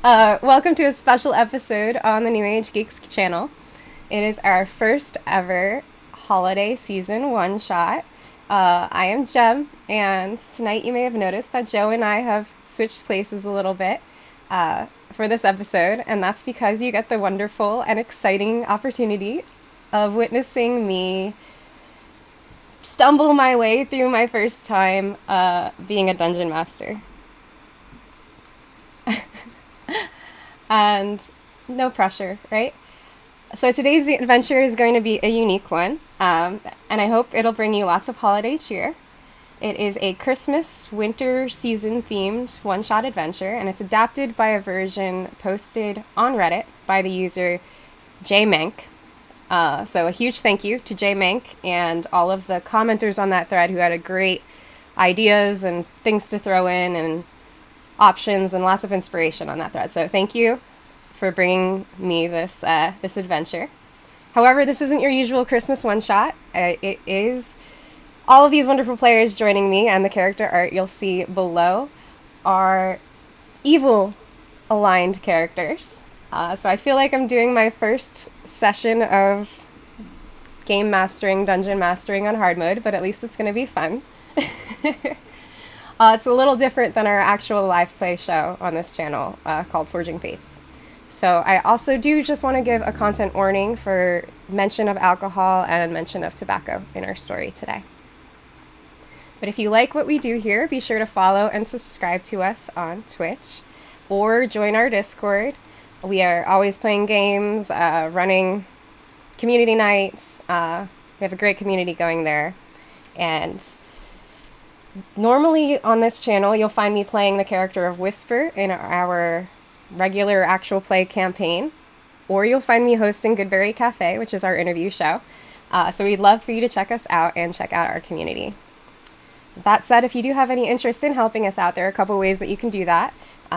Welcome to a special episode on the New Age Geeks channel. It is our first ever holiday season one shot. I am Jem, and tonight you may have noticed that Joe and I have switched places a little bit for this episode, and that's because you get the wonderful and exciting opportunity of witnessing me stumble my way through my first time being a dungeon master. And no pressure, right? So today's adventure is going to be a unique one, and I hope it'll bring you lots of holiday cheer. It is a Christmas winter season themed one shot adventure, and it's adapted by a version posted on Reddit by the user jmank. So a huge thank you to jmank and all of the commenters on that thread who had a great ideas and things to throw in and options and lots of inspiration on that thread. So thank you for bringing me this adventure. However, this isn't your usual Christmas one shot. It is all of these wonderful players joining me, and the character art you'll see below are evil aligned characters. So I feel like I'm doing my first session of game mastering, dungeon mastering on hard mode, but at least it's going to be fun. It's a little different than our actual live play show on this channel called Forging Fates. So I also do just want to give a content warning for mention of alcohol and mention of tobacco in our story today. But if you like what we do here, be sure to follow and subscribe to us on Twitch or join our Discord. We are always playing games, running community nights. We have a great community going there. And normally on this channel, you'll find me playing the character of Whisper in our regular actual play campaign, or you'll find me hosting Goodberry Cafe, which is our interview show. So we'd love for you to check us out and check out our community. That said, if you do have any interest in helping us out, there are a couple ways that you can do that.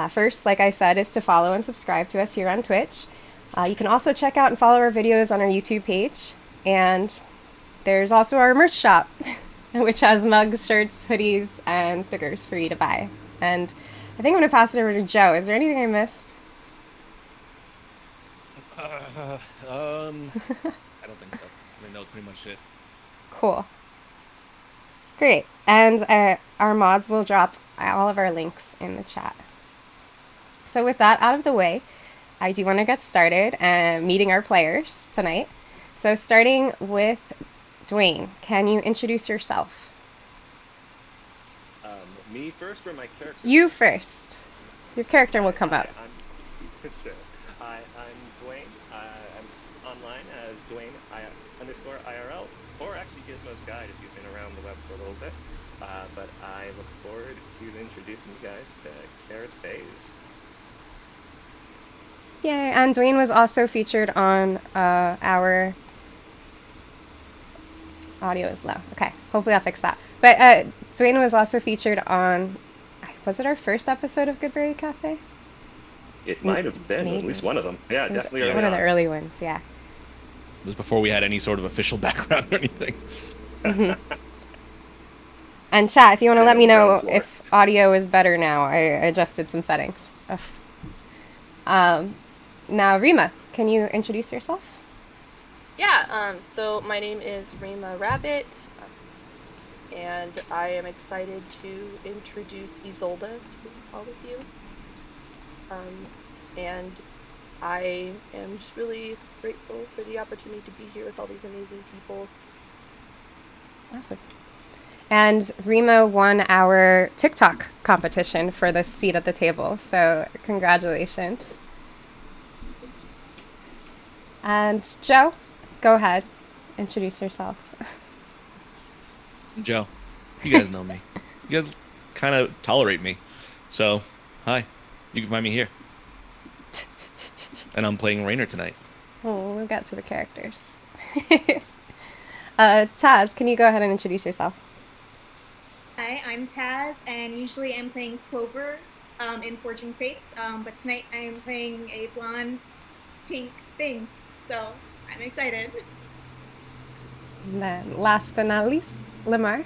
First, like I said, is to follow and subscribe to us here on Twitch. You can also check out and follow our videos on our YouTube page. And there's also our merch shop, which has mugs, shirts, hoodies, and stickers for you to buy. And I think I'm going to pass it over to Joe. Is there anything I missed? I don't think so. I mean, that was pretty much it. Cool. Great. And our mods will drop all of our links in the chat. So with that out of the way, I do want to get started meeting our players tonight. So starting with Dwayne, can you introduce yourself? Me first or my character? You first. Your character will come up. Sure. I'm Dwayne. I'm online as Dwayne _IRL, or actually Gizmo's Guide if you've been around the web for a little bit. But I look forward to introducing you guys to Karis Bays. Yay, and Dwayne was also featured on our... Audio is low. Okay, hopefully I'll fix that. But Dwayne was also featured on... Was it our first episode of Goodberry Cafe? It might have been, Maybe. At least one of them. Yeah, definitely early one of the on. early ones, yeah. It was before we had any sort of official background or anything. Mm-hmm. And chat, if you want to let me know if audio is better now, I adjusted some settings. Now, Rima, can you introduce yourself? Yeah, so my name is Rima Rabbit, and I am excited to introduce Isolde to all of you. And I am just really grateful for the opportunity to be here with all these amazing people. Awesome. And Rima won our TikTok competition for the seat at the table, so congratulations. And Joe, go ahead, introduce yourself. Joe, you guys know me. You guys kind of tolerate me. So, hi. You can find me here. And I'm playing Rainer tonight. Oh, we'll get to the characters. Taz, can you go ahead and introduce yourself? Hi, I'm Taz, and usually I'm playing Clover in Forging Fates, but tonight I'm playing a blonde pink thing, so I'm excited. And then last but not least, Lamar.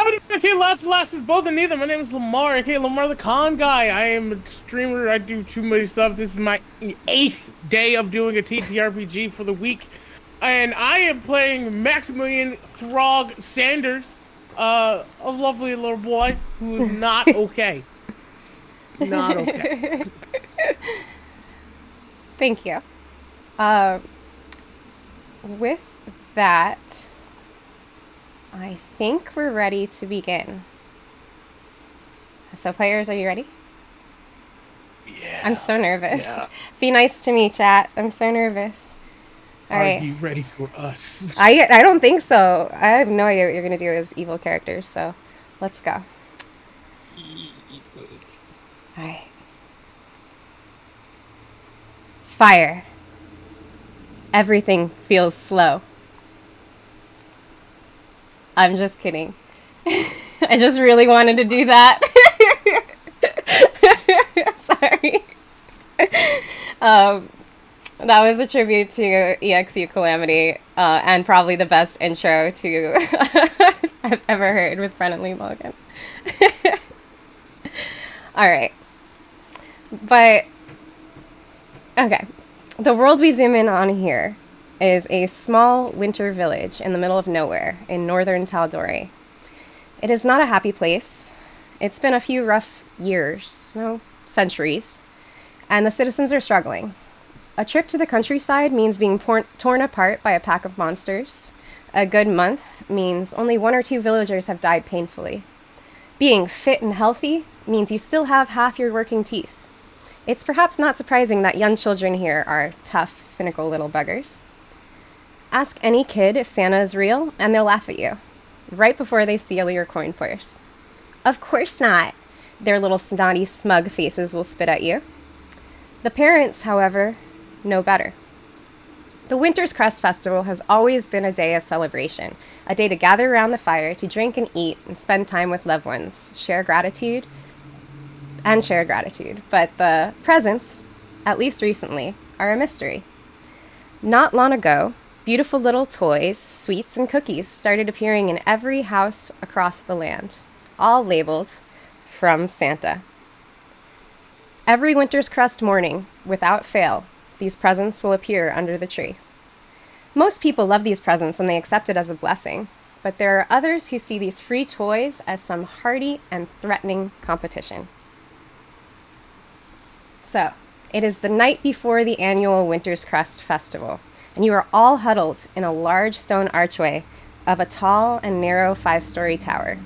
Okay, lots of lasses, both and neither. My name is Lamar, okay, Lamar the Con Guy. I am a streamer. I do too much stuff. This is my 8th day of doing a TTRPG for the week. And I am playing Maximilian Throg Sanders, a lovely little boy who is not okay. Not okay. Thank you. With that, I think we're ready to begin. So, players, are you ready? Yeah. I'm so nervous. Yeah. Be nice to me, chat. I'm so nervous. All right. Are you ready for us? I don't think so. I have no idea what you're going to do as evil characters, so let's go. All right. Fire. Everything feels slow. I'm just kidding. I just really wanted to do that. Sorry. That was a tribute to EXU Calamity, and probably the best intro to I've ever heard with Brennan Lee Mulligan. All right. But, okay. The world we zoom in on here is a small winter village in the middle of nowhere in northern Taldori. It is not a happy place. It's been a few rough years, no, centuries, and the citizens are struggling. A trip to the countryside means being torn apart by a pack of monsters. A good month means only 1 or 2 villagers have died painfully. Being fit and healthy means you still have half your working teeth. It's perhaps not surprising that young children here are tough, cynical little buggers. Ask any kid if Santa is real, and they'll laugh at you, right before they steal your coin purse. Of course not. Their little snotty, smug faces will spit at you. The parents, however, know better. The Winter's Crest Festival has always been a day of celebration, a day to gather around the fire to drink and eat and spend time with loved ones, share gratitude, but the presents, at least recently, are a mystery. Not long ago, beautiful little toys, sweets, and cookies started appearing in every house across the land, all labeled from Santa. Every Winter's Crest morning, without fail, these presents will appear under the tree. Most people love these presents and they accept it as a blessing, but there are others who see these free toys as some hardy and threatening competition. So, it is the night before the annual Winter's Crest Festival, and you are all huddled in a large stone archway of a tall and narrow 5-story tower.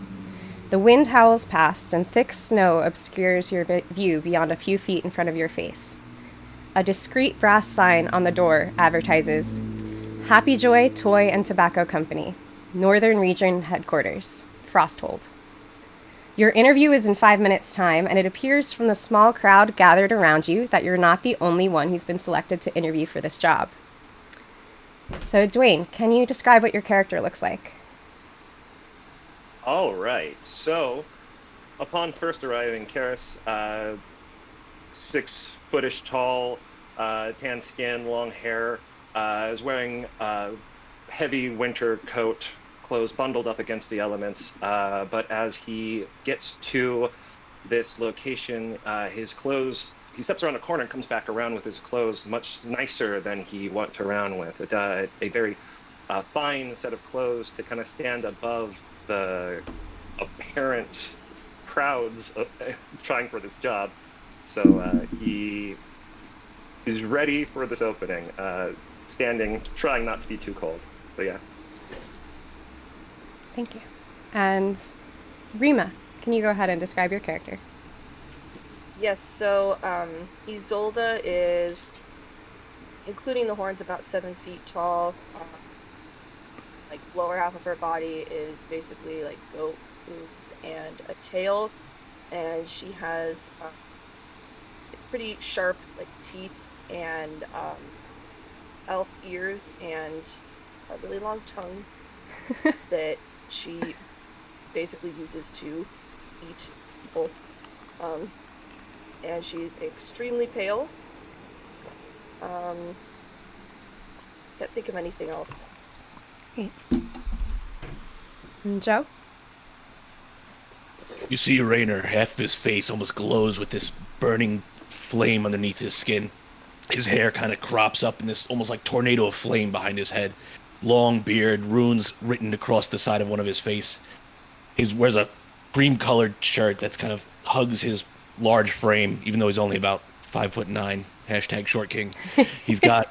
The wind howls past, and thick snow obscures your view beyond a few feet in front of your face. A discreet brass sign on the door advertises, Happy Joy Toy and Tobacco Company, Northern Region Headquarters, Frosthold. Your interview is in 5 minutes' time, and it appears from the small crowd gathered around you that you're not the only one who's been selected to interview for this job. So, Dwayne, can you describe what your character looks like? All right. So, upon first arriving, Karis, 6-footish tall, tan skin, long hair, is wearing a heavy winter coat, clothes bundled up against the elements. But as he gets to this location, his clothes, he steps around a corner and comes back around with his clothes much nicer than he went around with. A very fine set of clothes to kind of stand above the apparent crowds trying for this job. So he is ready for this opening, standing, trying not to be too cold. But yeah. Thank you. And Rima, can you go ahead and describe your character? Yes, so Isolde is, including the horns, about 7 feet tall. Like, lower half of her body is basically like goat hooves and a tail, and she has pretty sharp like teeth and elf ears and a really long tongue that she basically uses to eat people. And she's extremely pale. Can't think of anything else. Okay. And Joe? You see Rainer, half of his face almost glows with this burning flame underneath his skin. His hair kind of crops up in this almost like tornado of flame behind his head. Long beard, runes written across the side of one of his face. He wears a cream-colored shirt that's kind of hugs his large frame, even though he's only about 5'9". Hashtag short king. He's got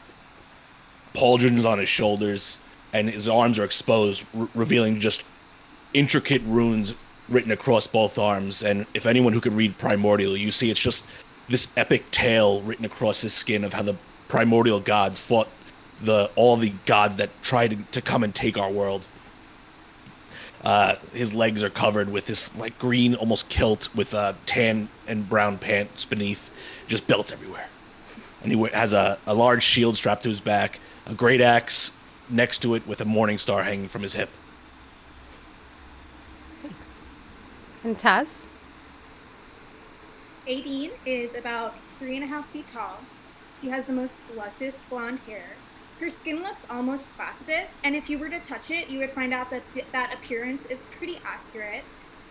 pauldrons on his shoulders, and his arms are exposed, revealing just intricate runes written across both arms. And if anyone who could read Primordial, you see it's just this epic tale written across his skin of how the primordial gods fought all the gods that tried to come and take our world. His legs are covered with this like green almost kilt with tan and brown pants beneath, just belts everywhere. And he has a large shield strapped to his back, a great axe next to it with a morning star hanging from his hip. Thanks. And Taz? Aideen is about 3.5 feet tall. She has the most luscious blonde hair. Her skin looks almost plastic, and if you were to touch it, you would find out that that appearance is pretty accurate.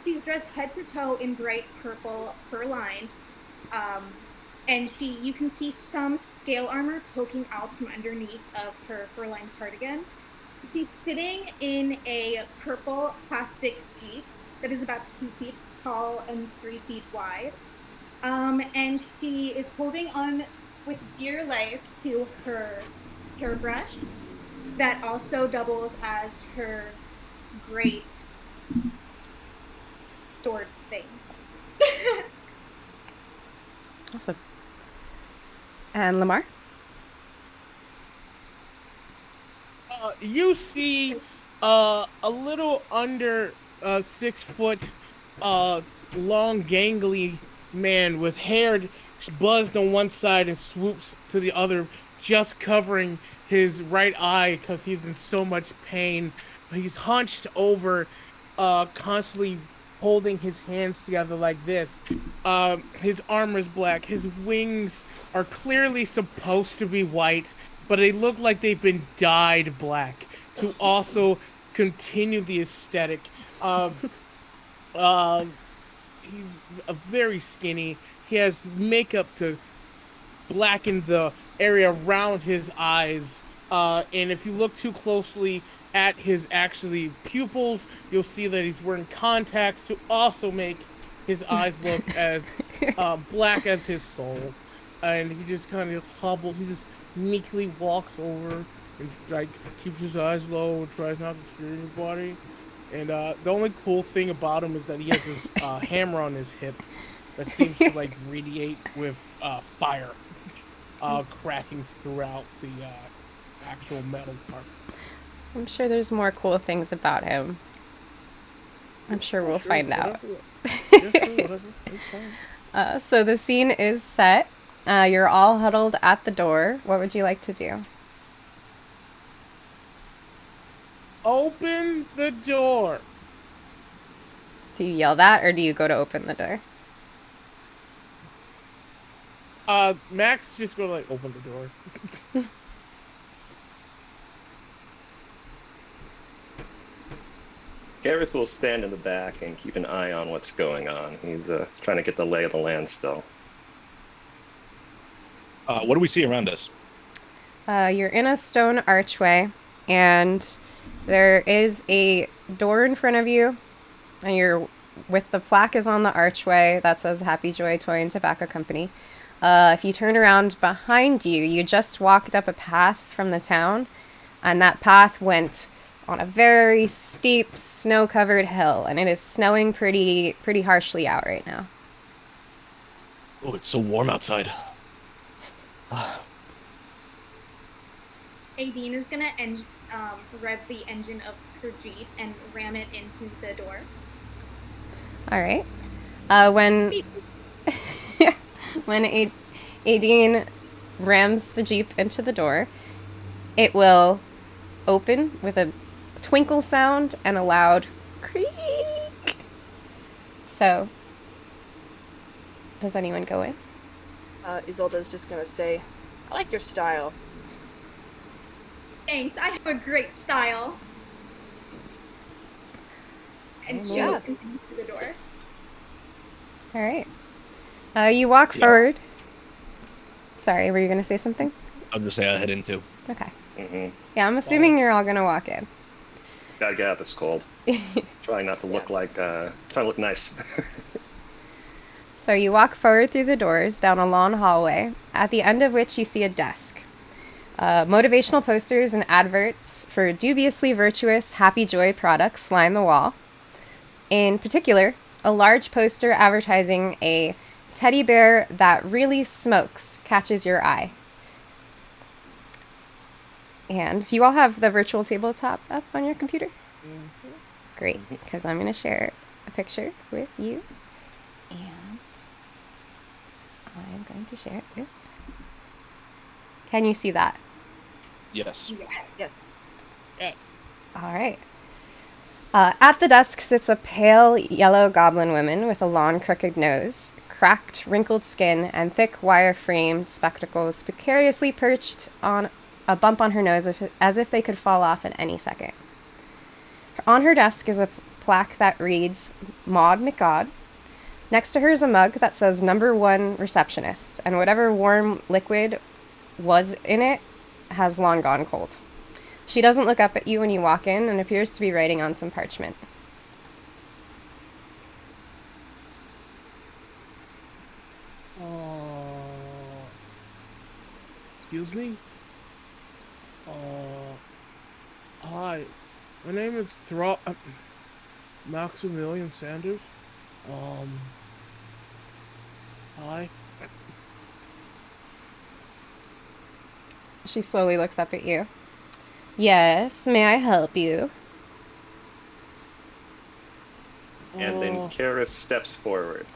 She's dressed head to toe in bright purple fur lined, and you can see some scale armor poking out from underneath of her fur lined cardigan. She's sitting in a purple plastic jeep that is about 2 feet tall and 3 feet wide. And she is holding on with dear life to her hairbrush that also doubles as her great sword thing. Awesome. And Lamar? You see a little under 6 foot long gangly man with hair buzzed on one side and swoops to the other, just covering his right eye because he's in so much pain. He's hunched over, constantly holding his hands together like this. His armor's black. His wings are clearly supposed to be white, but they look like they've been dyed black to also continue the aesthetic. He's very skinny. He has makeup to blacken the area around his eyes. And if you look too closely at his actually pupils, you'll see that he's wearing contacts to also make his eyes look as black as his soul. And he just kind of hobbles. He just meekly walks over and like keeps his eyes low and tries not to scare anybody. And the only cool thing about him is that he has this hammer on his hip that seems to like radiate with fire cracking throughout the actual metal part. I'm sure there's more cool things about him. I'm sure we'll find out. So the scene is set. You're all huddled at the door. What would you like to do? Open the door. Do you yell that, or do you go to open the door? Max just go like open the door. Garrus will stand in the back and keep an eye on what's going on. He's trying to get the lay of the land still. What do we see around us? You're in a stone archway, and there is a door in front of you, and you're with the plaque is on the archway that says Happy Joy Toy and Tobacco Company. If you turn around behind you, you just walked up a path from the town, and that path went on a very steep, snow-covered hill, and it is snowing pretty harshly out right now. Oh, it's so warm outside. Aideen is gonna rev the engine of her Jeep and ram it into the door. All right. When Aideen rams the Jeep into the door, it will open with a twinkle sound and a loud creak. So, does anyone go in? Isolda's just gonna say, I like your style. Thanks, I have a great style. And she Yeah. continues through the door. All right. You walk Yeah. forward. Sorry, were you going to say something? I'll just say I head into. Okay. Mm-hmm. Yeah, I'm assuming you're all going to walk in. Gotta get out this cold. Trying not to look like, trying to look nice. So you walk forward through the doors down a long hallway, at the end of which you see a desk. Motivational posters and adverts for dubiously virtuous Happy Joy products line the wall. In particular, a large poster advertising a teddy bear that really smokes catches your eye. And you all have the virtual tabletop up on your computer? Mm-hmm. Great, because I'm going to share a picture with you. And I'm going to share it with... Can you see that? Yes. Yes. Yes. All right. At the desk sits a pale yellow goblin woman with a long, crooked nose, cracked, wrinkled skin, and thick, wire-framed spectacles precariously perched on a bump on her nose as if they could fall off at any second. On her desk is a plaque that reads Maud McGod. Next to her is a mug that says number 1 receptionist, and whatever warm liquid was in it has long gone cold. She doesn't look up at you when you walk in and appears to be writing on some parchment. Excuse me? Hi. My name is Maximilian Sanders. Hi. She slowly looks up at you. Yes, may I help you? And then Karis steps forward.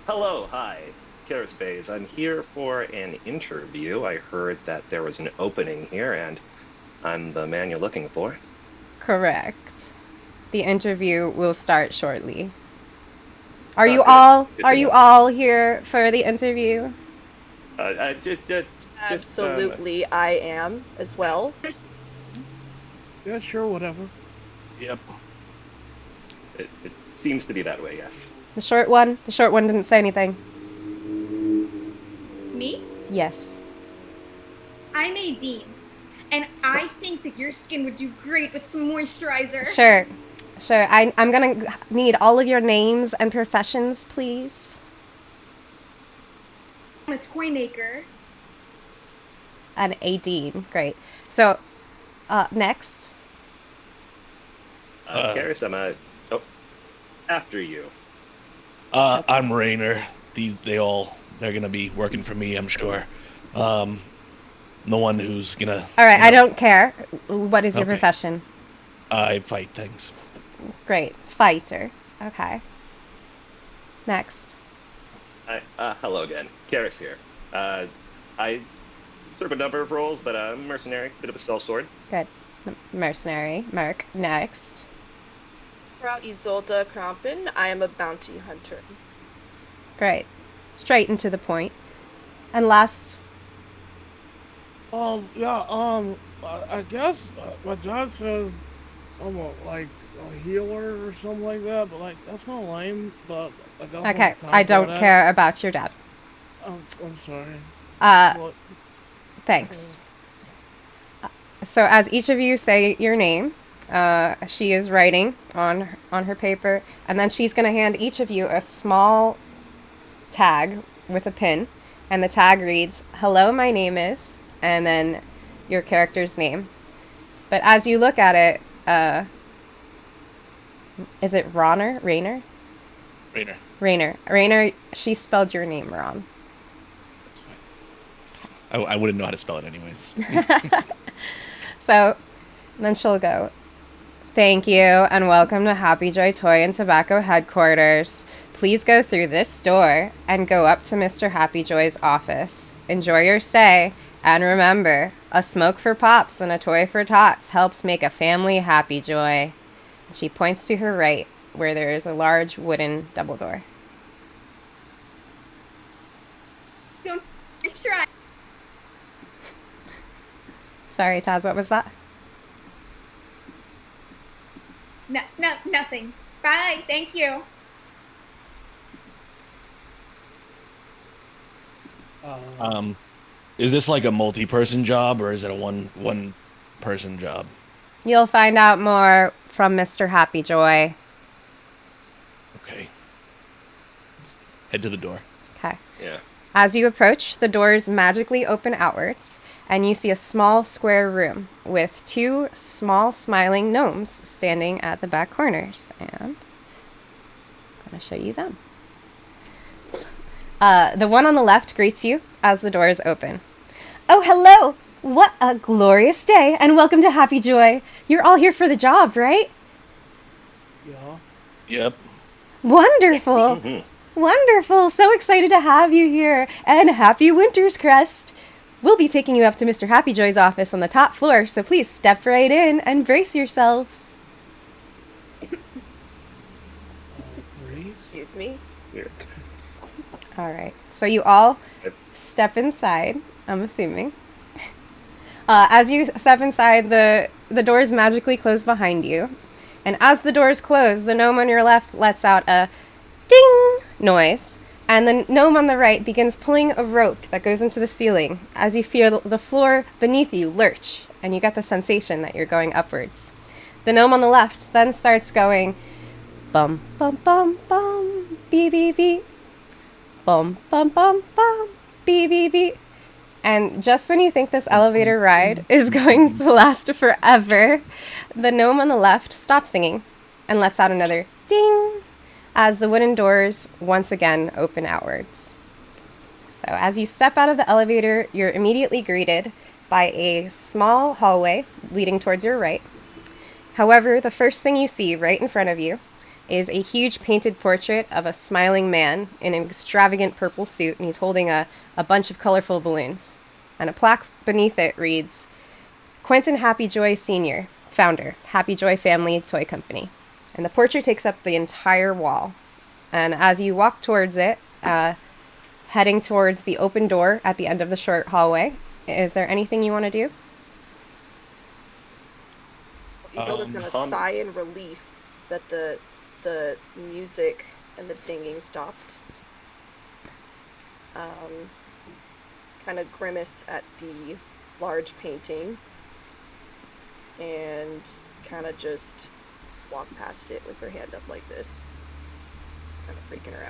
Hello, hi. Karis Bays. I'm here for an interview. I heard that there was an opening here, and I'm the man you're looking for. Correct. The interview will start shortly. Are Okay, you good to you know. all here for the interview? Absolutely, I am as well. Yeah, sure, whatever. Yep. It seems to be that way, yes. The short one didn't say anything. Me? Yes. I'm Nadine, and I think that your skin would do great with some moisturizer. Sure. I'm gonna need all of your names and professions, please. I'm a toy maker. And a dean. Great. So, next. Karis, after you. I'm Rainer. They're gonna be working for me, I'm sure. The one who's gonna. All right, I don't care. What is your Okay. profession? I fight things. Great. Fighter. Okay. Next. Hello again. Karis here. I serve a number of roles, but I'm a mercenary, bit of a sellsword. Good. Mercenary. Merc. Next. Isolde Krampen. I am a bounty hunter. Great. Straight and to the point. And last. I guess my dad says I'm a healer or something like that, but that's kind of lame, but I guess Okay, I don't care about your dad. I'm sorry. Uh, Thanks. So as each of you say your name, she is writing on her paper, and then she's going to hand each of you a small tag with a pin, and the tag reads, "Hello, my name is," and then your character's name. But as you look at it, is it Rainer? Rainer, she spelled your name wrong. That's fine. I wouldn't know how to spell it anyways. So then she'll go, "Thank you and welcome to Happy Joy Toy and Tobacco headquarters. Please go through this door and go up to Mr. Happy Joy's office. Enjoy your stay. And remember, a smoke for pops and a toy for tots helps make a family happy, Joy." She points to her right, where there is a large wooden double door. Don't try. Sorry, Taz, what was that? No, nothing. Bye. Thank you. Is this like a multi-person job or is it a one person job? You'll find out more from Mr. Happy Joy. Okay. Let's head to the door. Okay. Yeah. As you approach, the doors magically open outwards, and you see a small square room with 2 small smiling gnomes standing at the back corners. And I'm going to show you them. The one on the left greets you as the doors open. Oh, hello! What a glorious day, and welcome to Happy Joy. You're all here for the job, right? Yeah. Yep. Wonderful! Wonderful! So excited to have you here, and happy winters, Crest! We'll be taking you up to Mr. Happy Joy's office on the top floor, so please step right in and brace yourselves. Excuse me? Yeah. All right, so you all step inside, I'm assuming. As you step inside, the doors magically close behind you. And as the doors close, the gnome on your left lets out a ding noise. And the gnome on the right begins pulling a rope that goes into the ceiling as you feel the floor beneath you lurch. And you get the sensation that you're going upwards. The gnome on the left then starts going bum, bum, bum, bum, bee, bee, bee. Bum, bum, bum, bum, bee, bee, bee. And just when you think this elevator ride is going to last forever, the gnome on the left stops singing and lets out another ding as the wooden doors once again open outwards. So as you step out of the elevator, you're immediately greeted by a small hallway leading towards your right. However, the first thing you see right in front of you is a huge painted portrait of a smiling man in an extravagant purple suit, and he's holding a bunch of colorful balloons. And a plaque beneath it reads, Quentin Happy Joy Sr., founder, Happy Joy Family Toy Company. And the portrait takes up the entire wall. And as you walk towards it, heading towards the open door at the end of the short hallway, is there anything you want to do? Isolda's gonna sigh in relief that the music and the dinging stopped. Kind of grimace at the large painting and kind of just walk past it with her hand up like this, kind of freaking her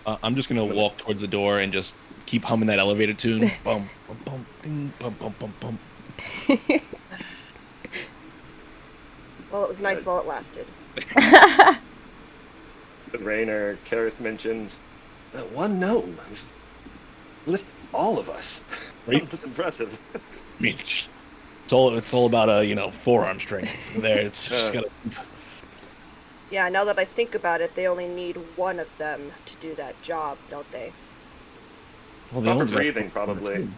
out. I'm just gonna walk towards the door and just keep humming that elevator tune. Bum, bum, bum, ding, bum, bum, bum, bum. Well, it was nice while it lasted. Rainer, Kareth mentions that one gnome who's lift all of us. Right? That's impressive. I mean, it's all about forearm strength. There, it's just gotta. Yeah, now that I think about it, they only need one of them to do that job, don't they? Well, Proper breathing, probably.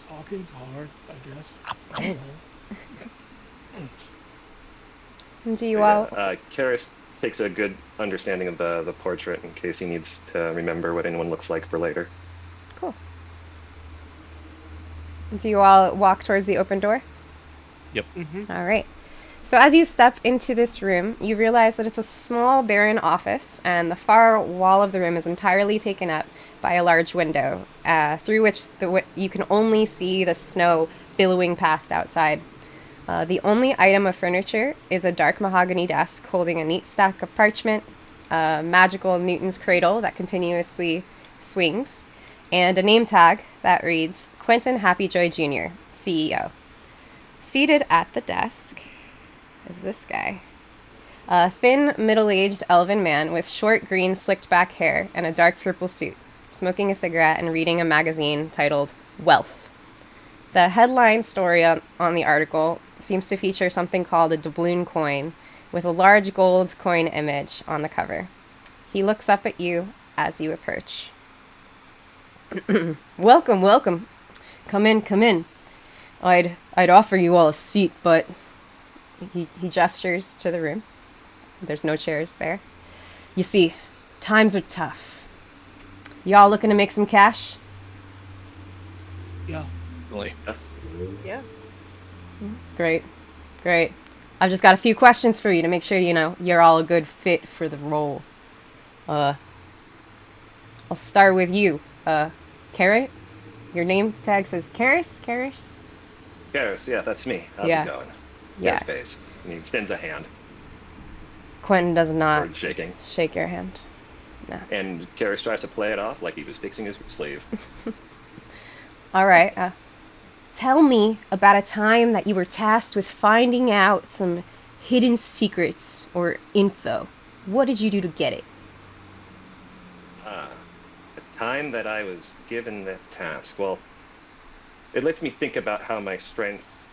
Talking's hard, I guess. Do you all... Kareth takes a good understanding of the portrait in case he needs to remember what anyone looks like for later. Cool. Do you all walk towards the open door? Yep. Mm-hmm. All right. So as you step into this room, you realize that it's a small, barren office, and the far wall of the room is entirely taken up by a large window, through which you can only see the snow billowing past outside. The only item of furniture is a dark mahogany desk holding a neat stack of parchment, a magical Newton's cradle that continuously swings, and a name tag that reads Quentin Happy Joy Jr., CEO. Seated at the desk is this guy. A thin, middle-aged elven man with short green slicked back hair and a dark purple suit, smoking a cigarette and reading a magazine titled Wealth. The headline story on the article seems to feature something called a doubloon coin with a large gold coin image on the cover. He looks up at you as you approach. Welcome, welcome. Come in, come in. I'd offer you all a seat, but he gestures to the room. There's no chairs there. You see, times are tough. Y'all looking to make some cash? Yeah. Really. Yes. Yeah. Great, great. I've just got a few questions for you to make sure, you're all a good fit for the role. I'll start with you. Carrot? Your name tag says Karis? Karis? Garrus, yeah, that's me. How's Yeah. it going? Yeah. Space. And he extends a hand. Quentin does not Or shaking. shake your hand. No. And Garrus tries to play it off like he was fixing his sleeve. All right. Tell me about a time that you were tasked with finding out some hidden secrets or info. What did you do to get it? The time that I was given the task, well, it lets me think about how my strengths,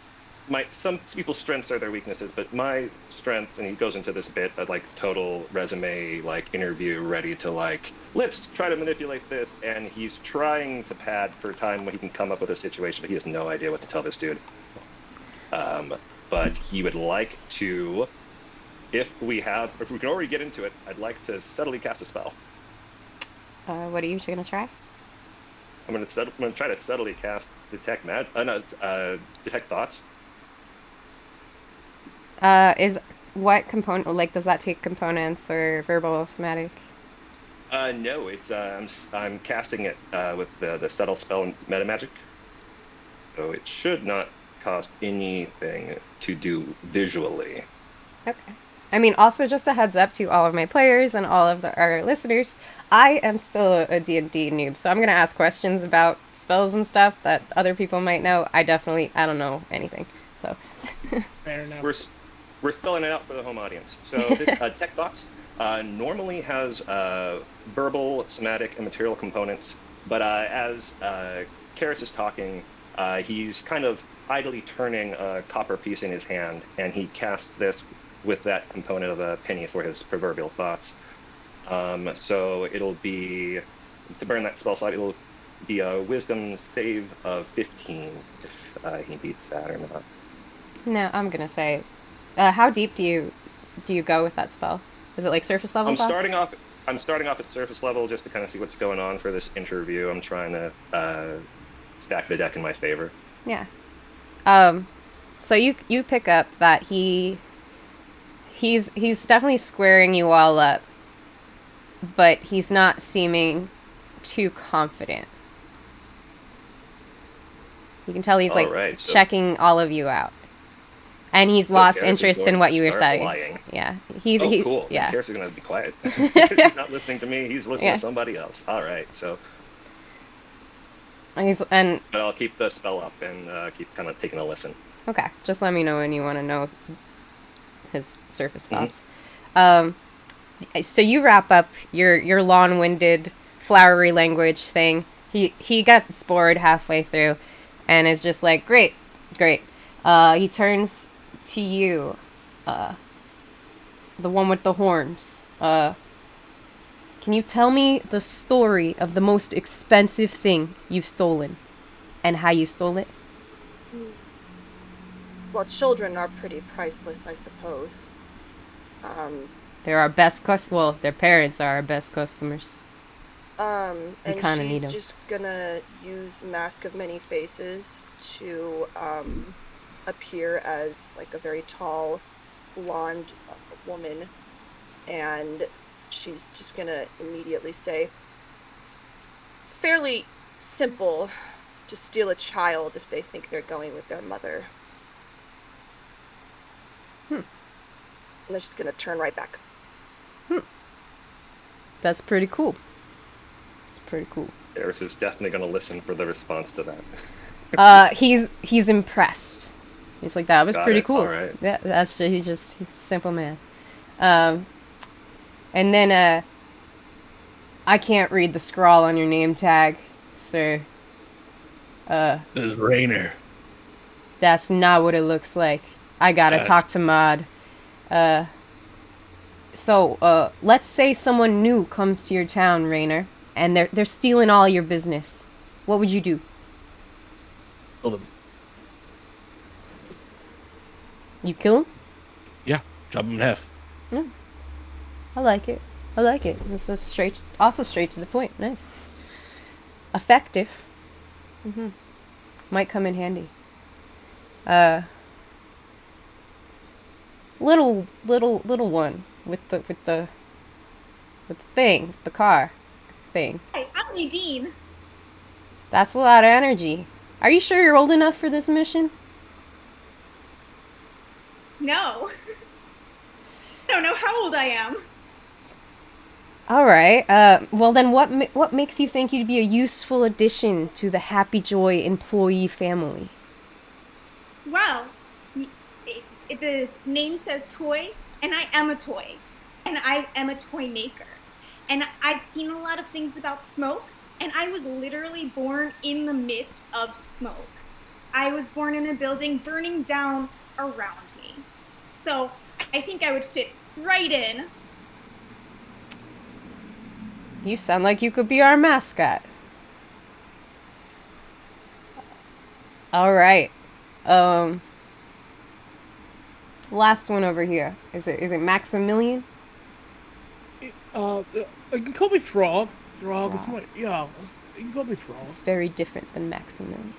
some people's strengths are their weaknesses, but my strengths, and he goes into this bit of like total resume, like interview ready to like, let's try to manipulate this. And he's trying to pad for time when he can come up with a situation, but he has no idea what to tell this dude. But he would like to, if we can already get into it, I'd like to subtly cast a spell. What are you going to try? I'm gonna try to subtly cast detect detect thoughts. Is what component? Like, does that take components or verbal, somatic? No, it's I'm casting it with the subtle spell meta magic, so it should not cost anything to do visually. Okay. I mean, also just a heads up to all of my players and all of our listeners, I am still a D&D noob, so I'm going to ask questions about spells and stuff that other people might know. I don't know anything, so. Fair enough. We're spelling it out for the home audience. So this tech thoughts normally has verbal, somatic, and material components, but as Karis is talking, he's kind of idly turning a copper piece in his hand, and he casts this with that component of a penny for his proverbial thoughts. So it'll be, to burn that spell slot, it'll be a wisdom save of 15 if he beats that or not. No, I'm going to say, how deep do you go with that spell? Is it like surface level? I'm starting off at surface level just to kind of see what's going on for this interview. I'm trying to stack the deck in my favor. Yeah. So you pick up that he's definitely squaring you all up, but he's not seeming too confident. You can tell he's checking all of you out, and he's lost interest in what you were saying. Lying. Yeah, cool. Yeah, Karis is going to be quiet. He's not listening to me. He's listening to somebody else. All right, so. But I'll keep the spell up and keep kind of taking a listen. Okay, just let me know when you want to know his surface thoughts. So you wrap up your long-winded, flowery language thing. He gets bored halfway through, and is just like, great. He turns to you, the one with the horns. Can you tell me the story of the most expensive thing you've stolen, and how you stole it? Well, children are pretty priceless, I suppose. They're our best their parents are our best customers. And kinda need she's 'em. just gonna use Mask of Many Faces to appear as like a very tall, blonde woman, and she's just gonna immediately say, it's fairly simple to steal a child if they think they're going with their mother. And then she's gonna turn right back. That's pretty cool. Karis is definitely going to listen for the response to that. He's impressed. He's like, that was pretty cool. All right. Yeah, he's a simple man. And then I can't read the scrawl on your name tag, sir. This is Rainer. That's not what it looks like. I gotta talk to Maud. So let's say someone new comes to your town, Rainer, and they're stealing all your business. What would you do? Kill them. You kill him? Yeah, chop them in half. Yeah. I like it. This is straight to the point. Nice. Effective. Might come in handy. little one with the thing, the car thing. Hi, I'm Nadine. That's a lot of energy. Are you sure you're old enough for this mission? No. I don't know how old I am. All right. Well then, what makes you think you'd be a useful addition to the Happy Joy employee family? Well, the name says toy, and I am a toy. And I am a toy maker. And I've seen a lot of things about smoke, and I was literally born in the midst of smoke. I was born in a building burning down around me. So I think I would fit right in. You sound like you could be our mascot. All right. Last one over here. Is it Maximilian? You can call me Throg. Throg is my, yeah, you can call me Throg. It's very different than Maximilian.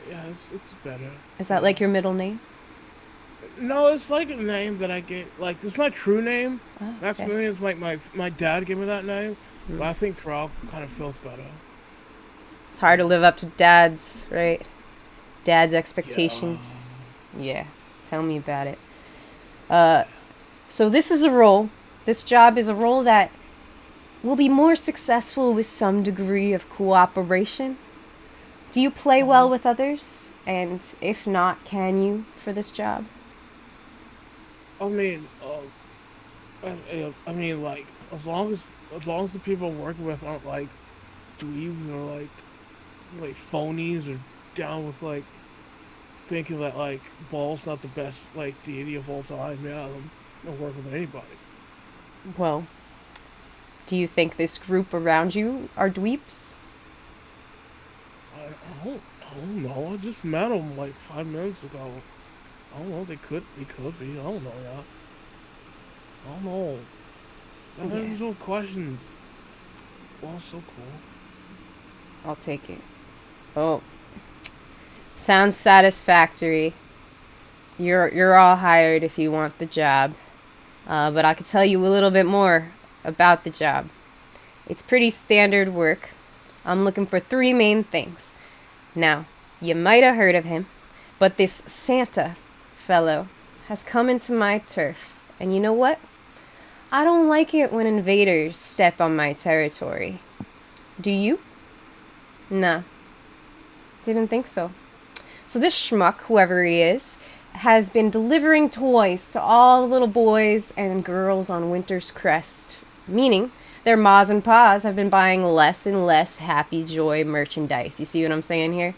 Yeah, it's better. Is that like your middle name? No, it's like a name that I get, like, it's my true name. Oh, okay. Maximilian is like my dad gave me that name, but I think Throg kind of feels better. It's hard to live up to dad's, right? Dad's expectations. Yeah. Tell me about it. So this is a role. This job is a role that will be more successful with some degree of cooperation. Do you play well with others? And if not, can you for this job? I mean, like, as long as the people I'm working with aren't like dweebs or like phonies or down with like thinking that like ball's not the best like deity of all time, yeah, I'll work with anybody. Well, do you think this group around you are dweebs? I don't know. I just met them like 5 minutes ago. I don't know. They could be. I don't know yet. I don't know. There's no questions. Well, so cool. I'll take it. Oh, sounds satisfactory. You're all hired if you want the job. But I could tell you a little bit more about the job. It's pretty standard work. I'm looking for 3 main things. Now, you might have heard of him, but this Santa fellow has come into my turf. And you know what? I don't like it when invaders step on my territory. Do you? Nah. Didn't think so. So this schmuck, whoever he is, has been delivering toys to all the little boys and girls on Winter's Crest, meaning their ma's and pa's have been buying less and less Happy Joy merchandise. You see what I'm saying here?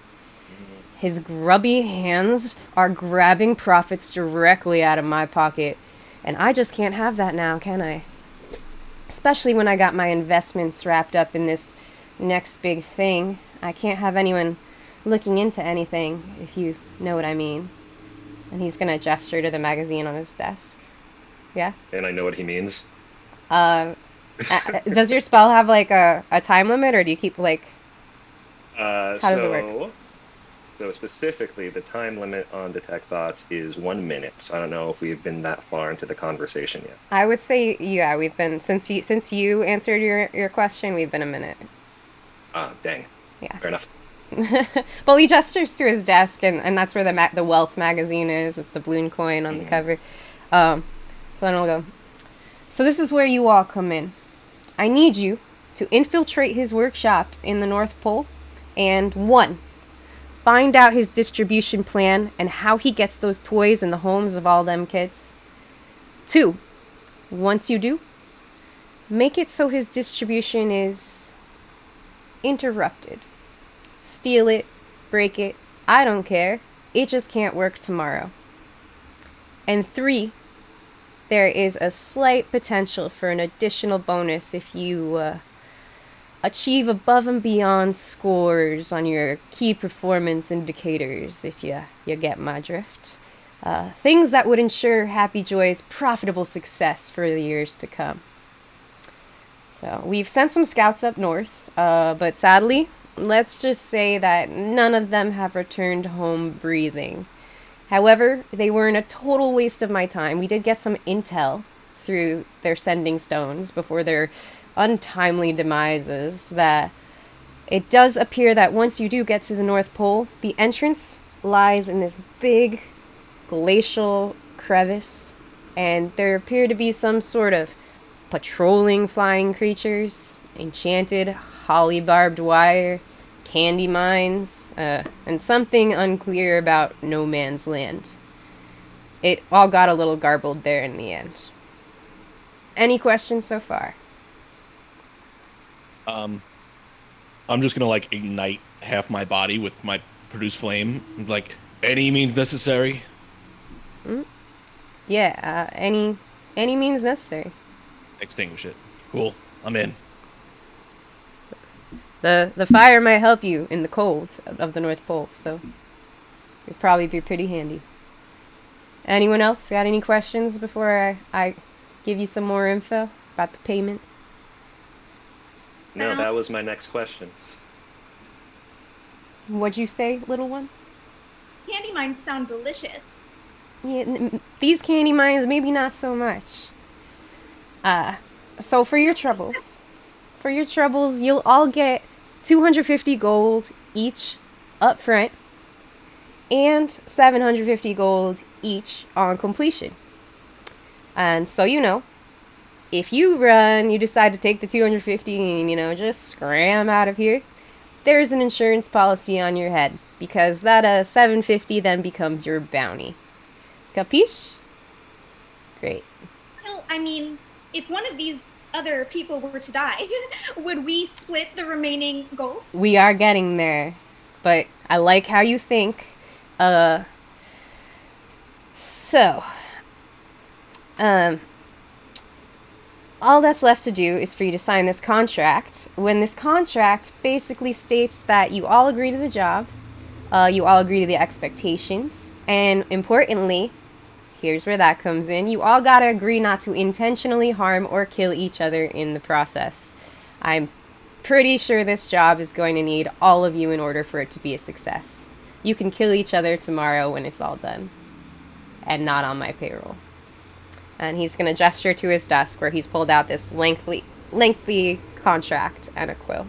His grubby hands are grabbing profits directly out of my pocket, and I just can't have that now, can I? Especially when I got my investments wrapped up in this next big thing. I can't have anyone looking into anything, if you know what I mean. And he's gonna gesture to the magazine on his desk. Yeah? And I know what he means. Does your spell have like a time limit, or do you keep like... How does it work? So specifically, the time limit on Detect Thoughts is 1 minute. So I don't know if we've been that far into the conversation yet. I would say, yeah, we've been, since you answered your question, we've been a minute. Ah, dang. Yeah. Fair enough. Well, he gestures to his desk, and that's where the Wealth magazine is, with the balloon coin on the cover. So then I'll go, so this is where you all come in. I need you to infiltrate his workshop in the North Pole, and 1, find out his distribution plan and how he gets those toys in the homes of all them kids. 2, once you do, make it so his distribution is interrupted. Steal it, break it, I don't care. It just can't work tomorrow. And 3, there is a slight potential for an additional bonus if you achieve above and beyond scores on your key performance indicators, if you get my drift. Things that would ensure Happy Joy's profitable success for the years to come. So we've sent some scouts up north, but sadly, let's just say that none of them have returned home breathing. However, they weren't a total waste of my time. We did get some intel through their sending stones before their untimely demises that it does appear that once you do get to the North Pole, the entrance lies in this big glacial crevice, and there appear to be some sort of patrolling flying creatures, enchanted holly barbed wire, candy mines, and something unclear about no man's land. It all got a little garbled there in the end. Any questions so far? I'm just gonna like ignite half my body with my produce flame. Like any means necessary. Yeah, any means necessary. Extinguish it. Cool. I'm in. The fire might help you in the cold of the North Pole, so it'd probably be pretty handy. Anyone else got any questions before I give you some more info about the payment? No, that was my next question. What'd you say, little one? Candy mines sound delicious. Yeah, these candy mines, maybe not so much. So for your troubles, you'll all get 250 gold each up front, and 750 gold each on completion. And so if you decide to take the 250 and, just scram out of here, there's an insurance policy on your head, because that 750 then becomes your bounty. Capiche? Great. Well, I mean, if one of these other people were to die, would we split the remaining gold? We are getting there, but I like how you think. All that's left to do is for you to sign this contract. When this contract basically states that you all agree to the job, you all agree to the expectations, and importantly, here's where that comes in, you all gotta agree not to intentionally harm or kill each other in the process. I'm pretty sure this job is going to need all of you in order for it to be a success. You can kill each other tomorrow when it's all done, and not on my payroll. And he's going to gesture to his desk where he's pulled out this lengthy contract and a quill.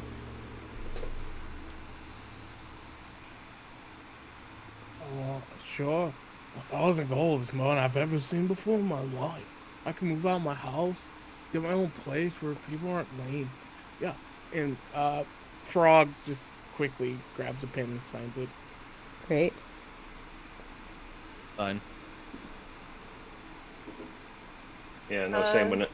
Sure. 1,000 gold is more than I've ever seen before in my life. I can move out my house, get my own place where people aren't lame. Yeah, and Frog just quickly grabs a pen and signs it. Great. Fine. Yeah, no, same when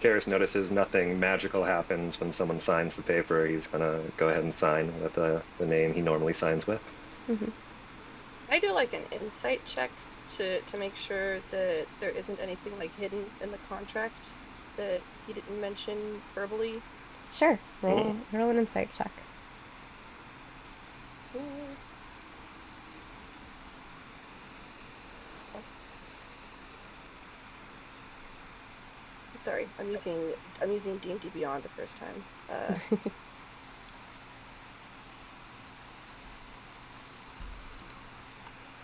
Karis notices nothing magical happens when someone signs the paper, he's gonna go ahead and sign with the name he normally signs with. Mm-hmm. I do like an insight check to make sure that there isn't anything like hidden in the contract that he didn't mention verbally. Sure. Roll an insight check. Sorry, I'm using D&D Beyond the first time.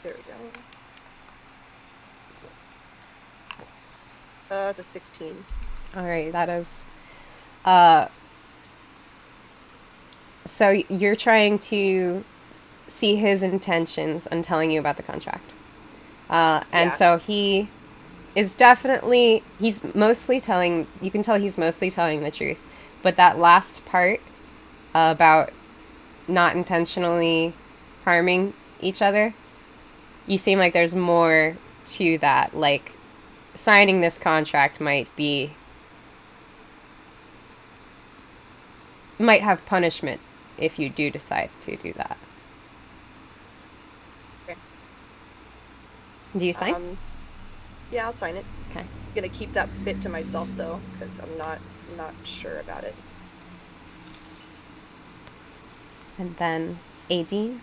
There we go. It's a 16. All right, that is. So you're trying to see his intentions and telling you about the contract. So he is definitely, he's mostly telling, you can tell he's mostly telling the truth. But that last part about not intentionally harming each other, you seem like there's more to that. Like, signing this contract might have punishment if you do decide to do that. Okay. Do you sign? Yeah, I'll sign it. Okay. I'm gonna keep that bit to myself though, because I'm not sure about it. And then Aideen?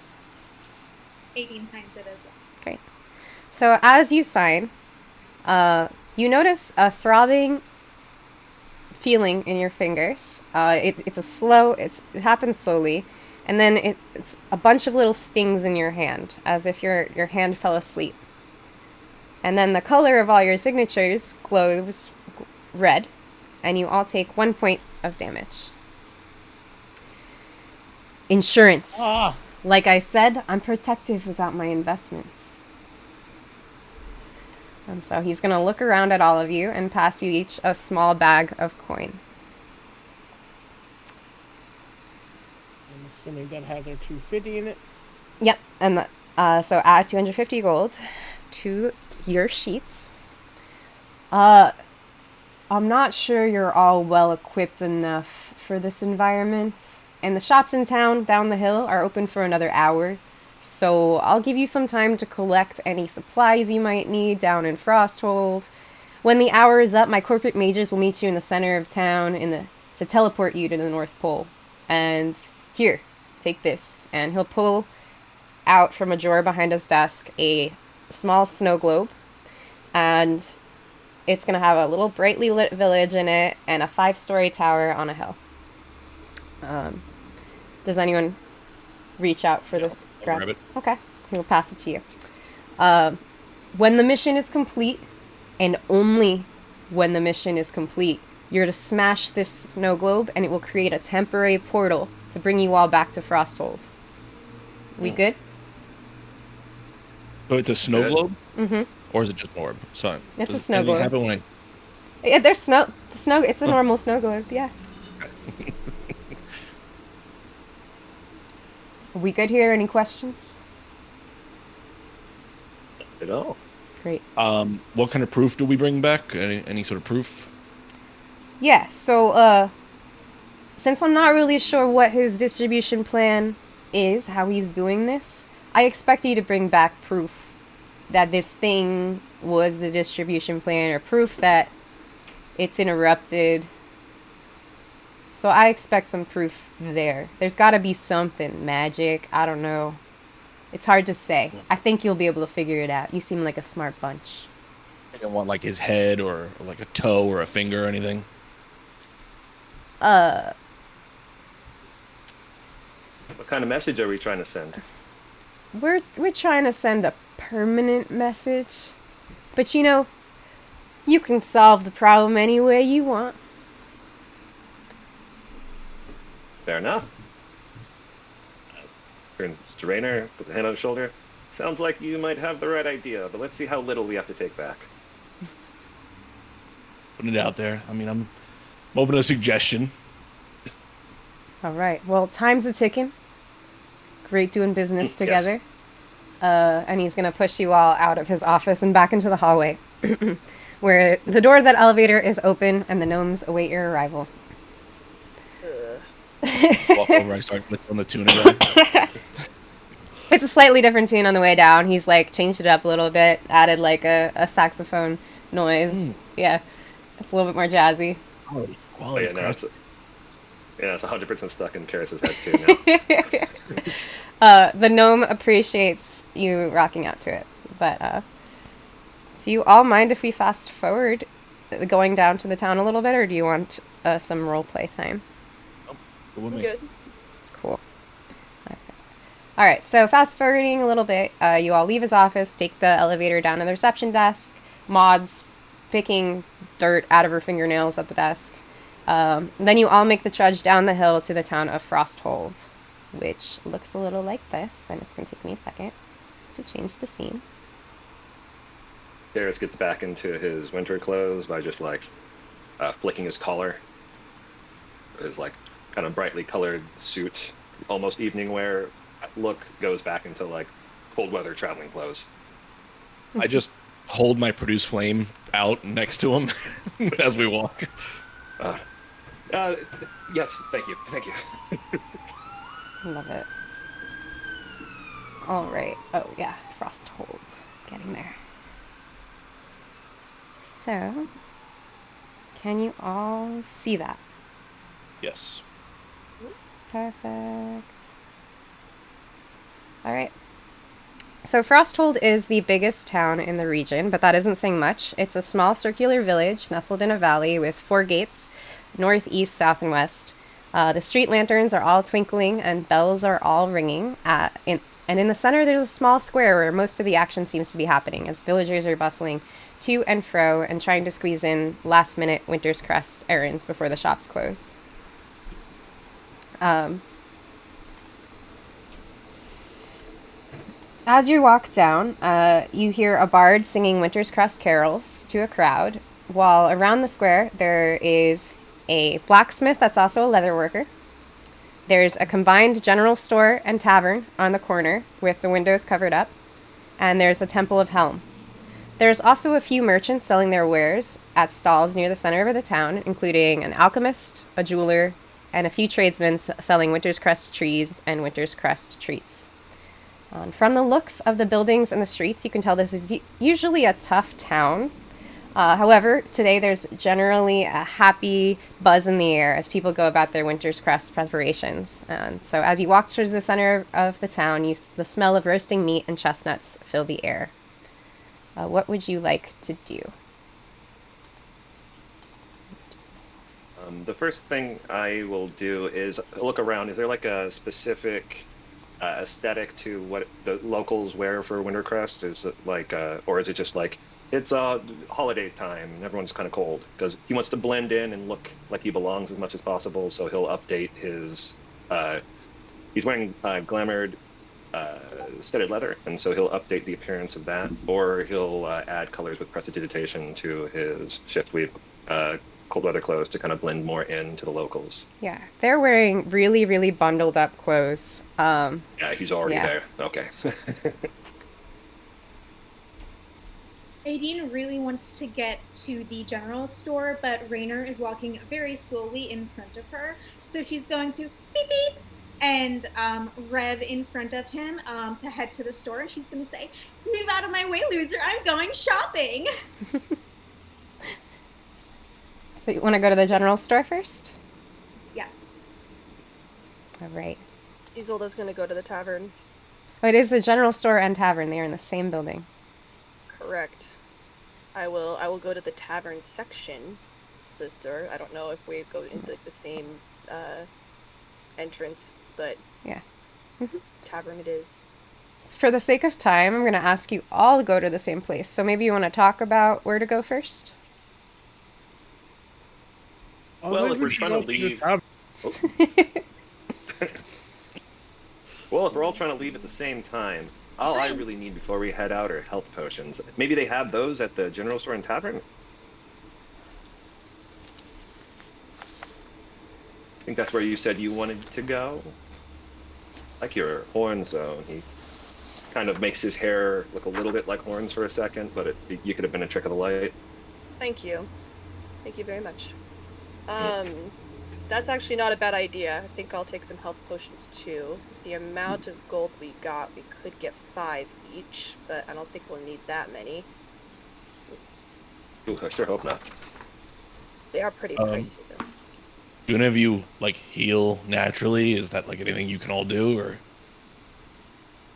Aideen signs it as well. Great. So as you sign, you notice a throbbing feeling in your fingers. It happens slowly, and then it's a bunch of little stings in your hand, as if your hand fell asleep. And then the color of all your signatures glows red, and you all take 1 point of damage. Insurance. Ah, Like I said, I'm protective about my investments. And so he's going to look around at all of you and pass you each a small bag of coin. I'm assuming that has our 250 in it. Yep, and so add 250 gold to your sheets. I'm not sure you're all well equipped enough for this environment. And the shops in town down the hill are open for another hour. So I'll give you some time to collect any supplies you might need down in Frosthold. When the hour is up, my corporate mages will meet you in the center of town to teleport you to the North Pole. And here, take this. And he'll pull out from a drawer behind his desk a small snow globe. And it's going to have a little brightly lit village in it and a 5-story tower on a hill. Does anyone reach out for the grab it. Okay, he'll pass it to you. When the mission is complete, and only when the mission is complete, you're to smash this snow globe, and it will create a temporary portal to bring you all back to Frosthold. We good? So it's a snow globe? Mm-hmm. Or is it just an orb? Sorry. It's a snow globe. Happen when Yeah, there's snow. It's a normal snow globe. Yeah. Are we good here? Any questions? At all. Great. What kind of proof do we bring back? Any sort of proof? Yeah, so, since I'm not really sure what his distribution plan is, how he's doing this, I expect you to bring back proof that this thing was the distribution plan, or proof that it's interrupted. So I expect some proof there. There's got to be something. Magic, I don't know. It's hard to say. I think you'll be able to figure it out. You seem like a smart bunch. I don't want like his head or like a toe or a finger or anything. What kind of message are we trying to send? We're trying to send a permanent message. But you can solve the problem any way you want. Fair enough. Turns to Raynor, puts a hand on his shoulder. Sounds like you might have the right idea, but let's see how little we have to take back. Putting it out there. I mean, I'm open to a suggestion. All right. Well, time's a ticking. Great doing business Yes. together. And he's going to push you all out of his office and back into the hallway, where the door of that elevator is open and the gnomes await your arrival. Walk over, I start on the tune again. It's a slightly different tune on the way down. He's like changed it up a little bit, added like a saxophone noise. Yeah, it's a little bit more jazzy. Quality, Oh, quality. yeah, no, Crest. it's 100% stuck in Karis's head too now. The gnome appreciates you rocking out to it, but do you all mind if we fast forward, going down to the town a little bit, or do you want some role play time? Go with me. Good. Cool. Okay. All right, so fast forwarding a little bit, you all leave his office, take the elevator down to the reception desk. Maud's picking dirt out of her fingernails at the desk. Then you all make the trudge down the hill to the town of Frosthold, which looks a little like this, and it's going to take me a second to change the scene. Karis gets back into his winter clothes by just like flicking his collar. His like kind of brightly colored suit, almost evening wear look goes back into like cold weather traveling clothes. I just hold my produce flame out next to him as we walk. Yes, thank you. Love it. All right. Oh, yeah. Frosthold. Getting there. So, can you all see that? Yes. Perfect. All right. So Frosthold is the biggest town in the region, but that isn't saying much. It's a small circular village nestled in a valley with 4 gates, north, east, south, and west. The street lanterns are all twinkling and bells are all ringing And in the center, there's a small square where most of the action seems to be happening, as villagers are bustling to and fro and trying to squeeze in last-minute Winter's Crest errands before the shops close. As you walk down, you hear a bard singing Winter's Crest carols to a crowd, while around the square there is a blacksmith that's also a leather worker. There's a combined general store and tavern on the corner with the windows covered up, and there's a Temple of Helm. There's also a few merchants selling their wares at stalls near the center of the town, including an alchemist, a jeweler, and a few tradesmen selling Winter's Crest trees and Winter's Crest treats. From the looks of the buildings and the streets, you can tell this is usually a tough town. However, today there's generally a happy buzz in the air as people go about their Winter's Crest preparations. And so as you walk towards the center of the town, the smell of roasting meat and chestnuts fill the air. What would you like to do? The first thing I will do is look around. Is there like a specific aesthetic to what the locals wear for Wintercrest? Is it like, or is it just like it's holiday time and everyone's kind of cold? Because he wants to blend in and look like he belongs as much as possible, so he'll update his. He's wearing glamored studded leather, and so he'll update the appearance of that, or he'll add colors with prestidigitation to his shiftweave cold weather clothes to kind of blend more into the locals. Yeah, they're wearing really, really bundled up clothes. Yeah, he's already there. Okay. Aideen really wants to get to the general store, but Rainer is walking very slowly in front of her. So she's going to beep beep and rev in front of him to head to the store. And she's going to say, "Move out of my way, loser. I'm going shopping." So you want to go to the general store first? Yes. All right. Isolda's gonna go to the tavern. Oh, it is the general store and tavern. They are in the same building. Correct. I will go to the tavern section of the store. I don't know if we go into like the same entrance, but yeah. Tavern it is. For the sake of time, I'm going to ask you all to go to the same place. So maybe you want to talk about where to go first? Well, if we're trying to leave... Well, if we're all trying to leave at the same time, all I really need before we head out are health potions. Maybe they have those at the general store and tavern? I think that's where you said you wanted to go? Like your horns, though. He kind of makes his hair look a little bit like horns for a second, but you could have been a trick of the light. Thank you. Thank you very much. That's actually not a bad idea. I think I'll take some health potions too. The amount of gold we got, we could get 5 each, but I don't think we'll need that many. Ooh, I sure hope not. They are pretty pricey though. Do any of you like heal naturally? Is that like anything you can all do, or?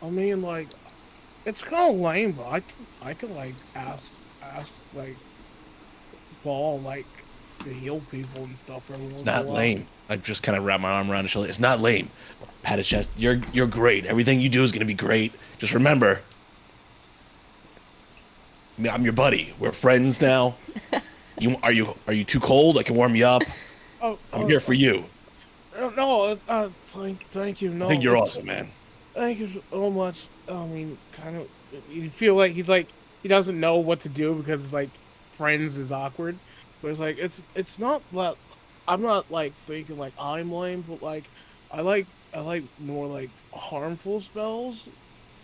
I mean, like, it's kind of lame, but I can like ask like Paul like to heal people and stuff. It's not lame. I just kind of wrap my arm around his shoulder. It's not lame. Pat his chest. You're great. Everything you do is gonna be great. Just remember, I'm your buddy. We're friends now. Are you too cold? I can warm you up. I'm here for you. No, thank you. No, I think you're awesome, man. Thank you so much. I mean, kind of, you feel like he doesn't know what to do because like friends is awkward. But it's like it's not that I'm not like thinking like I'm lame, but like I like more like harmful spells.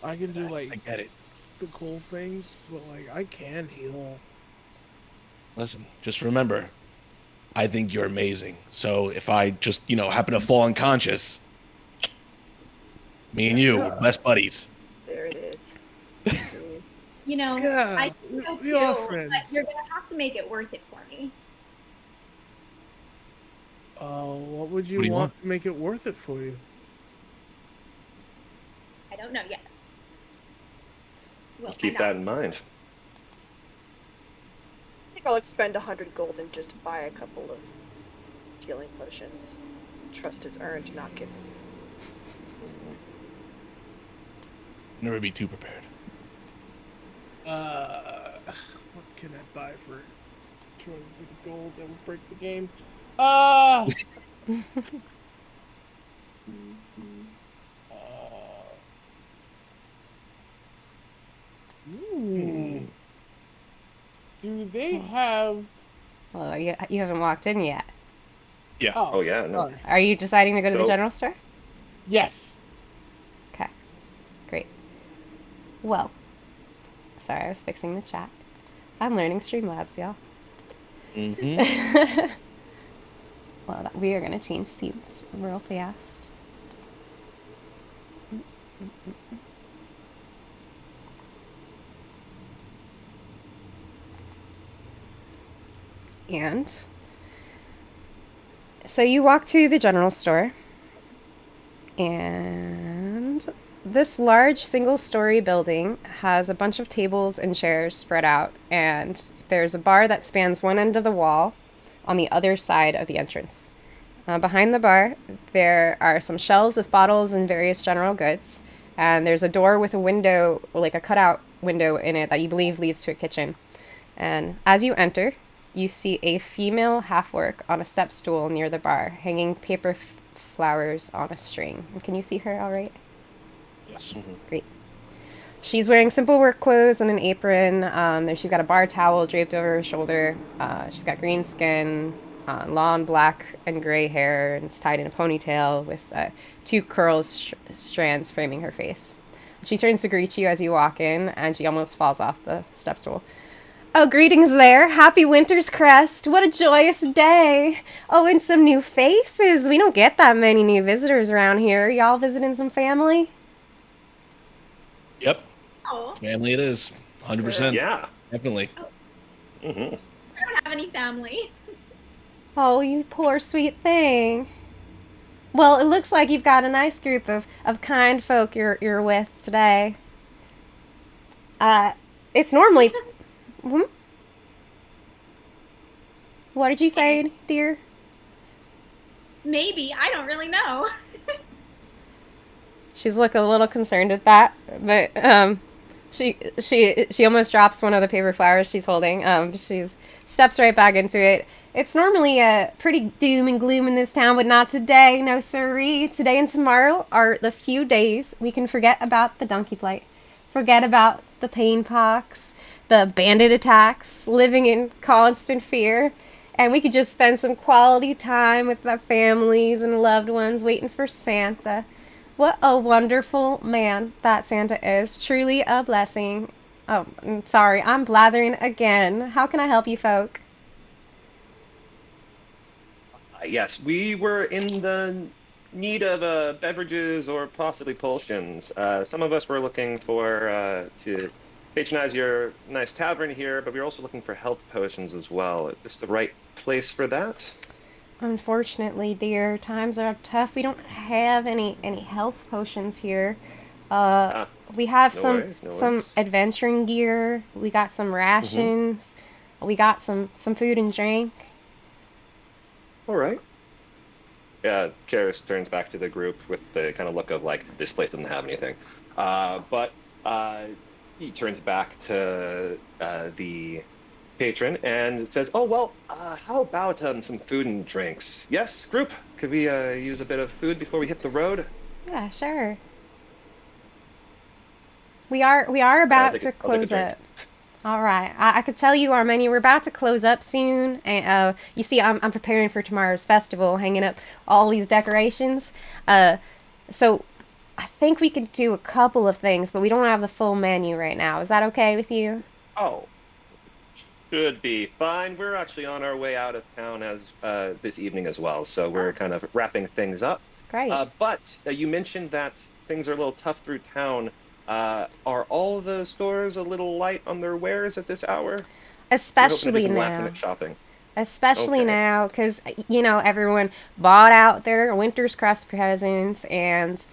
I can do like I get it. The cool things, but like I can heal. Listen, just remember, I think you're amazing. So if I just, happen to fall unconscious, me and you, we're best buddies. There it is. Yeah, I think so we are too, friends. but you're gonna have to make it worth it for me. What would you What do you want want? to make it worth it for you? I don't know yet. We'll Keep find out. that in mind. I think I'll expend 100 gold and just buy a couple of healing potions. Trust is earned, not given. Never be too prepared. What can I buy for 250 gold that would break the game? Do they have? Well, you haven't walked in yet. Yeah. Oh yeah, no. sorry. Are you deciding to go to the So- general store? Yes. Okay, great. Well, sorry, I was fixing the chat. I'm learning Streamlabs, y'all. Mm-hmm. Well, we are going to change seats real fast. And so you walk to the general store, and this large single-story building has a bunch of tables and chairs spread out, and there's a bar that spans one end of the wall on the other side of the entrance. Behind the bar, there are some shelves with bottles and various general goods, and there's a door with a window, like a cutout window in it that you believe leads to a kitchen. And as you enter, you see a female half-orc on a step stool near the bar, hanging paper flowers on a string. And can you see her all right? Yes. Great. She's wearing simple work clothes and an apron. She's got a bar towel draped over her shoulder. She's got green skin, long black and gray hair, and it's tied in a ponytail with two strands framing her face. She turns to greet you as you walk in, and she almost falls off the step stool. Oh, greetings there. Happy winter's Crest. What a joyous day. Oh, and some new faces. We don't get that many new visitors around here. Y'all visiting some family? Yep. Oh, Family it is. 100%. Yeah. Definitely. hmm I don't have any family. Oh, you poor sweet thing. Well, it looks like you've got a nice group of kind folk you're with today. It's normally... Hmm? What did you say, dear? Maybe. I don't really know. She's looking a little concerned at that, but she almost drops one of the paper flowers she's holding. She's steps right back into it. It's normally pretty doom and gloom in this town, but not today. No siree. Today and tomorrow are the few days we can forget about the donkey blight, forget about the pain pox, the bandit attacks, living in constant fear, and we could just spend some quality time with our families and loved ones waiting for Santa. What a wonderful man that Santa is. Truly a blessing. Oh, sorry, I'm blathering again. How can I help you folk? Yes, we were in the need of beverages or possibly potions. Some of us were looking for to patronize your nice tavern here, but we were also looking for health potions as well. Is this the right place for that? Unfortunately, dear, times are tough. We don't have any health potions here. We have no some worries, no some worries. adventuring gear. We got some rations. We got some food and drink. All right. Yeah, Karis turns back to the group with the kind of look of like, this place doesn't have anything. But he turns back to the patron and says, "Oh well, how about some food and drinks? Yes, group, could we use a bit of food before we hit the road?" Yeah, sure. We are about take to a- I'll take a close drink. up. All right, I could tell you our menu. We're about to close up soon, and you see, I'm preparing for tomorrow's festival, hanging up all these decorations. So I think we could do a couple of things, but we don't have the full menu right now. Is that okay with you? Oh, should be fine. We're actually on our way out of town as this evening as well, so we're kind of wrapping things up. Great. But you mentioned that things are a little tough through town. Are all the stores a little light on their wares at this hour? We're hoping to do Especially some now. last-minute shopping. Especially Okay. now, because, you know, everyone bought out their Winter's Crest presents, and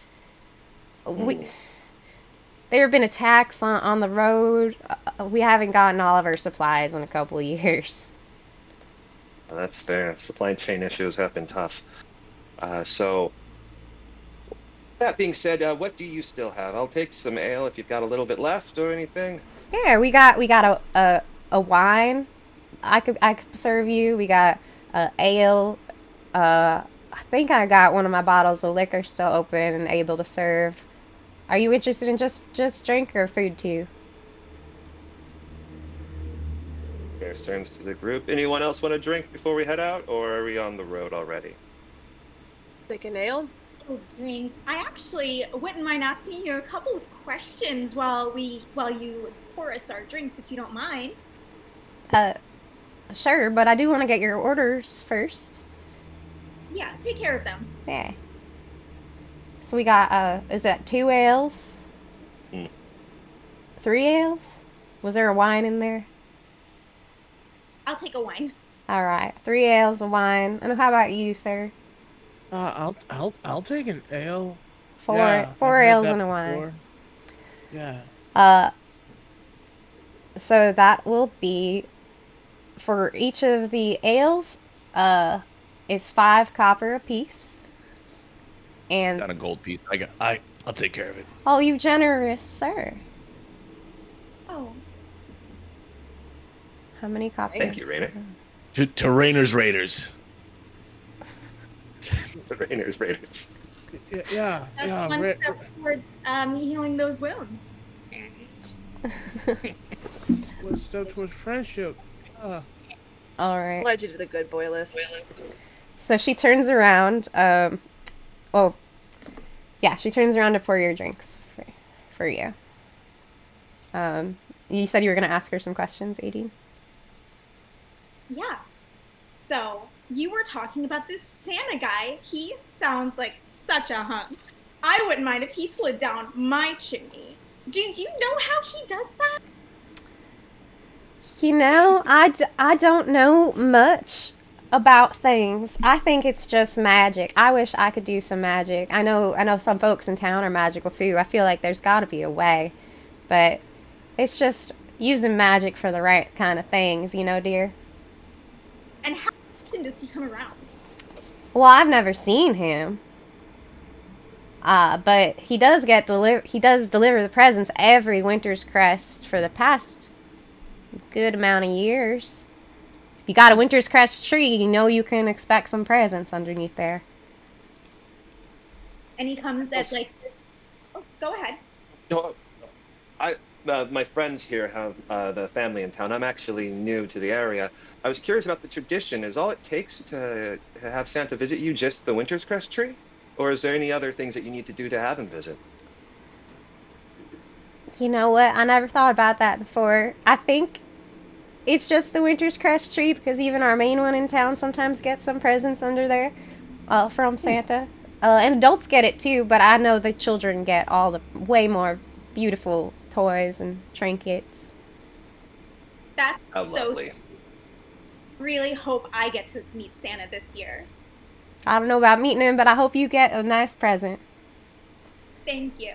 there have been attacks on the road. We haven't gotten all of our supplies in a couple of years. That's fair. Supply chain issues have been tough. So That being said, what do you still have? I'll take some ale if you've got a little bit left or anything. Yeah, we got a wine. I could serve you. We got ale. I think I got one of my bottles of liquor still open and able to serve. Are you interested in just drink or food too? Bears turns to the group. Anyone else want to drink before we head out, or are we on the road already? Take a nail. Oh, drinks. I actually wouldn't mind asking you a couple of questions while you pour us our drinks, if you don't mind. Sure, but I do want to get your orders first. Yeah, take care of them. Yeah. So we got is that 2 ales? 3 ales? Was there a wine in there? I'll take a wine. All right, 3 ales, a wine. And how about you, sir? I'll take an ale. Four Yeah, four I've had ales that and a wine. before. Yeah. So that will be for each of the ales. It's 5 copper apiece. And Got a gold piece. I'll take care of it. oh, you generous sir. Oh, How many copies? Thank you, Rainer. To Rainer's Raiders. The Rainer's Raiders. Yeah. that's one step towards healing those wounds. One step towards friendship. All right. I'll add you to the good boy list. So she turns around. Oh, yeah, she turns around to pour your drinks for you. You said you were going to ask her some questions, Aideen? Yeah. So, you were talking about this Santa guy. He sounds like such a hunk. I wouldn't mind if he slid down my chimney. Do you know how he does that? You know, I don't know much about things. I think it's just magic. I wish I could do some magic. I know some folks in town are magical too. I feel like there's got to be a way. But it's just using magic for the right kind of things, you know, dear. And how often does he come around? Well, I've never seen him. But he does deliver the presents every winter's crest for the past good amount of years. If you got a winter's crest tree, you know you can expect some presents underneath there. And he comes at like... Oh, go ahead. No, my friends here have the family in town. I'm actually new to the area. I was curious about the tradition. Is all it takes to have Santa visit you just the Winter's Crest tree? Or is there any other things that you need to do to have him visit? You know what? I never thought about that before. I think it's just the Winter's Crest tree because even our main one in town sometimes gets some presents under there from Santa. And adults get it too, but I know the children get all the way more beautiful toys and trinkets. That's How lovely. so... Really hope I get to meet Santa this year. I don't know about meeting him, but I hope you get a nice present. Thank you.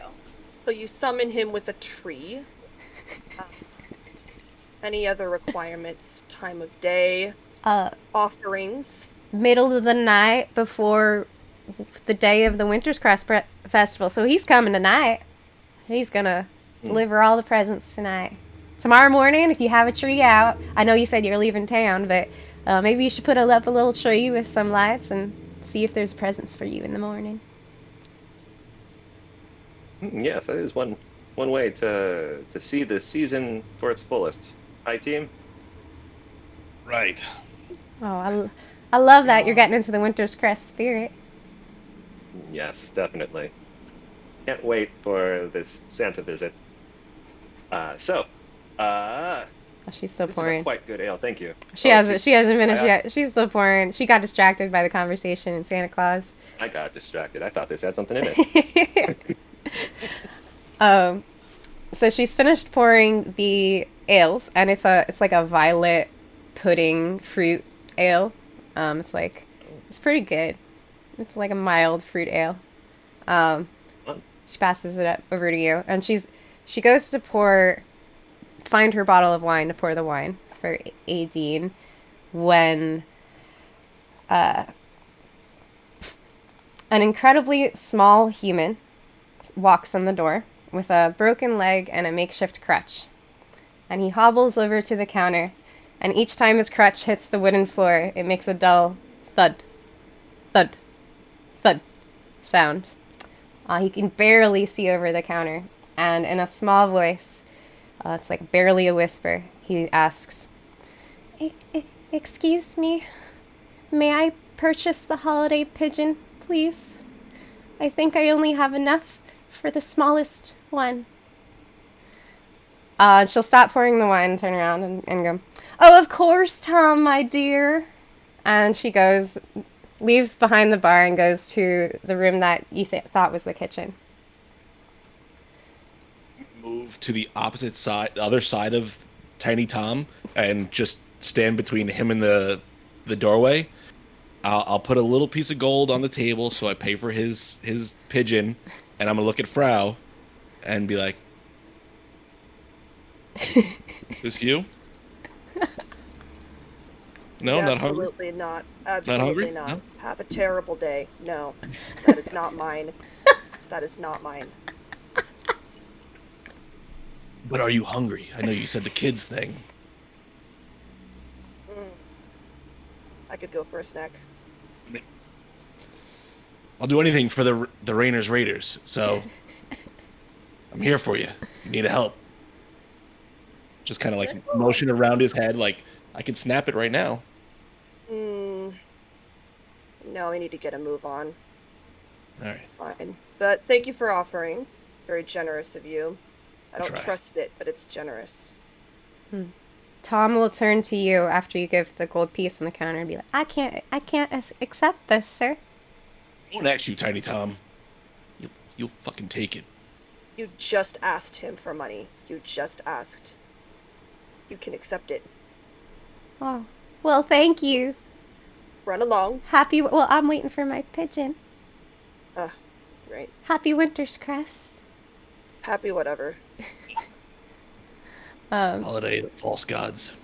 So you summon him with a tree. Any other requirements? Time of day? Offerings? Middle of the night before the day of the Winter's Crest Festival. So he's coming tonight. He's gonna deliver all the presents tonight. Tomorrow morning, if you have a tree out, I know you said you're leaving town, but maybe you should put up a little tree with some lights and see if there's presents for you in the morning. Yes, that is one way to see the season for its fullest. Hi, team. Right. Oh, I love that you're getting into the Winter's Crest spirit. Yes, definitely. Can't wait for this Santa visit. Oh, she's still This pouring. is a quite good ale, thank you. She hasn't finished yet. She's still pouring. She got distracted by the conversation in Santa Claus. I got distracted. I thought this had something in it. So she's finished pouring the ales, and it's like a violet pudding fruit ale. It's pretty good. It's like a mild fruit ale. She passes it up over to you, and she goes to find her bottle of wine to pour the wine for Aideen when an incredibly small human walks in the door with a broken leg and a makeshift crutch. And he hobbles over to the counter, and each time his crutch hits the wooden floor, it makes a dull thud, thud, thud sound. He can barely see over the counter, and in a small voice, it's like barely a whisper, he asks, "Excuse me, may I purchase the holiday pigeon, please? I think I only have enough for the smallest one." She'll stop pouring the wine and turn around and go, "Oh, of course, Tom, my dear." And she leaves behind the bar and goes to the room that you thought was the kitchen. Move to the opposite side, the other side of Tiny Tom, and just stand between him and the doorway. I'll put a little piece of gold on the table so I pay for his pigeon, and I'm gonna look at Frau and be like, "This you? No, not hungry? Absolutely not. Absolutely not. No? Have a terrible day. No, that is not mine. That is not mine. But are you hungry? I know you said the kids thing." I could go for a snack. I'll do anything for the Rainers Raiders, so I'm here for you. You need help. Just kind of like motion around his head, like I could snap it right now. No, we need to get a move on. All right. It's fine. But thank you for offering. Very generous of you. I don't Try. trust it, but it's generous. Tom will turn to you after you give the gold piece on the counter and be like, I can't accept this, sir." I won't ask you, Tiny Tom. You'll fucking take it. You just asked him for money. You just asked. You can accept it. "Oh, well, thank you. Run along. Well, I'm waiting for my pigeon. Right. Happy Winter's Crest." Happy whatever. Holiday of the false gods.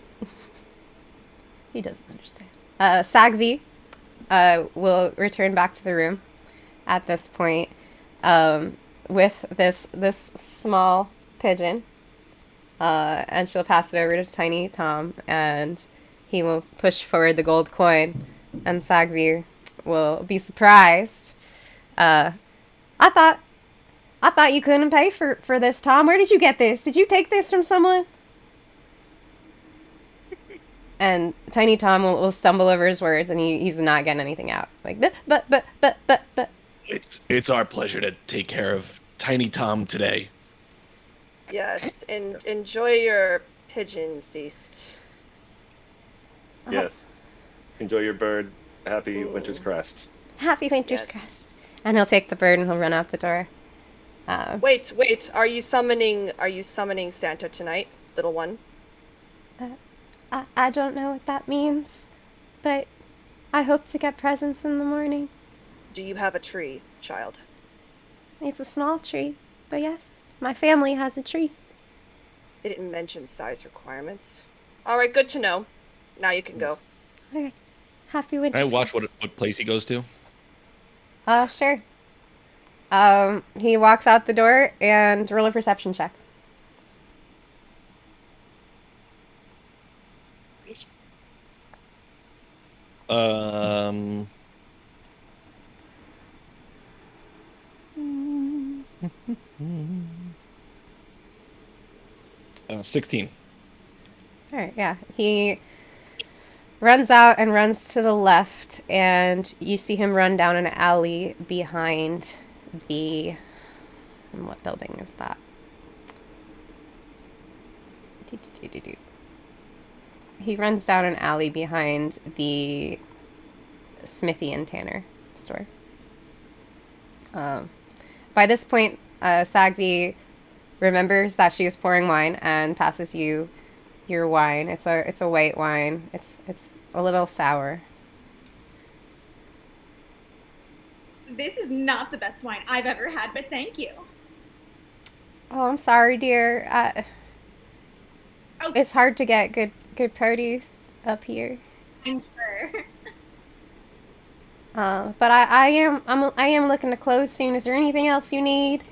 He doesn't understand. Sagvi will return back to the room at this point with this small pigeon, and she'll pass it over to Tiny Tom, and he will push forward the gold coin, and Sagvi will be surprised. I thought you couldn't pay for this, Tom. Where did you get this? Did you take this from someone?" And Tiny Tom will stumble over his words, and he's not getting anything out. Like, but. It's our pleasure to take care of Tiny Tom today. Yes, and enjoy your pigeon feast. Yes. Enjoy your bird. Happy Winter's Crest. Happy Winter's Yes. Crest. And he'll take the bird and he'll run out the door. Wait. Are you summoning Santa tonight, little one? I don't know what that means, but I hope to get presents in the morning. Do you have a tree, child? It's a small tree, but yes, my family has a tree. It didn't mention size requirements. All right, good to know. Now you can go. Okay. Happy Winter's Can I watch Crest. what place he goes to? Sure. He walks out the door and roll a perception check. Um. 16. All right, yeah. He runs out and runs to the left, and you see him run down an alley behind the... What building is that? He runs down an alley behind the Smithy and Tanner store. By this point, Sagvi remembers that she was pouring wine and passes you your wine. It's a white wine. It's a little sour. This is not the best wine I've ever had, but thank you. Oh, I'm sorry, dear. Oh. It's hard to get good produce up here. I'm sure. But I am looking to close soon. Is there anything else you need?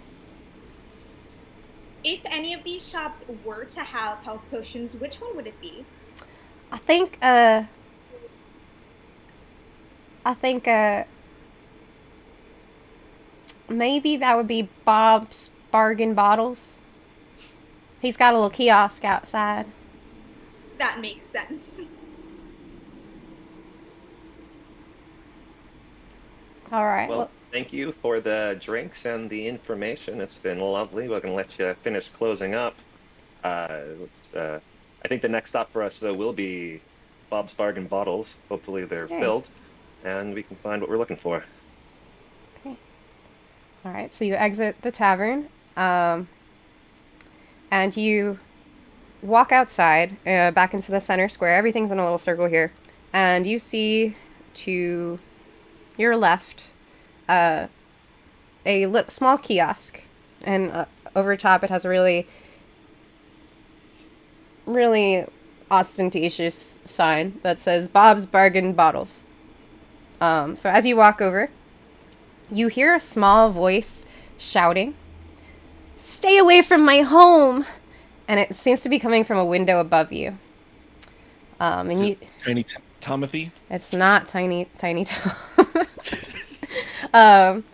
if any of these shops were to have health potions, which one would it be? I think maybe that would be Bob's Bargain Bottles. He's got a little kiosk outside. That makes sense. All right. Well, thank you for the drinks and the information. It's been lovely. We're gonna let you finish closing up. I think the next stop for us will be Bob's Bargain Bottles. Hopefully they're Nice. filled, and we can find what we're looking for. Okay. All right. So you exit the tavern, and you walk outside, back into the center square. Everything's in a little circle here, and you see to your left a small kiosk, and over top it has a really ostentatious sign that says Bob's Bargain Bottles. So as you walk over, you hear a small voice shouting, "Stay away from my home!" And it seems to be coming from a window above you. And Is it Tiny Timothy? It's not Tiny Tom.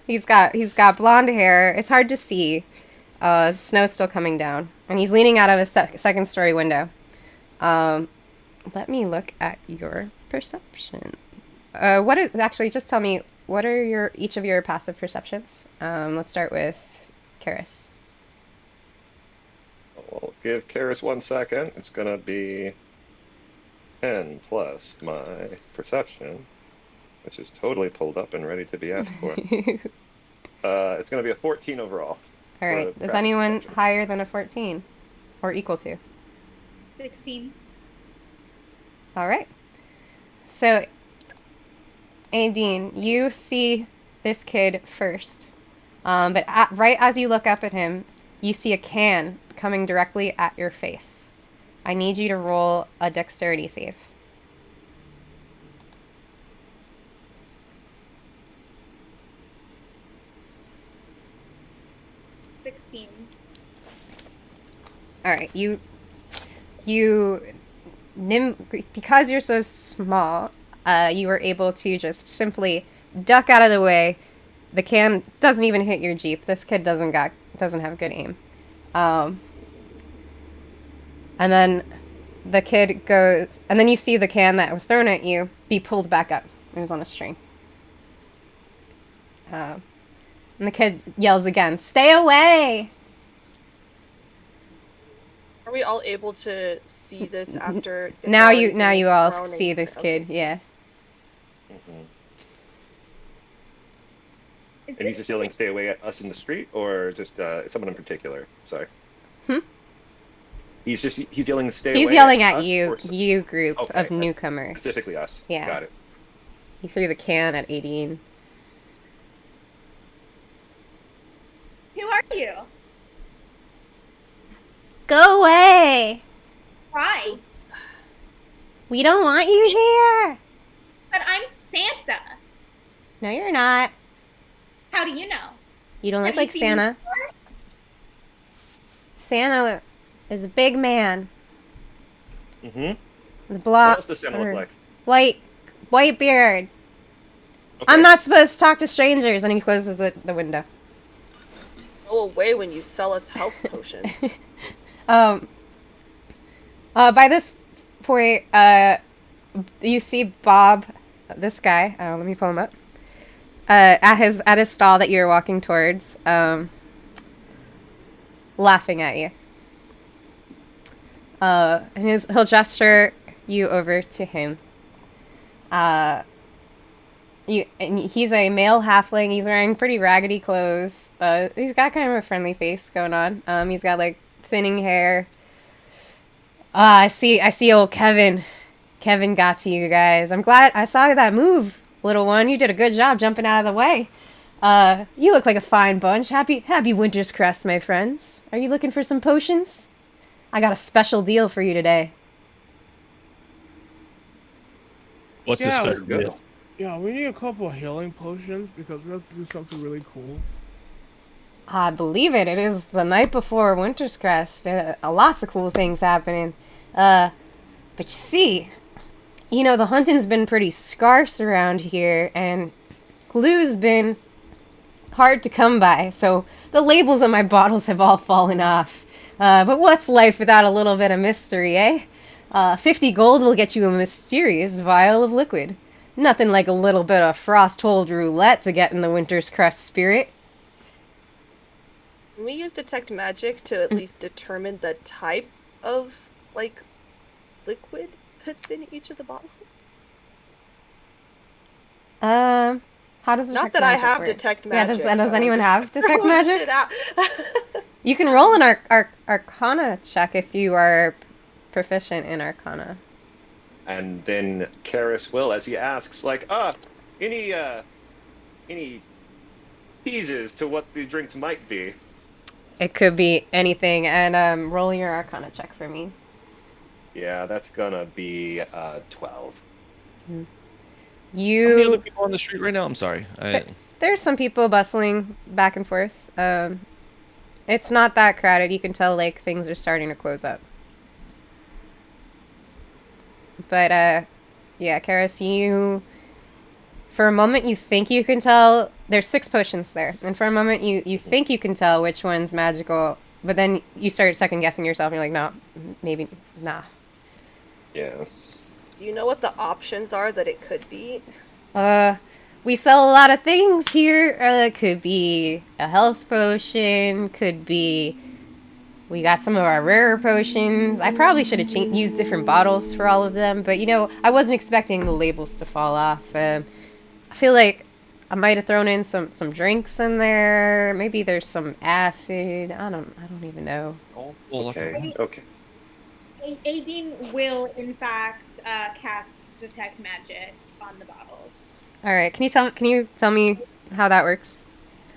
He's got blonde hair. It's hard to see. The snow's still coming down, and he's leaning out of a second story window. Let me look at your perception. Just tell me, what are each of your passive perceptions? Let's start with Karis. Well, give Karis 1 second. It's gonna be 10 plus my perception, which is totally pulled up and ready to be asked for. It's gonna be a 14 overall. All right. Is anyone higher than a 14 or equal to? 16. All right. So, Aideen, you see this kid first. But right as you look up at him, you see a can coming directly at your face. I need you to roll a dexterity save. 16. All right, because you're so small, you were able to just simply duck out of the way. The can doesn't even hit your Jeep. This kid doesn't have good aim. And then the kid goes, and then you see the can that was thrown at you be pulled back up. It was on a string. And the kid yells again, "Stay away!" Are we all able to see this after? it's Now already you all thrown see and- this okay. kid, yeah. Is And he's this just yelling, "Stay away" at us in the street, or just someone in particular? Sorry. Hmm? He's yelling, "Stay away." He's yelling at us, you, or you group Okay, of newcomers. specifically us. Yeah. Got it. He threw the can at Aideen. Who are you? Go away! Why? We don't want you here! But I'm Santa. No, you're not. How do you know? You don't Have look you like seen Santa. me before? Santa is a big man. Mm-hmm. The What else does Santa look like? white beard. Okay. I'm not supposed to talk to strangers, and he closes the window. Go away when you sell us health potions. By this point, you see Bob, this guy. Let me pull him up. At his stall that you're walking towards, laughing at you. And he'll gesture you over to him. And he's a male halfling. He's wearing pretty raggedy clothes. He's got kind of a friendly face going on. He's got like thinning hair. I see old Kevin. Kevin got to you guys. I'm glad I saw that move, little one. You did a good job jumping out of the way. You look like a fine bunch. Happy Winter's Crest, my friends. Are you looking for some potions? I got a special deal for you today. What's Yeah, the special good. deal? Yeah, we need a couple of healing potions because we have to do something really cool. I believe it. It is the night before Winter's Crest. Lots of cool things happening. But you see, the hunting's been pretty scarce around here, and glue's been hard to come by, so the labels on my bottles have all fallen off. But what's life without a little bit of mystery, eh? 50 gold will get you a mysterious vial of liquid. Nothing like a little bit of frost-hold roulette to get in the Winter's Crest spirit. Can we use detect magic to at least determine the type of, liquid that's in each of the bottles? How does Not detect that I magic have work? detect Yeah, magic. does but anyone I'm have just detect throwing magic? shit out. You can roll an Arcana check if you are proficient in Arcana. And then Karis will, as he asks, any teases to what the drinks might be? It could be anything, and roll your Arcana check for me. Yeah, that's gonna be 12. How many other You people on the street right now? I'm sorry. There's some people bustling back and forth. It's not that crowded. You can tell things are starting to close up. But yeah, Karis, for a moment you think you can tell. There's 6 potions there, and for a moment you think you can tell which one's magical, but then you start second guessing yourself, and you're like, no, maybe nah. Yeah. Do you know what the options are that it could be? We sell a lot of things here. Could be a health potion, could be we got some of our rarer potions. I probably should have used different bottles for all of them, but I wasn't expecting the labels to fall off. I feel like I might have thrown in some drinks in there. Maybe there's some acid. I don't even know. Okay. Aideen will, in fact, cast detect magic on the bottles. All right, can you tell me how that works?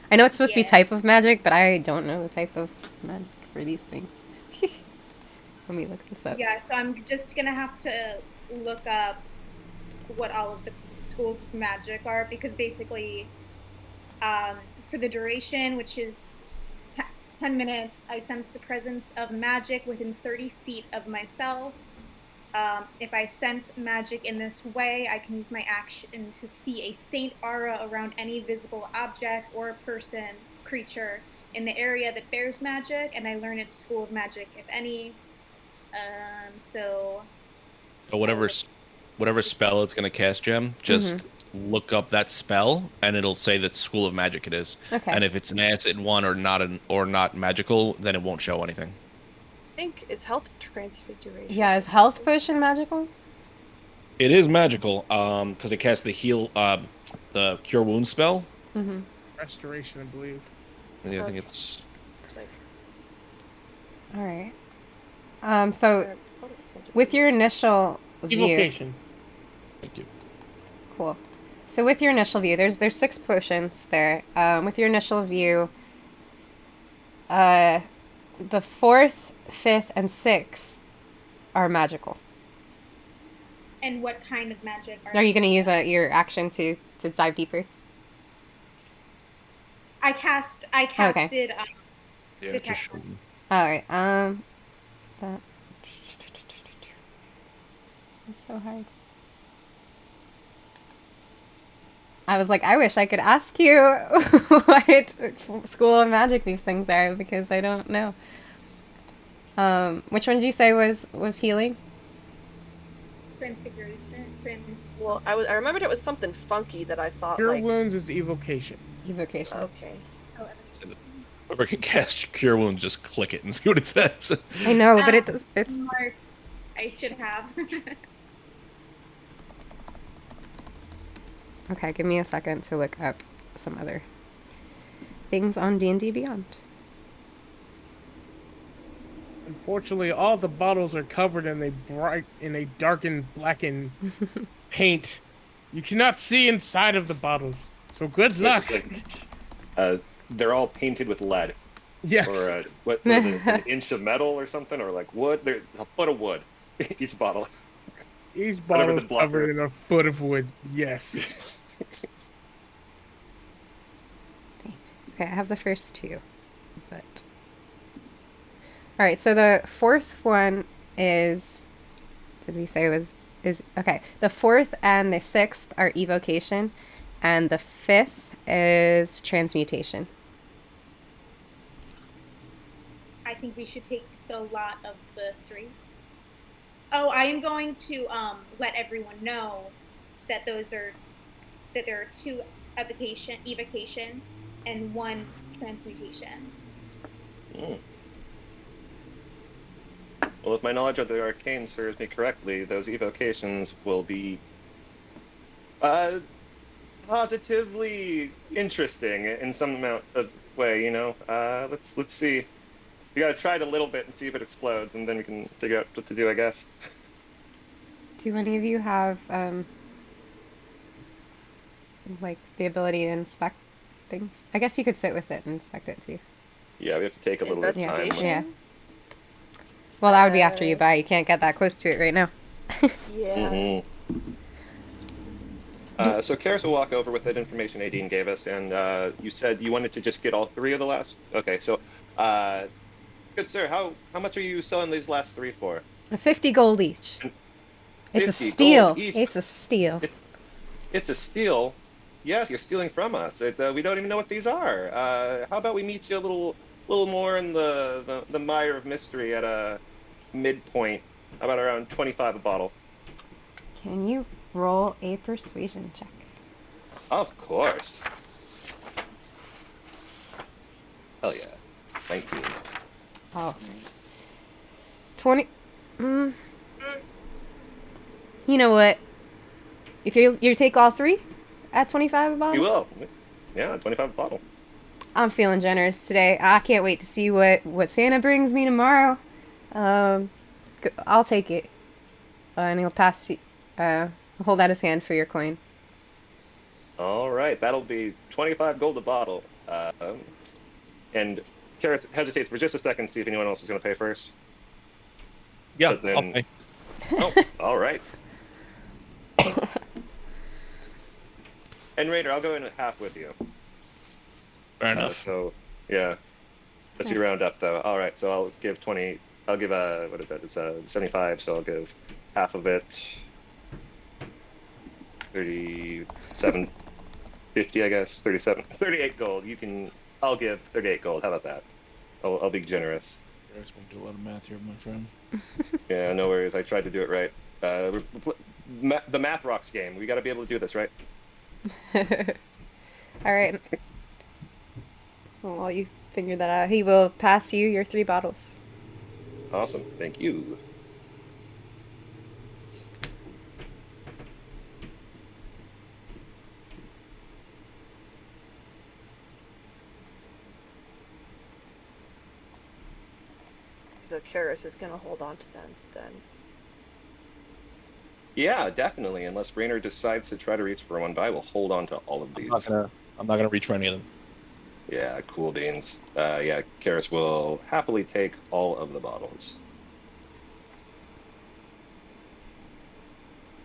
I know it's supposed to be type of magic, but I don't know the type of magic for these things. Let me look this up. Yeah, so I'm just gonna have to look up what all of the tools of magic are, because basically, for the duration, which is 10 minutes, I sense the presence of magic within 30 feet of myself. If I sense magic in this way, I can use my action to see a faint aura around any visible object or person, creature in the area that bears magic, and I learn its school of magic, if any. So whatever spell it's going to cast, Gem, just look up that spell, and it'll say that school of magic it is. Okay. And if it's an acid one or not magical, then it won't show anything. I think it's health transfiguration. Yeah, is health potion magical? It is magical, because it casts the the cure wounds spell. Mm-hmm. Restoration, I believe. Yeah, I think it's. All right. So with your initial view, Evocation. Thank you. cool. So with your initial view, there's 6 potions there. With your initial view, the 4th, 5th, and 6th are magical. And what kind of magic Are you going to use your action to dive deeper? I casted Yeah, detect just. All right. That's so hard. I was like, I wish I could ask you what school of magic these things are, because I don't know. Which one did you say was healing? transfiguration. Well, I remembered it was something funky that I thought Cure wounds is evocation. Evocation. Okay. Whoever can cast cure wounds, just click it and see what it says. I know, but it's Smart. I should have. okay. Give me a second to look up some other things on D&D Beyond. Unfortunately, all the bottles are covered in a darkened, blackened paint. You cannot see inside of the bottles. So good luck. They're all painted with lead. Yes. Or what is it, an inch of metal or something, or like wood. There's a foot of wood each bottle. Each Whatever bottle the is blocker. covered in a foot of wood. Yes. Okay, I have the first 2. But all right, so the fourth one is. Did we say it was is okay? The fourth and the sixth are evocation, and the fifth is transmutation. I think we should take the lot of the 3. Oh, I am going to let everyone know that there are 2 evocation, and 1 transmutation. Mm. Well, if my knowledge of the arcane serves me correctly, those evocations will be positively interesting in some amount of way. Let's see. We gotta try it a little bit and see if it explodes, and then we can figure out what to do, I guess. Do any of you have like the ability to inspect things? I guess you could sit with it and inspect it too. Yeah, we have to take a little bit of time. Investigation? Yeah. Well, that would be after you buy. You can't get that close to it right now. Yeah. So Karis will walk over with that information Aideen gave us, and you said you wanted to just get all 3 of the last. Okay, so, good sir, how much are you selling these last 3 for? 50 gold each. It's a 50 steal. gold each. It's a steal. It's a steal. Yes, you're stealing from us. We don't even know what these are. How about we meet you a little more in the mire of mystery at a midpoint, about around 25 a bottle. Can you roll a persuasion check? Of course. Hell yeah. 19. Oh. 20. You know what? If you take all 3 at 25 a bottle? You will. Yeah, 25 a bottle. I'm feeling generous today. I can't wait to see what Santa brings me tomorrow. I'll take it. And he'll pass you, hold out his hand for your coin. All right, that'll be 25 gold a bottle. And Karis hesitates for just a second to see if anyone else is going to pay first. Yeah, But then- I'll pay. Oh, all right. And Raider, I'll go in at half with you. Fair enough. So, yeah. Let you round up, though. All right, so I'll give 20. I'll give what is that? It's 75, so I'll give half of it. 37, 50, I guess. 37, 38 gold. I'll give 38 gold. How about that? I'll be generous. I just won't do a lot of math here, my friend. Yeah, no worries. I tried to do it right. The Math Rocks game. We got to be able to do this, right? All right. Well, while you figure that out, he will pass you your 3 bottles. Awesome. Thank you. So Karis is gonna hold on to them then. Yeah, definitely. Unless Rainer decides to try to reach for one, but I will hold on to all of these. I'm not gonna reach for any of them. Yeah, cool beans. Yeah, Karis will happily take all of the bottles.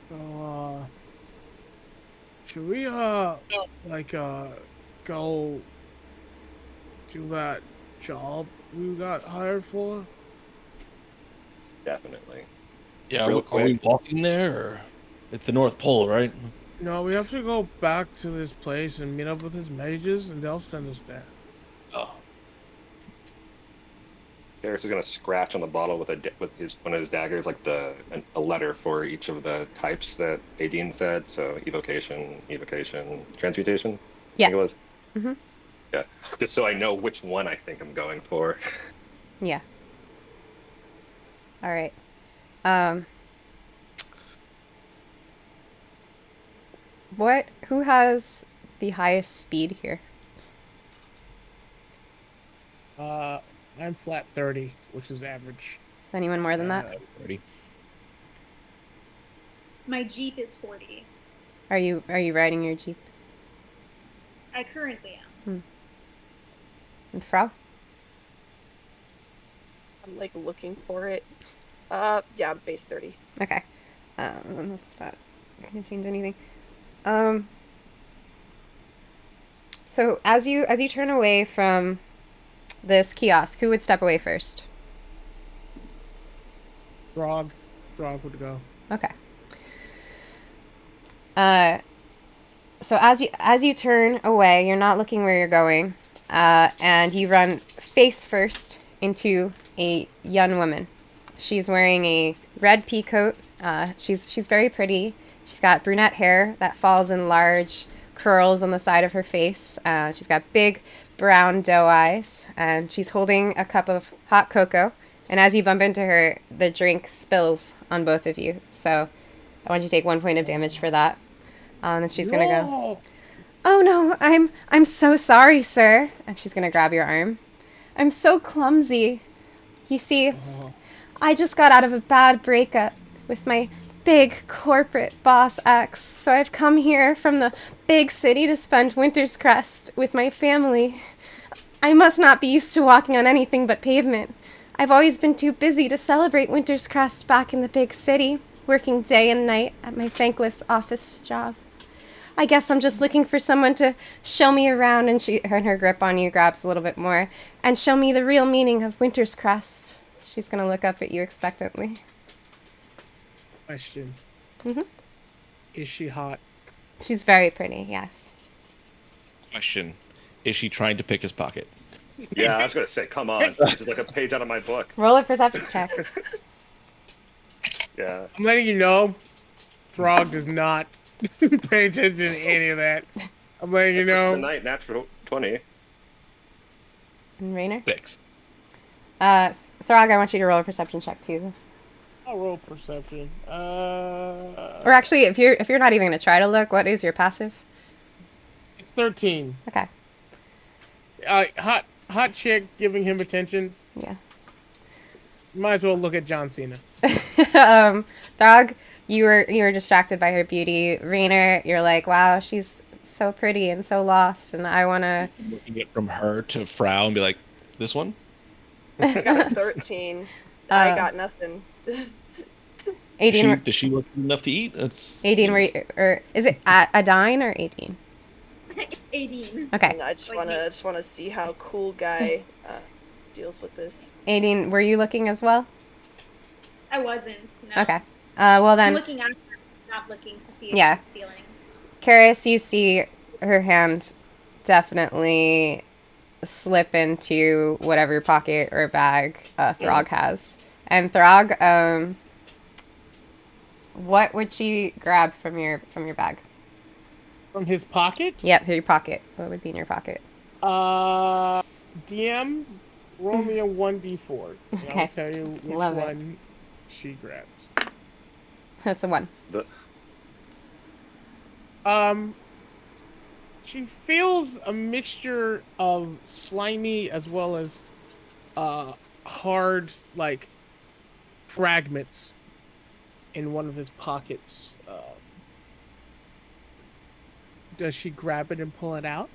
So, should we, go do that job we got hired for? Definitely. Yeah, Real are we quick. walking there, or it's the North Pole, right? No, we have to go back to this place and meet up with his mages, and they'll send us there. Oh, Karis is gonna scratch on the bottle with one of his daggers, like a letter for each of the types that Aideen said. So evocation, transmutation. Yeah. I think it was. Mm-hmm. Yeah, just so I know which one I think I'm going for. Yeah. All right. Who has the highest speed here? I'm flat 30, which is average. Is anyone more than that? 30. My Jeep is 40. Are you riding your Jeep? I currently am. And Frau? I'm like looking for it. Yeah, base 30. Okay. That's not gonna change anything. So as you turn away from this kiosk, who would step away first? Throg would go. Okay. So as you turn away, you're not looking where you're going, and you run face first into a young woman. She's wearing a red pea coat. She's very pretty. She's got brunette hair that falls in large curls on the side of her face. She's got big brown doe eyes, and she's holding a cup of hot cocoa. And as you bump into her, the drink spills on both of you. So I want you to take 1 point of damage for that. And she's gonna go, "Oh no, I'm so sorry, sir." And she's gonna grab your arm. "I'm so clumsy. You see, I just got out of a bad breakup with my big corporate boss ex, so I've come here from the big city to spend Winter's Crest with my family. I must not be used to walking on anything but pavement. I've always been too busy to celebrate Winter's Crest back in the big city, working day and night at my thankless office job. I guess I'm just looking for someone to show me around," and her grip on you grabs a little bit more, "and show me the real meaning of Winter's Crest." She's gonna look up at you expectantly. Question. Mm-hmm. Is she hot? She's very pretty, yes. Question: is she trying to pick his pocket? Yeah, I was gonna say, come on. This is like a page out of my book. Roll a perception check. Yeah. I'm letting you know, Throg does not pay attention to any of that. I'm letting you The know. night, natural 20. And Rainer? 6. Throg, I want you to roll a perception check too. I'll roll perception. Or actually, if you're not even gonna try to look, what is your passive? It's 13. Okay. Hot chick giving him attention. Yeah. Might as well look at John Cena. Throg, you were distracted by her beauty. Rainer, you're like, wow, she's so pretty and so lost, and I wanna Looking it from her to Frau and be like, this one? I got a 13. I got nothing. 18. Does she look enough to eat? It's 18, or is it Adine or 18? 18. Okay. I just wanna see how cool guy deals with this. 18, were you looking as well? I wasn't. No. Okay. Well I'm then, looking at her, not looking to see if Yeah. she's stealing. Karis, you see her hand definitely slip into whatever pocket or bag Throg has. And Throg, what would she grab from your bag? From his pocket? Yep, your pocket. What would be in your pocket? DM, roll me a 1d4. And Okay. I'll tell you which Love it. one she grabs. That's a 1. She feels a mixture of slimy as well as hard, like, fragments in one of his pockets. Does she grab it and pull it out?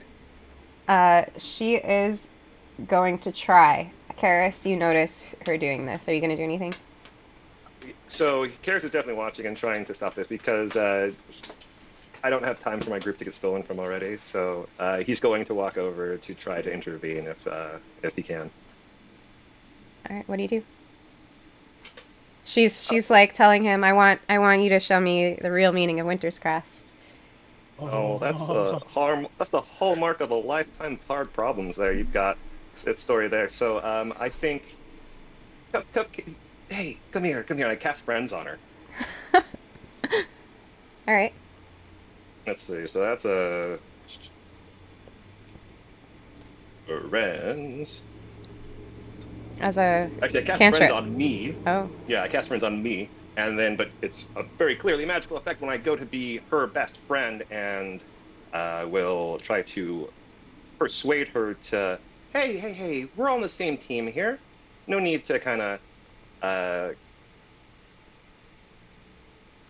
She is going to try. Karis, you notice her doing this. Are you going to do anything? So Karis is definitely watching and trying to stop this because I don't have time for my group to get stolen from already. So he's going to walk over to try to intervene if he can. All right, what do you do? She's like telling him, I want you to show me the real meaning of Winter's Crest. Oh, that's the hallmark of a lifetime of hard problems. There, you've got that story there. So I think, hey, come here. I cast friends on her. All right. Let's see. So that's a friends. As a Actually, I cast cantrip. friends on me. Oh. Yeah, I cast friends on me, and then but it's a very clearly magical effect when I go to be her best friend and will try to persuade her to, hey, we're all on the same team here. No need to kind of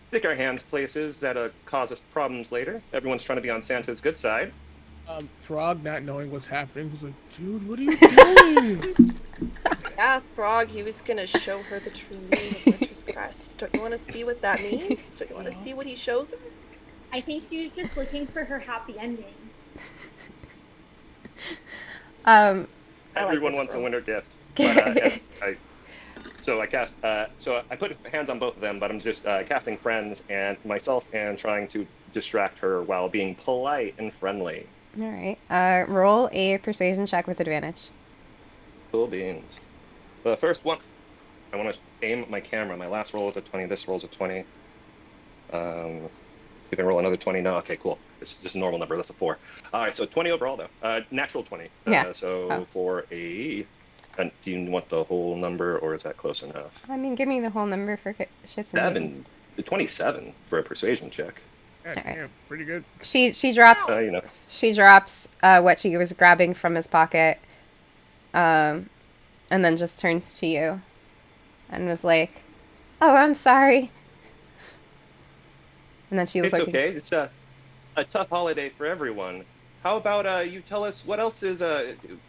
stick our hands places that cause us problems later. Everyone's trying to be on Santa's good side. Throg, not knowing what's happening, was like, dude, what are you doing? Yeah, Frog, he was gonna show her the true meaning of Winter's Crest. Don't you want to see what that means? Don't you want to see what he shows her? I think she was just looking for her happy ending. I like Everyone this wants a girl. winter gift. But so I cast. So I put hands on both of them, but I'm just casting friends and myself and trying to distract her while being polite and friendly. All right. Roll a persuasion check with advantage. Cool beans. The first one, I want to aim my camera. My last roll was a 20. This roll's a 20. Let's see if I can roll another 20. No, okay, cool. It's just a normal number. That's a 4. All right, so 20 overall, though. Natural 20. Yeah. So for a... And do you want the whole number, or is that close enough? I mean, give me the whole number for shits and giggles. 27 for a persuasion check. God damn, pretty good. She drops You know. she drops what she was grabbing from his pocket, and then just turns to you, and was like, "Oh, I'm sorry." And then she was It's like, okay. It's a tough holiday for everyone. How about you tell us what else is...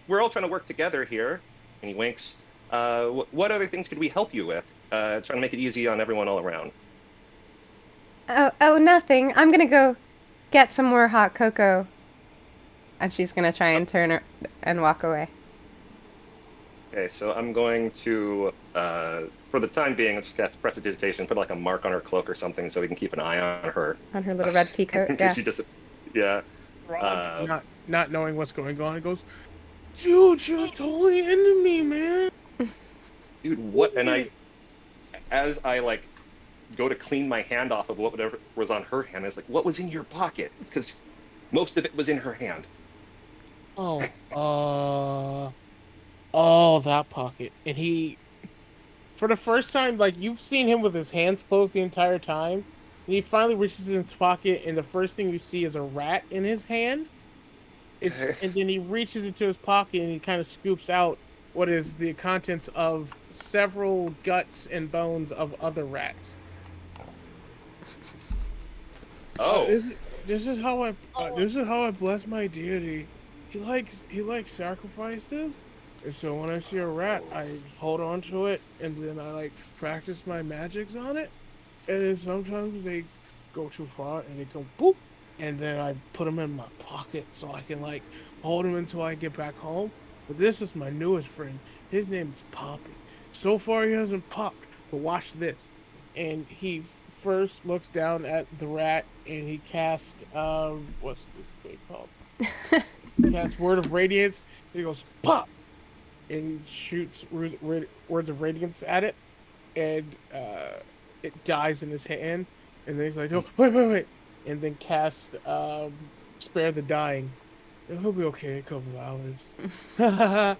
we're all trying to work together here. And he winks. What other things could we help you with? Trying to make it easy on everyone all around. Oh, nothing. I'm gonna go get some more hot cocoa. And she's gonna try and turn her and walk away. Okay, so I'm going to, for the time being, I'll just cast Prestidigitation, put like a mark on her cloak or something so we can keep an eye on her. On her little red peacoat, yeah. She just, yeah. Not knowing what's going on, it goes, dude, she was totally into me, man. Dude, what? And as I like go to clean my hand off of whatever was on her hand, I was like, what was in your pocket? Because most of it was in her hand. Oh, that pocket. And he, for the first time, like, you've seen him with his hands closed the entire time. And he finally reaches in his pocket, and the first thing you see is a rat in his hand. And then he reaches into his pocket, and he kind of scoops out what is the contents of several guts and bones of other rats. Oh. This is how I bless my deity. He likes sacrifices. And so when I see a rat, I hold on to it, and then I like practice my magics on it. And then sometimes they go too far, and they go boop, and then I put them in my pocket so I can like hold them until I get back home. But this is my newest friend. His name is Poppy. So far he hasn't popped, but watch this. And he first looks down at the rat, and he casts what's this thing called? He casts Word of Radiance. And he goes pop, and shoots words of radiance at it, and it dies in his hand. And then he's like, "Oh, wait!" And then casts Spare the Dying. He'll be okay in a couple of hours.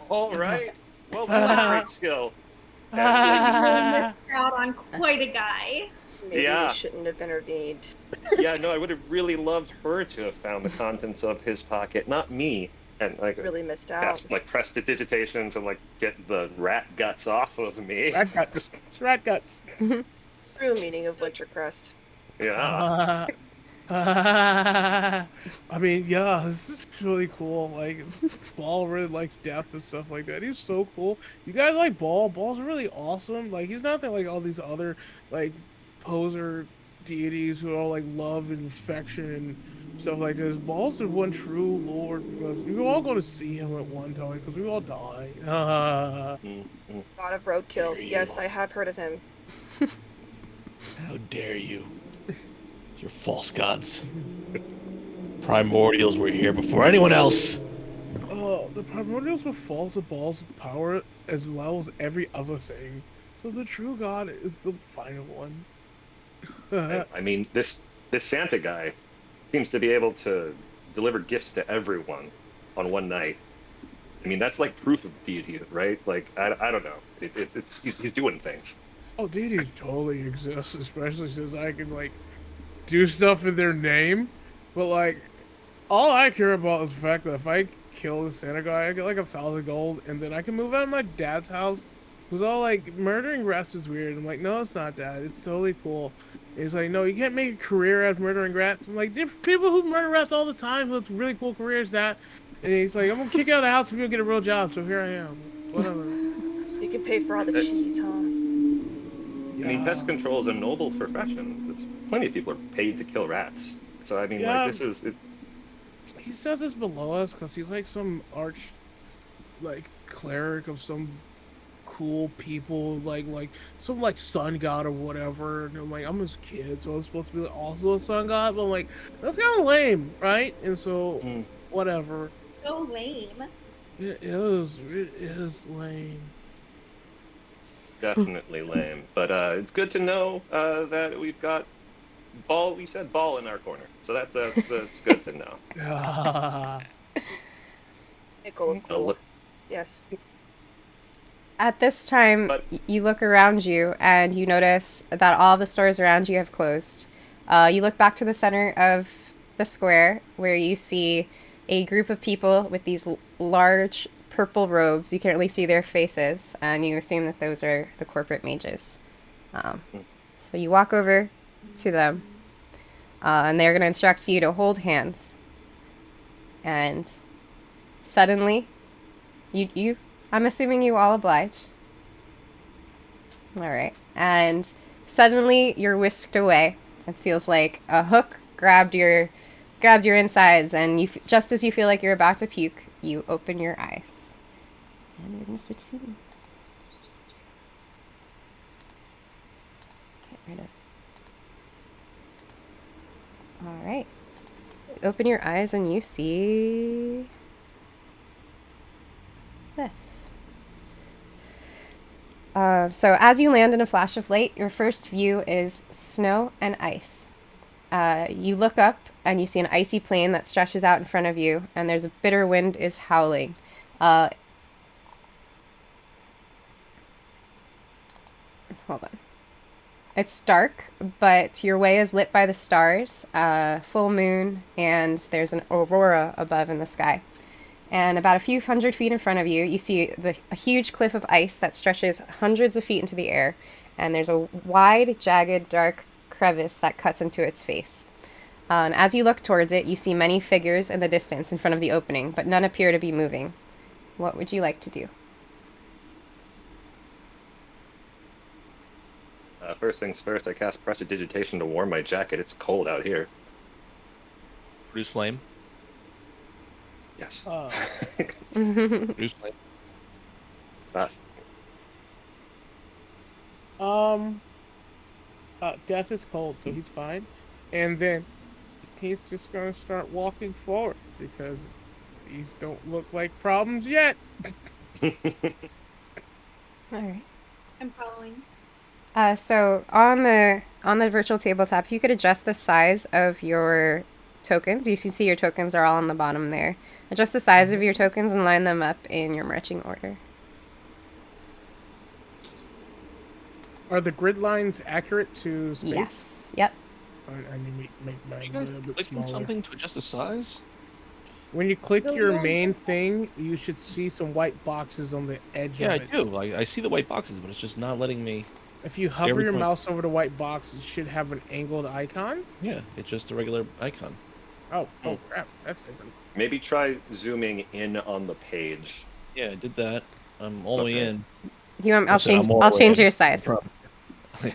All right. Well, that's a great skill. You really missed out on quite a guy. Maybe Yeah. we shouldn't have intervened. Yeah, no, I would have really loved her to have found the contents of his pocket, not me. And like Really missed out. cast like Prestidigitation to like get the rat guts off of me. Rat guts. It's rat guts. True meaning of Winter Crest. Yeah. I mean, yeah, this is really cool. Like, Ball really likes death and stuff like that. He's so cool. You guys like Ball? Ball's really awesome. Like, he's nothing like all these other, like, poser deities who are like love and affection and stuff like this. Ball's the one true lord because we're all going to see him at one time because we all die. God of Roadkill. Yes, I have heard of him. How dare you? Your false gods. Primordials were here before anyone else. The primordials were false of balls of power as well as every other thing. So the true god is the final one. I mean, this Santa guy seems to be able to deliver gifts to everyone on one night. I mean, that's like proof of deity, right? Like, I don't know. He's doing things. Oh, deities totally exist, especially since I can, like, do stuff in their name. But, like, all I care about is the fact that if I kill the Santa guy, I get, like, 1,000 gold, and then I can move out of my dad's house. Who's all like, murdering rats is weird. I'm like, no, it's not, Dad. It's totally cool. And he's like, no, you can't make a career out of murdering rats. I'm like, there's people who murder rats all the time, so it's really cool careers, Dad. And he's like, I'm gonna kick you out of the house if you don't get a real job, so here I am. Whatever. You can pay for all the cheese, huh? I mean, pest control is a noble profession. Plenty of people are paid to kill rats. So I mean, Yeah. like, this is. He says it's below us because he's like some like cleric of some cool people, like some like sun god or whatever. And I'm like, I'm his kid, so I'm supposed to be also a sun god. But I'm like, that's kind of lame, right? And so, whatever. So lame. It is lame. Definitely lame. But it's good to know that we've got ball. You said ball in our corner, so that's good to know. Nickel of cool. look- Yes. At this time, But- you look around you and you notice that all the stores around you have closed. You look back to the center of the square where you see a group of people with these large purple robes. You can't really see their faces, and you assume that those are the corporate mages. So you walk over to them, and they're going to instruct you to hold hands. And suddenly, I'm assuming you all oblige. All right. And suddenly you're whisked away. It feels like a hook grabbed your insides, and just as you feel like you're about to puke, you open your eyes. And we're gonna switch scenes. Get rid of. All right. Open your eyes and you see this. So as you land in a flash of light, your first view is snow and ice. You look up and you see an icy plain that stretches out in front of you, and there's a bitter wind is howling. Hold on. It's dark, but your way is lit by the stars, full moon, and there's an aurora above in the sky. And about a few hundred feet in front of you, you see a huge cliff of ice that stretches hundreds of feet into the air. And there's a wide, jagged, dark crevice that cuts into its face. And as you look towards it, you see many figures in the distance in front of the opening, but none appear to be moving. What would you like to do? First things first, I cast Prestidigitation to warm my jacket. It's cold out here. Produce flame. Yes. Produce flame. Fast. Death is cold, so he's fine. And then he's just gonna start walking forward because these don't look like problems yet. All right. I'm following. So on the virtual tabletop, you could adjust the size of your tokens. You can see your tokens are all on the bottom there. Adjust the size of your tokens and line them up in your marching order. Are the grid lines accurate to space? Yes. Yep. I need to make mine You a guys little bit click on smaller. something to adjust the size? When you click your main thing, you should see some white boxes on the edge Yeah, of I it. do. I see the white boxes, but it's just not letting me. If you hover Every your point- mouse over the white box, it should have an angled icon. Yeah, it's just a regular icon. Oh crap, that's different. Maybe try zooming in on the page. Yeah, I did that. I'm all the way Okay. in. Do you want? I'll Listen, change. I'm all I'll the way change in. your size. From-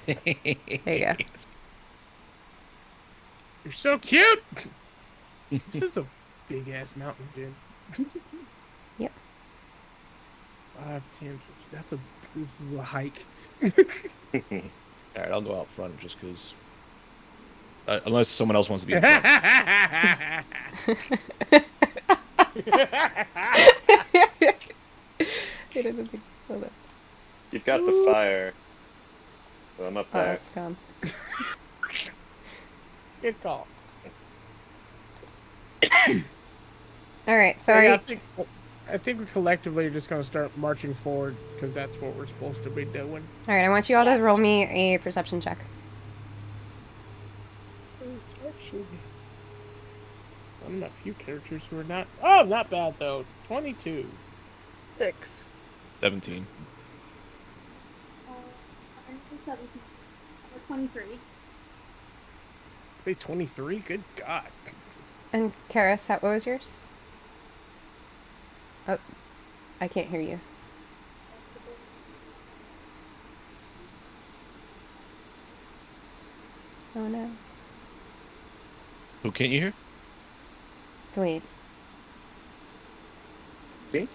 There you go. You're so cute. This is a big ass mountain, dude. Yep. 5, 10. This is a hike. All right, I'll go out front just because. Unless someone else wants to be in front. Hold up. You've got the fire. So I'm up Oh, there. it's gone. Good call. All right. So Hey, are you, I think we collectively are just gonna start marching forward because that's what we're supposed to be doing. all right. I want you all to roll me a perception check. It's actually one of a few characters who are not. Oh, not bad though. 22. 6. 17. I'm 17. Or 23. Say 23. Good God. And Karis, what was yours? Oh, I can't hear you. Oh no. Who can't you hear? Sweet. See?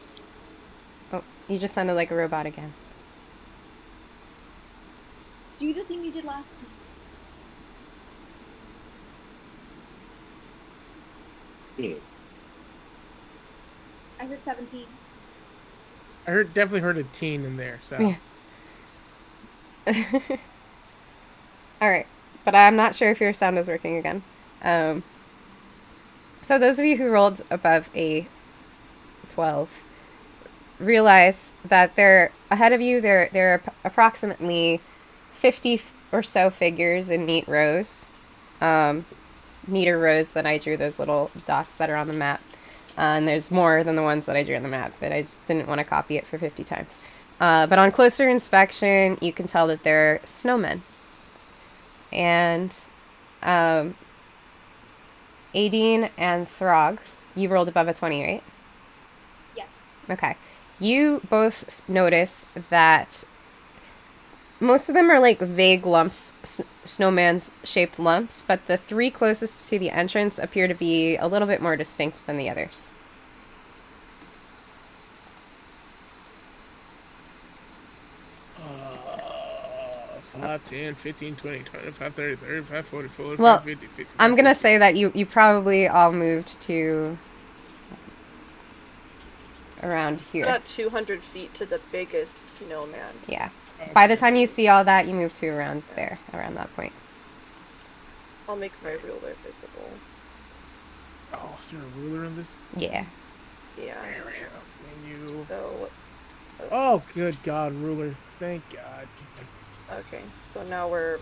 Oh, you just sounded like a robot again. Do the thing you did last time. I heard 17. Definitely heard a teen in there. So Yeah. All right, but I'm not sure if your sound is working again. So those of you who rolled above a 12 realize that they're ahead of you. There are approximately 50 or so figures in neat rows. Neater rows than I drew, those little dots that are on the map. And there's more than the ones that I drew on the map, but I just didn't want to copy it for 50 times. But on closer inspection, you can tell that they're snowmen. And Aideen and Throg, you rolled above a 20, right? Yeah. Okay. You both notice that most of them are like vague lumps, snowman's shaped lumps, but the three closest to the entrance appear to be a little bit more distinct than the others. 5, 10, 15, 20, 25, 30, 35, 40, 45, Well, 50, 50. I'm going to say that you probably all moved to around here. About 200 feet to the biggest snowman. Yeah. By the time you see all that, you move to around there, around that point. I'll make my ruler visible. Oh, is there a ruler in this? Yeah. Yeah. Menu. So. Oh, good God, ruler. Thank God. Okay, so now we're.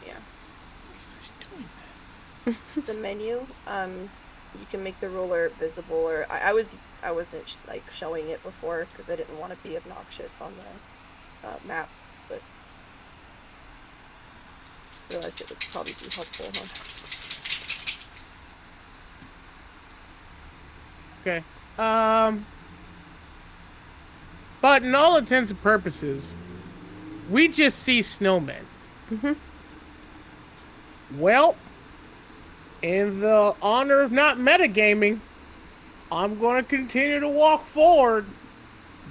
Yeah. The menu. You can make the ruler visible, or I wasn't like showing it before because I didn't want to be obnoxious on the map, but realized it would probably be helpful, huh? Okay. But in all intents and purposes, we just see snowmen. Mm-hmm. Well, in the honor of not metagaming, I'm going to continue to walk forward.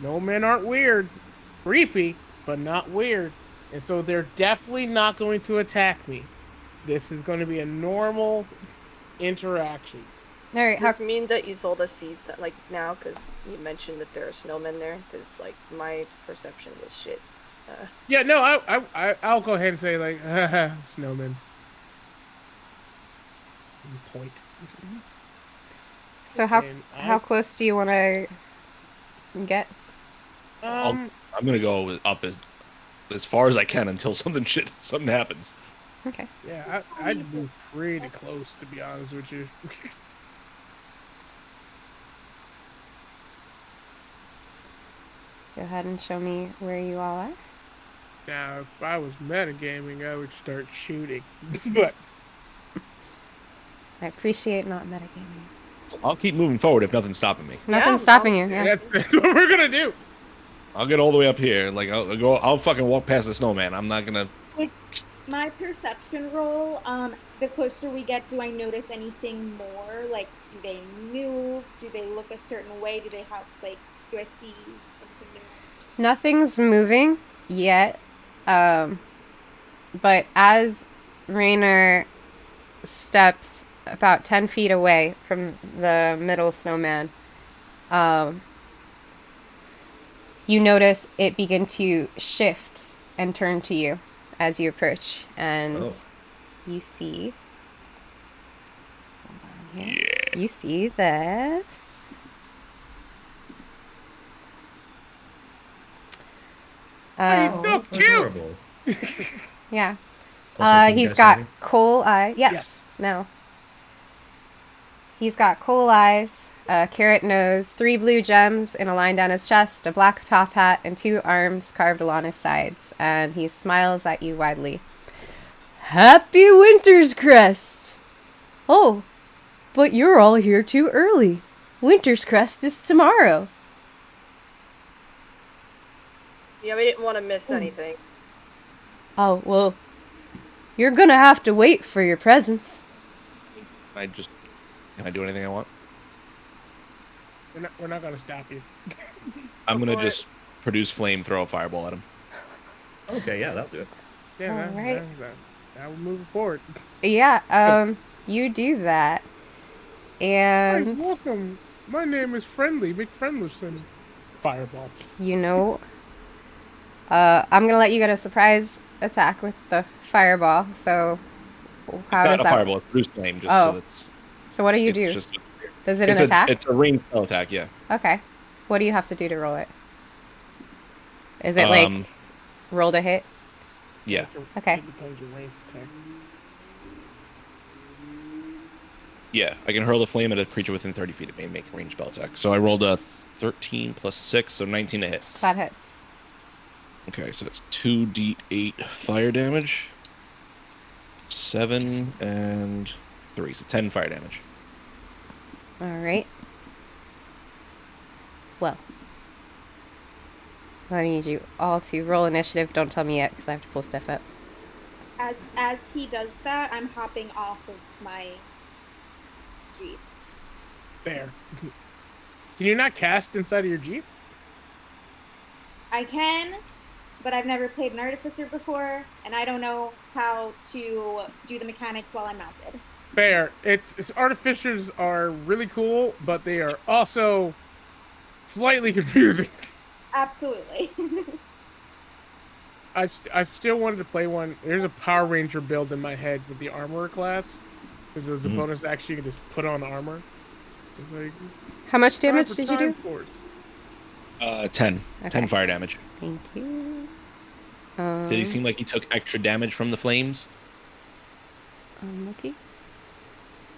Snowmen aren't weird. Creepy, but not weird. And so they're definitely not going to attack me. This is going to be a normal interaction. All right. Does this mean that Isolde sees that, like, now? Because you mentioned that there are snowmen there? Because, like, my perception was shit. Yeah, no, I'll go ahead and say, like, snowmen. Point. So how close do you want to get? I'm gonna go up as far as I can until something happens. Okay. Yeah, I'd move pretty close, to be honest with you. Go ahead and show me where you all are. Now, if I was metagaming, I would start shooting. But I appreciate not metagaming. I'll keep moving forward if nothing's stopping me. Nothing's stopping you. Yeah. that's what we're gonna do. I'll get all the way up here. Like I'll fucking walk past the snowman. I'm not gonna. With my perception roll, the closer we get, do I notice anything more? Like, do they move? Do they look a certain way? Do they have, like, do I see anything new? Nothing's moving yet, but as Raynor steps about 10 feet away from the middle snowman, you notice it begin to shift and turn to you as you approach, and you see. Hold on here. Yeah. You see this. He's so cute. Yeah. Also, He's got coal eye. Yes. No. He's got coal eyes, a carrot nose, 3 blue gems in a line down his chest, a black top hat, and 2 arms carved along his sides. And he smiles at you widely. Happy Winter's Crest! Oh, but you're all here too early. Winter's Crest is tomorrow. Yeah, we didn't want to miss anything. Oh, well, You're gonna have to wait for your presents. Can I do anything I want? We're not gonna stop you. I'm gonna for it. just produce flame, throw a fireball at him. Okay, yeah, that'll do it. Yeah, All right. Now we're moving forward. Yeah, you do that. Hi, And, welcome. My name is Friendly McFriendlerson. Fireball. you know, I'm gonna let you get a surprise attack with the fireball, so It's how not does a that fireball, it's produce flame, just Oh. so that's So what do you it's do? just Does it an attack? it's a ranged spell attack, yeah. Okay. What do you have to do to roll it? Is it like roll to hit? Yeah. Okay. It becomes a ranged attack. Yeah, I can hurl the flame at a creature within 30 feet. It may make a ranged spell attack. So I rolled a 13 plus 6, so 19 to hit. That hits. Okay, so that's 2d8 fire damage. 7 and 3, so 10 fire damage. All right. Well, I need you all to roll initiative. Don't tell me yet, because I have to pull stuff up. As he does that, I'm hopping off of my Jeep. There. Can you not cast inside of your Jeep? I can, but I've never played an artificer before, and I don't know how to do the mechanics while I'm mounted. Fair. It's artificers are really cool, but they are also slightly confusing. Absolutely. I've still wanted to play one. There's a Power Ranger build in my head with the armorer class, because there's a bonus action you can just put on armor. It's like, How much time damage for did you Time do? Force. 10. Okay. 10 fire damage. Thank you. Did he seem like he took extra damage from the flames? Lucky.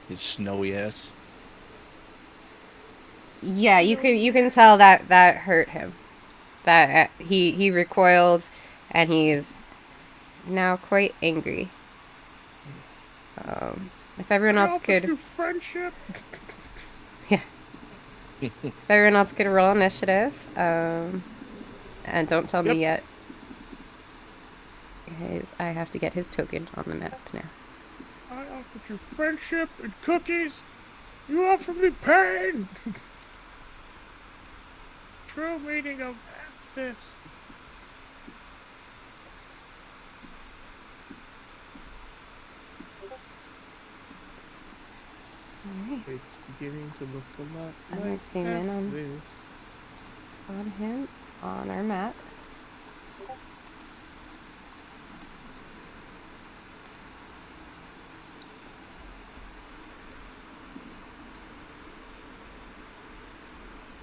His snowy ass. Yeah, you can tell that hurt him. That he recoiled, and he's now quite angry. If everyone I else offered could, you friendship. if everyone else could roll initiative, and don't tell me yet, guys. I have to get his token on the map now. I offered you friendship and cookies. You offered me pain. True meaning of F this. Alright, It's beginning to look a lot I'm like gonna zoom in F on- this. on him on our map.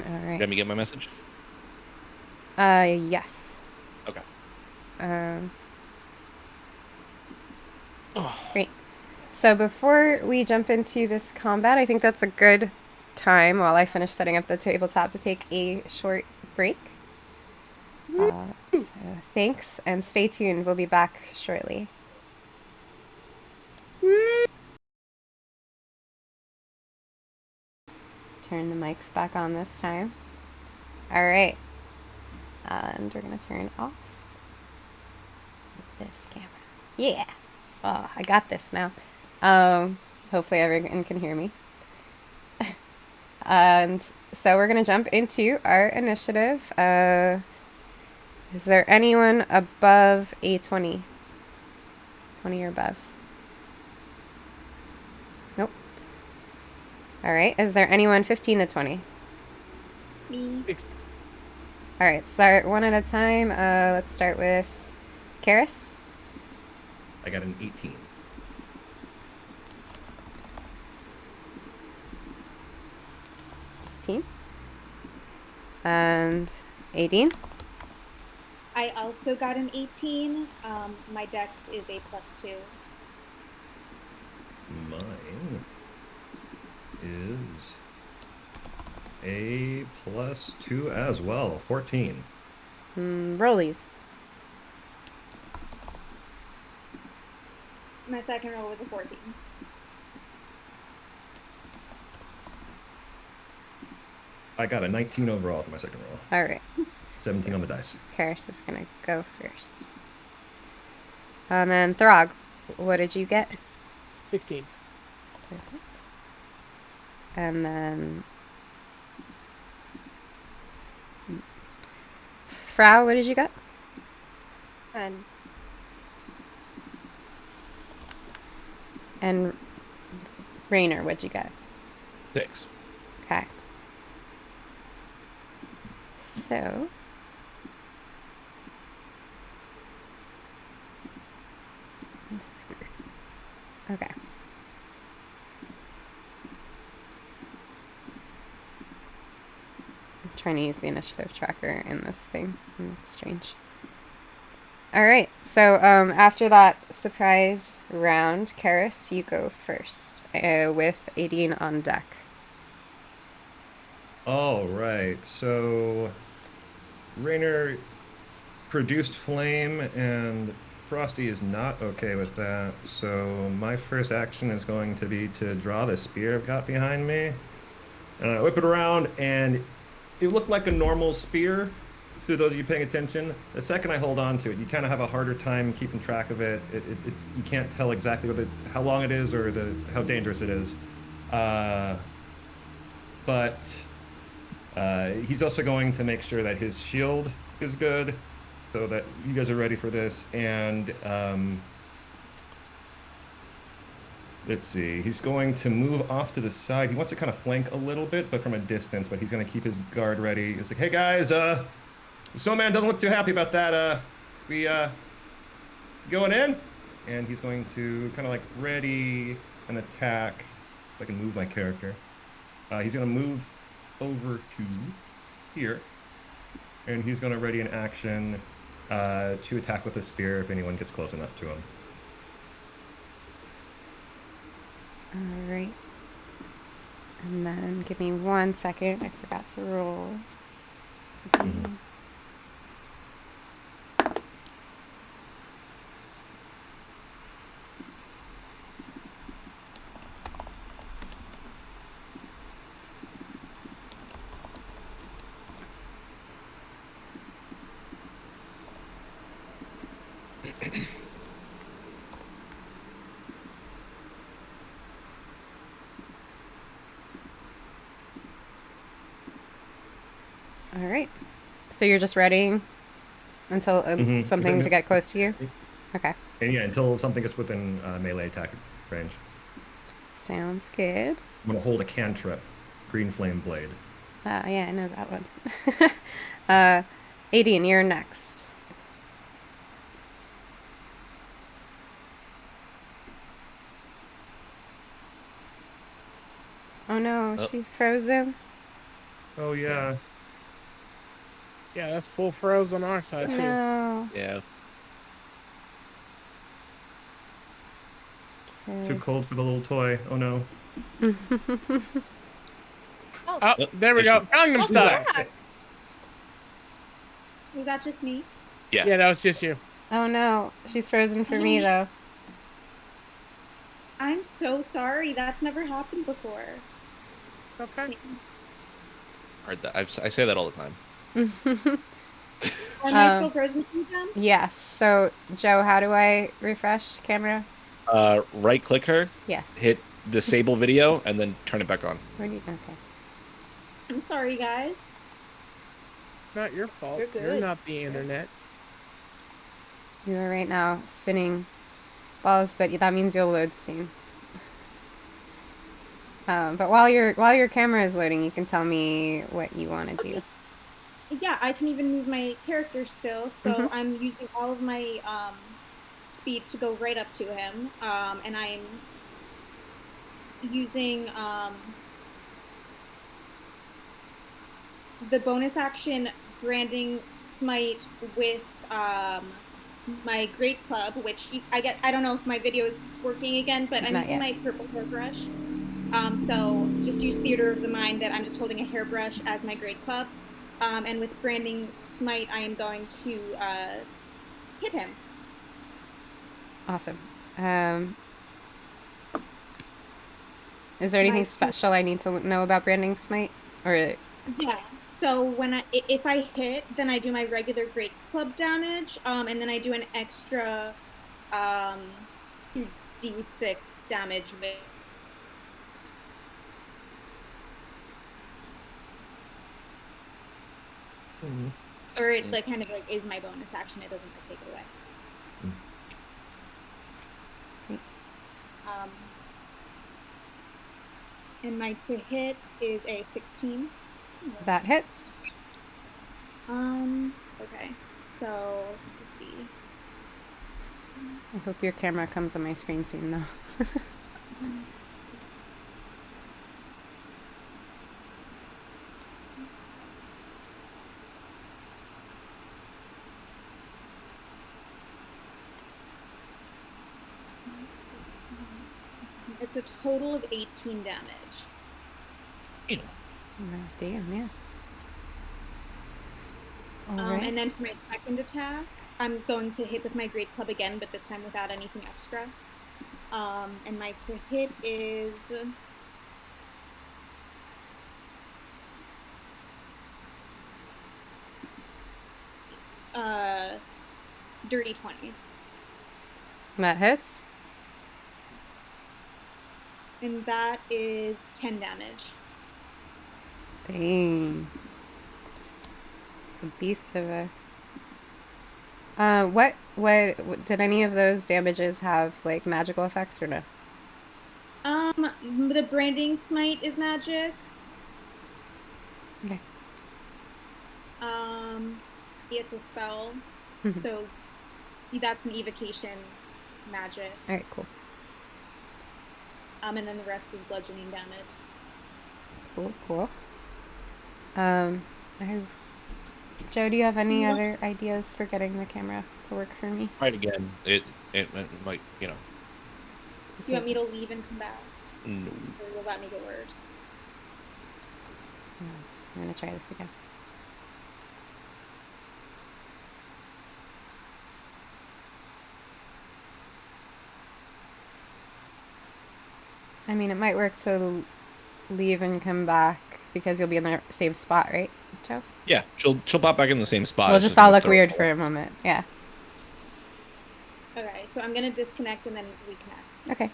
All right. Let me get my message. Yes. Okay. Great. So before we jump into this combat, I think that's a good time while I finish setting up the tabletop to take a short break. So thanks, and stay tuned. We'll be back shortly. Turn the mics back on this time. All right. And we're going to turn off this camera. Yeah. Oh, I got this now. Hopefully everyone can hear me. And so we're going to jump into our initiative. Is there anyone above a 20? 20 or above? Nope. All right. Is there anyone 15 to 20? Me. All right. Start one at a time. Let's start with Karis. I got an 18. 18. And 18. I also got an 18. My dex is a +2. Mine is a +2 as well. 14. Rollies. My second roll was a 14. I got a 19 overall for my second roll. All right. 17 on the dice. Karis is going to go first. And then Throg. what did you get? 16. Perfect. And then Frau, what did you get? 10. And Rainer, what'd you get? 6. Okay. So okay. I'm trying to use the initiative tracker in this thing. It's strange. All right. So after that surprise round, Karis, you go first with Aideen on deck. All right. So Rainer produced flame, and Frosty is not okay with that. So my first action is going to be to draw the spear I've got behind me. And I whip it around, and it looked like a normal spear. To those of you paying attention, the second I hold on to it, you kind of have a harder time keeping track of it. You can't tell exactly how long it is or how dangerous it is. But he's also going to make sure that his shield is good, so that you guys are ready for this. And let's see, he's going to move off to the side. He wants to kind of flank a little bit, but from a distance. But he's going to keep his guard ready. It's like, hey guys, the snowman doesn't look too happy about that. We going in? And he's going to kind of like ready an attack. If I can move my character. He's going to move over to here, and he's going to ready an action to attack with a spear if anyone gets close enough to him. All right. And then give me 1 second. I forgot to roll. Mm-hmm. All right. So you're just readying until something to get close to you? Okay. And yeah, until something gets within melee attack range. Sounds good. I'm going to hold a cantrip, Green Flame Blade. Yeah, I know that one. Aideen, you're next. Oh no, she frozen. Oh yeah. Yeah, that's full froze on our side too. No. Yeah. Too cold for the little toy. Oh no. Oh, there we go. Gangnam Style. Was that just me? Yeah. Yeah, that was just you. Oh no, she's frozen for me though. I'm so sorry. That's never happened before. Okay. I say that all the time. Am I still frozen for you, Jen? Yes. So, Joe, how do I refresh camera? Right click her. Yes. Hit disable video and then turn it back on. Okay. I'm sorry, guys. Not your fault. You're good. You're not the internet. You are right now spinning balls, but that means you'll load soon. But while your camera is loading, you can tell me what you want to do. Yeah, I can even move my character still, so I'm using all of my speed to go right up to him, and I'm using the bonus action branding smite with my great club, which I don't know if my video is working again, but I'm using my purple hairbrush. So just use theater of the mind that I'm just holding a hairbrush as my great club. And with branding smite, I am going to hit him. Awesome. Is there anything special I need to know about branding smite? Or yeah. So if I hit, then I do my regular great club damage, and then I do an extra 2d6 damage. Or it like kind of like is my bonus action. It doesn't like, take it away. And my to hit is a 16. That hits. Okay. So let's see. I hope your camera comes on my screen soon, though. It's a total of 18 damage. Ew. Oh, damn, yeah. All right. And then for my second attack, I'm going to hit with my great club again, but this time without anything extra. And my to hit is dirty 20. That hits. And that is 10 damage. Dang. It's a beast of a... What did any of those damages have, like, magical effects or no? The branding smite is magic. Okay. It's a spell. Mhm. So that's an evocation magic. All right, cool. And then the rest is bludgeoning damage. Cool. Joe, do you have any other ideas for getting the camera to work for me? Right again. It might, you know. Do you want me to leave and come back? No. Or will that make it worse? I'm gonna try this again. I mean, it might work to leave and come back because you'll be in the same spot, right, Joe? Yeah, she'll pop back in the same spot. We'll It's just all gonna look throw weird it for away. a moment. Yeah. Okay, so I'm gonna disconnect and then reconnect. Okay.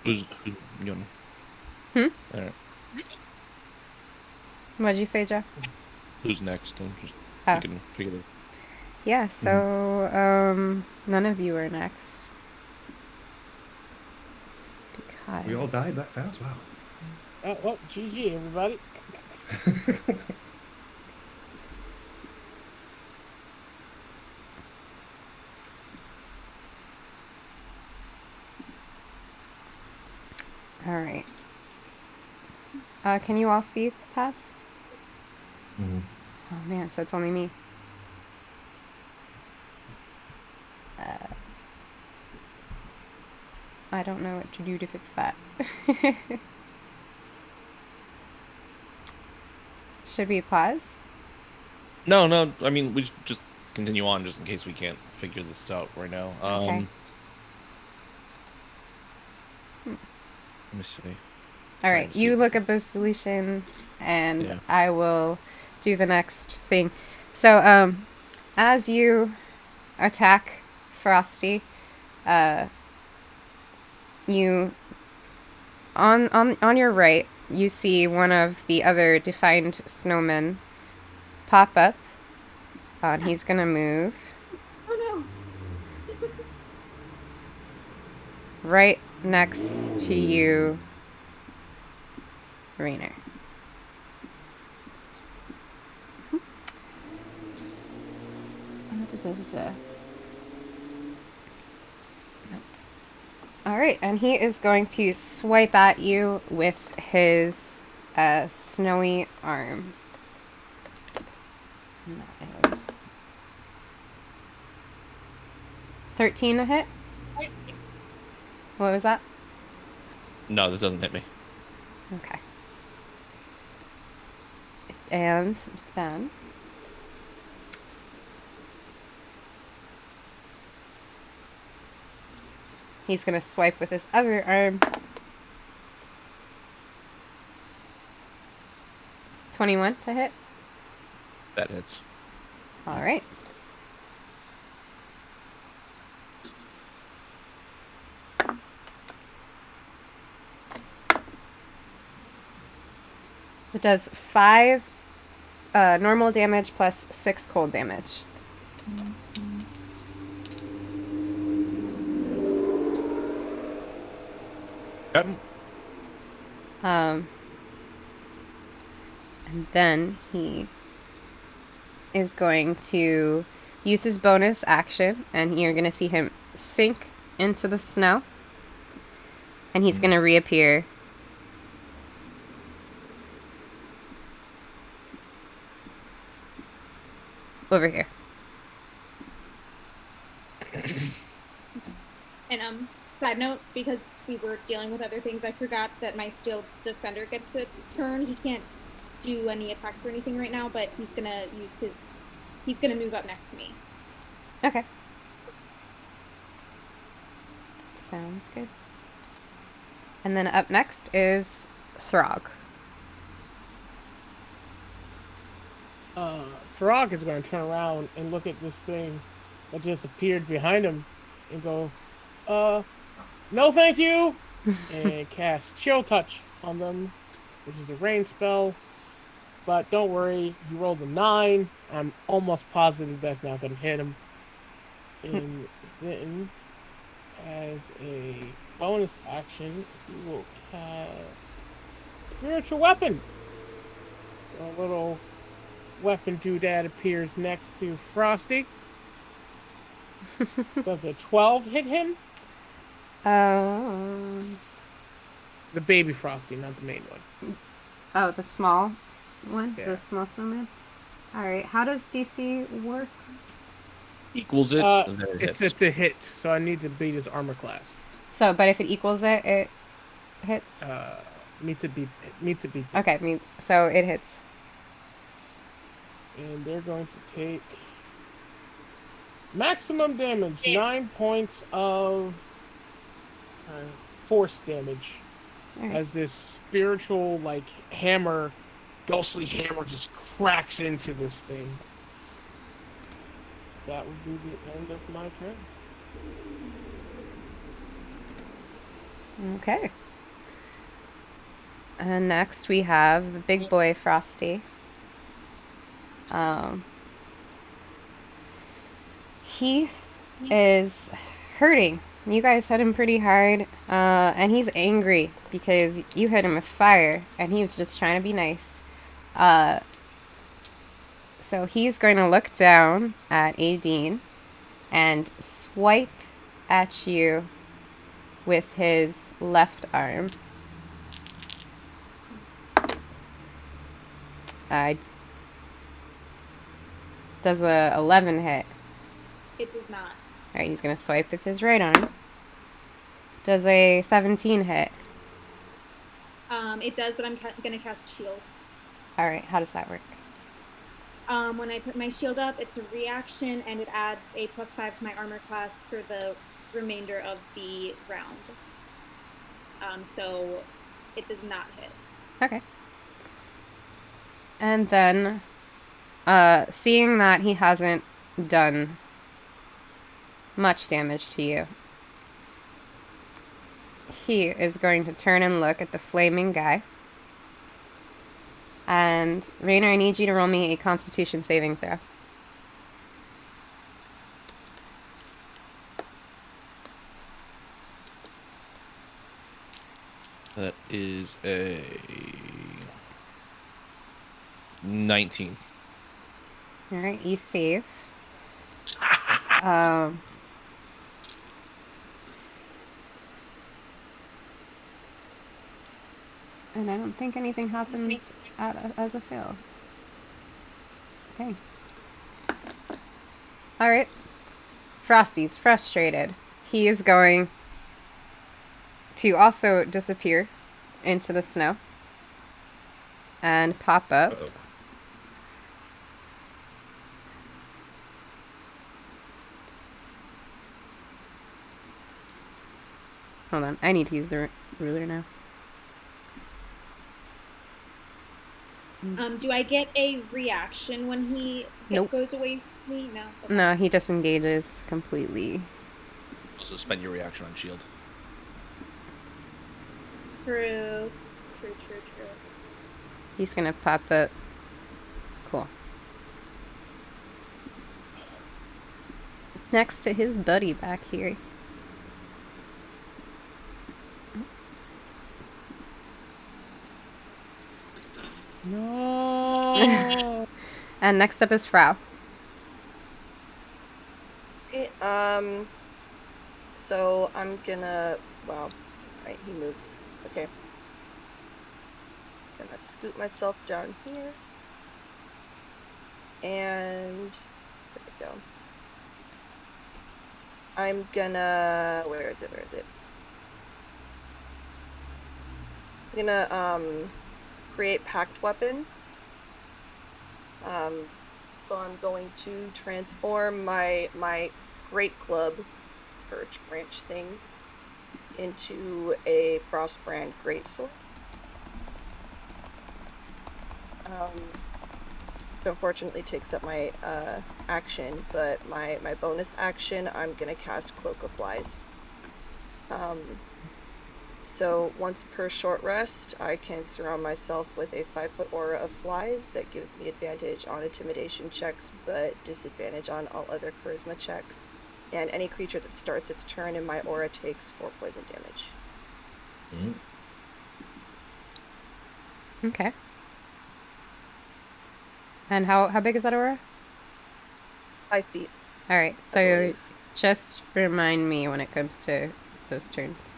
Who's you know? All right. What'd you say, Joe? Who's next? I'm just Oh. figure it. Yeah, so, none of you are next. Because... We all died that fast? Wow. Well, GG, everybody. All right. Can you all see Tess? Mhm. Oh man, so it's only me. I don't know what to do to fix that. Should we pause? No. I mean, we should just continue on just in case we can't figure this out right now. Okay. Let me see. All right, Let's see you if- look up a solution, and Yeah. I will do the next thing. So, as you attack Frosty, you on your right, you see one of the other defined snowmen pop up, and he's gonna move Oh no! right next to you, Rainer. All right, and he is going to swipe at you with his snowy arm. And that is 13 to hit. What was that? No, that doesn't hit me. Okay. And then he's going to swipe with his other arm. 21 to hit. That hits. All right. It does 5 normal damage plus 6 cold damage. Yep. And then he is going to use his bonus action, and you're going to see him sink into the snow. And he's going to reappear over here. And side note, because we were dealing with other things, I forgot that my steel defender gets a turn. He can't do any attacks or anything right now, but he's gonna move up next to me. Okay. Sounds good. And then up next is Throg. Throg is going to turn around and look at this thing that just appeared behind him and go, no thank you, and cast Chill Touch on them, which is a range spell. But don't worry, you rolled a 9. I'm almost positive that's not going to hit him. And then, as a bonus action, you will cast Spiritual Weapon. A little weapon doodad appears next to Frosty. Does a 12 hit him? The baby Frosty, not the main one. Oh, the small one? Yeah. The small snowman? Alright, how does DC work? Equals it. And then it hits. It's a hit, so I need to beat his armor class. So, but if it equals it, it hits? Need to beat it. Okay, so it hits. And they're going to take maximum damage, 9 points of force damage. Right. As this spiritual, hammer, ghostly hammer just cracks into this thing. That would be the end of my turn. Okay. And next we have the big boy Frosty. He is hurting. You guys hit him pretty hard, and he's angry because you hit him with fire, and he was just trying to be nice. So he's going to look down at Aideen and swipe at you with his left arm. Does a 11 hit? It does not. Alright, he's going to swipe with his right arm. Does a 17 hit? It does, but I'm going to cast Shield. Alright, how does that work? When I put my shield up, it's a reaction, and it adds a +5 to my armor class for the remainder of the round. So it does not hit. Okay. And then, seeing that he hasn't done much damage to you, he is going to turn and look at the flaming guy. And Rainer, I need you to roll me a Constitution saving throw. That is a 19. All right, you save. And I don't think anything happens as a fail. Okay. All right. Frosty's frustrated. He is going to also disappear into the snow and pop up. Uh-oh. Hold on. I need to use the ruler now. Do I get a reaction when he Nope. goes away from me? No. Okay. No, he disengages completely. Also spend your reaction on shield. True. He's gonna pop up. Cool. Next to his buddy back here. No. And next up is Frau. Okay, so I'm gonna, wow, right, he moves. Okay. Gonna scoot myself down here. And, there we go. I'm gonna, where is it? I'm gonna, create Pact Weapon. So I'm going to transform my Great Club birch branch thing into a Frostbrand Greatsword. Which unfortunately takes up my action, but my bonus action, I'm gonna cast Cloak of Flies. So once per short rest, I can surround myself with a 5-foot aura of flies that gives me advantage on intimidation checks, but disadvantage on all other charisma checks. And any creature that starts its turn in my aura takes 4 poison damage. Okay. And how big is that aura? 5 feet. Alright, so just remind me when it comes to those turns.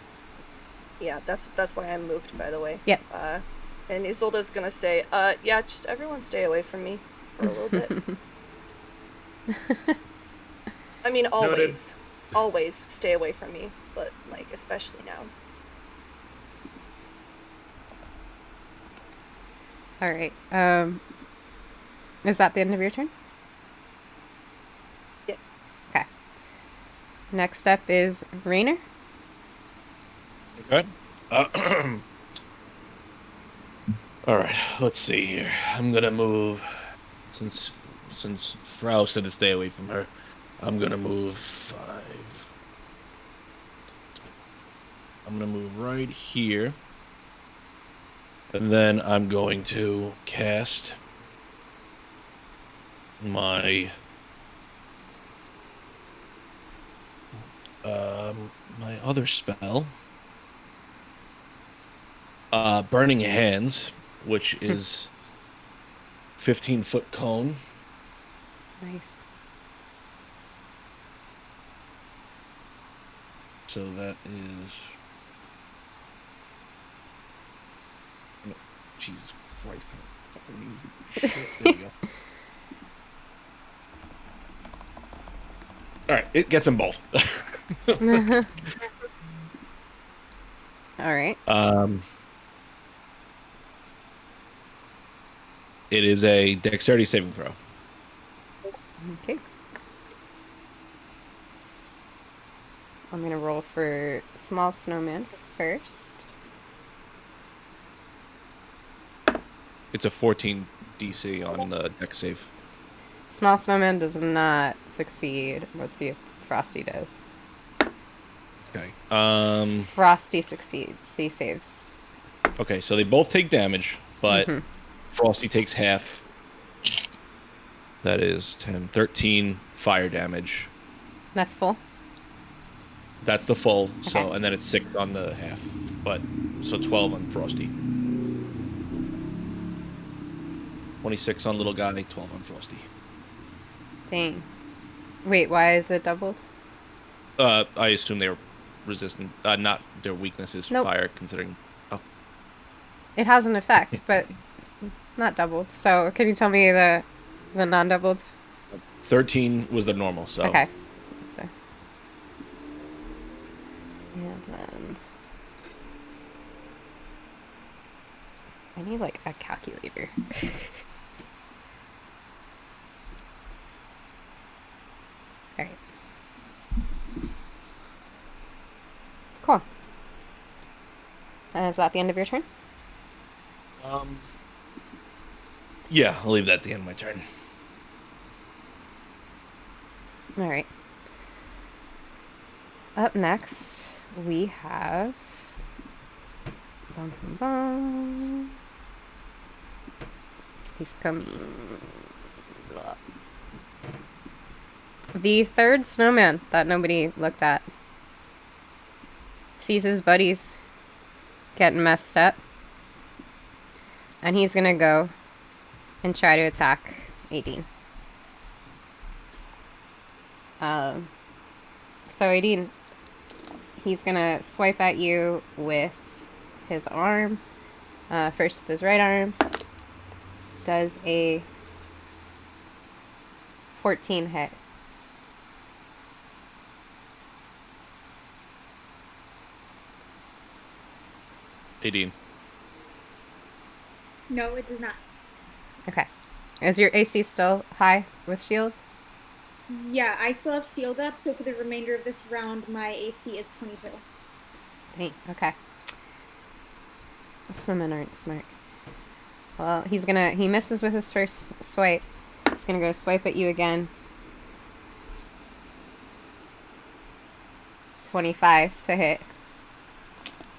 Yeah, that's why I'm moved, by the way. Yep. And Isolda's gonna say, yeah, just everyone stay away from me for a little bit. I mean, always. Always stay away from me, but, like, especially now. Alright, is that the end of your turn? Yes. Okay. Next up is Rainer. Okay. All right. Let's see here. I'm gonna move since Frau said to stay away from her. I'm gonna move 5. I'm gonna move right here, and then I'm going to cast my my other spell. Burning Hands, which is 15-foot cone. Nice. So that is... No, Jesus Christ. Shit, there we go. Alright, it gets them both. Alright. It is a dexterity saving throw. Okay. I'm going to roll for Small Snowman first. It's a 14 DC on the dex save. Small Snowman does not succeed. Let's see if Frosty does. Okay. Frosty succeeds. He saves. Okay, so they both take damage, but Frosty takes half. That is 10, 13 fire damage. That's full. That's the full. So, Okay. and then it's 6 on the half. But so 12 on Frosty. 26 on little guy, 12 on Frosty. Dang. Wait, why is it doubled? I assume they were resistant. Not their weakness is Nope. fire, considering. Oh, It has an effect, but not doubled. So, can you tell me the non-doubled? 13 was the normal. So Okay. So. And then I need like a calculator. All right. Cool. Is that the end of your turn? Yeah, I'll leave that at the end of my turn. All right. Up next, we have. Bum, bum, bum. He's coming. The third snowman that nobody looked at sees his buddies getting messed up, and he's gonna go and try to attack 18. So 18, he's gonna swipe at you with his arm. First with his right arm. Does a 14 hit. Nadine. No, it does not. Okay. Is your AC still high with shield? Yeah, I still have shield up, so for the remainder of this round, my AC is 22. Dang, okay. Snowmen aren't smart. Well, he misses with his first swipe. He's gonna go swipe at you again. 25 to hit.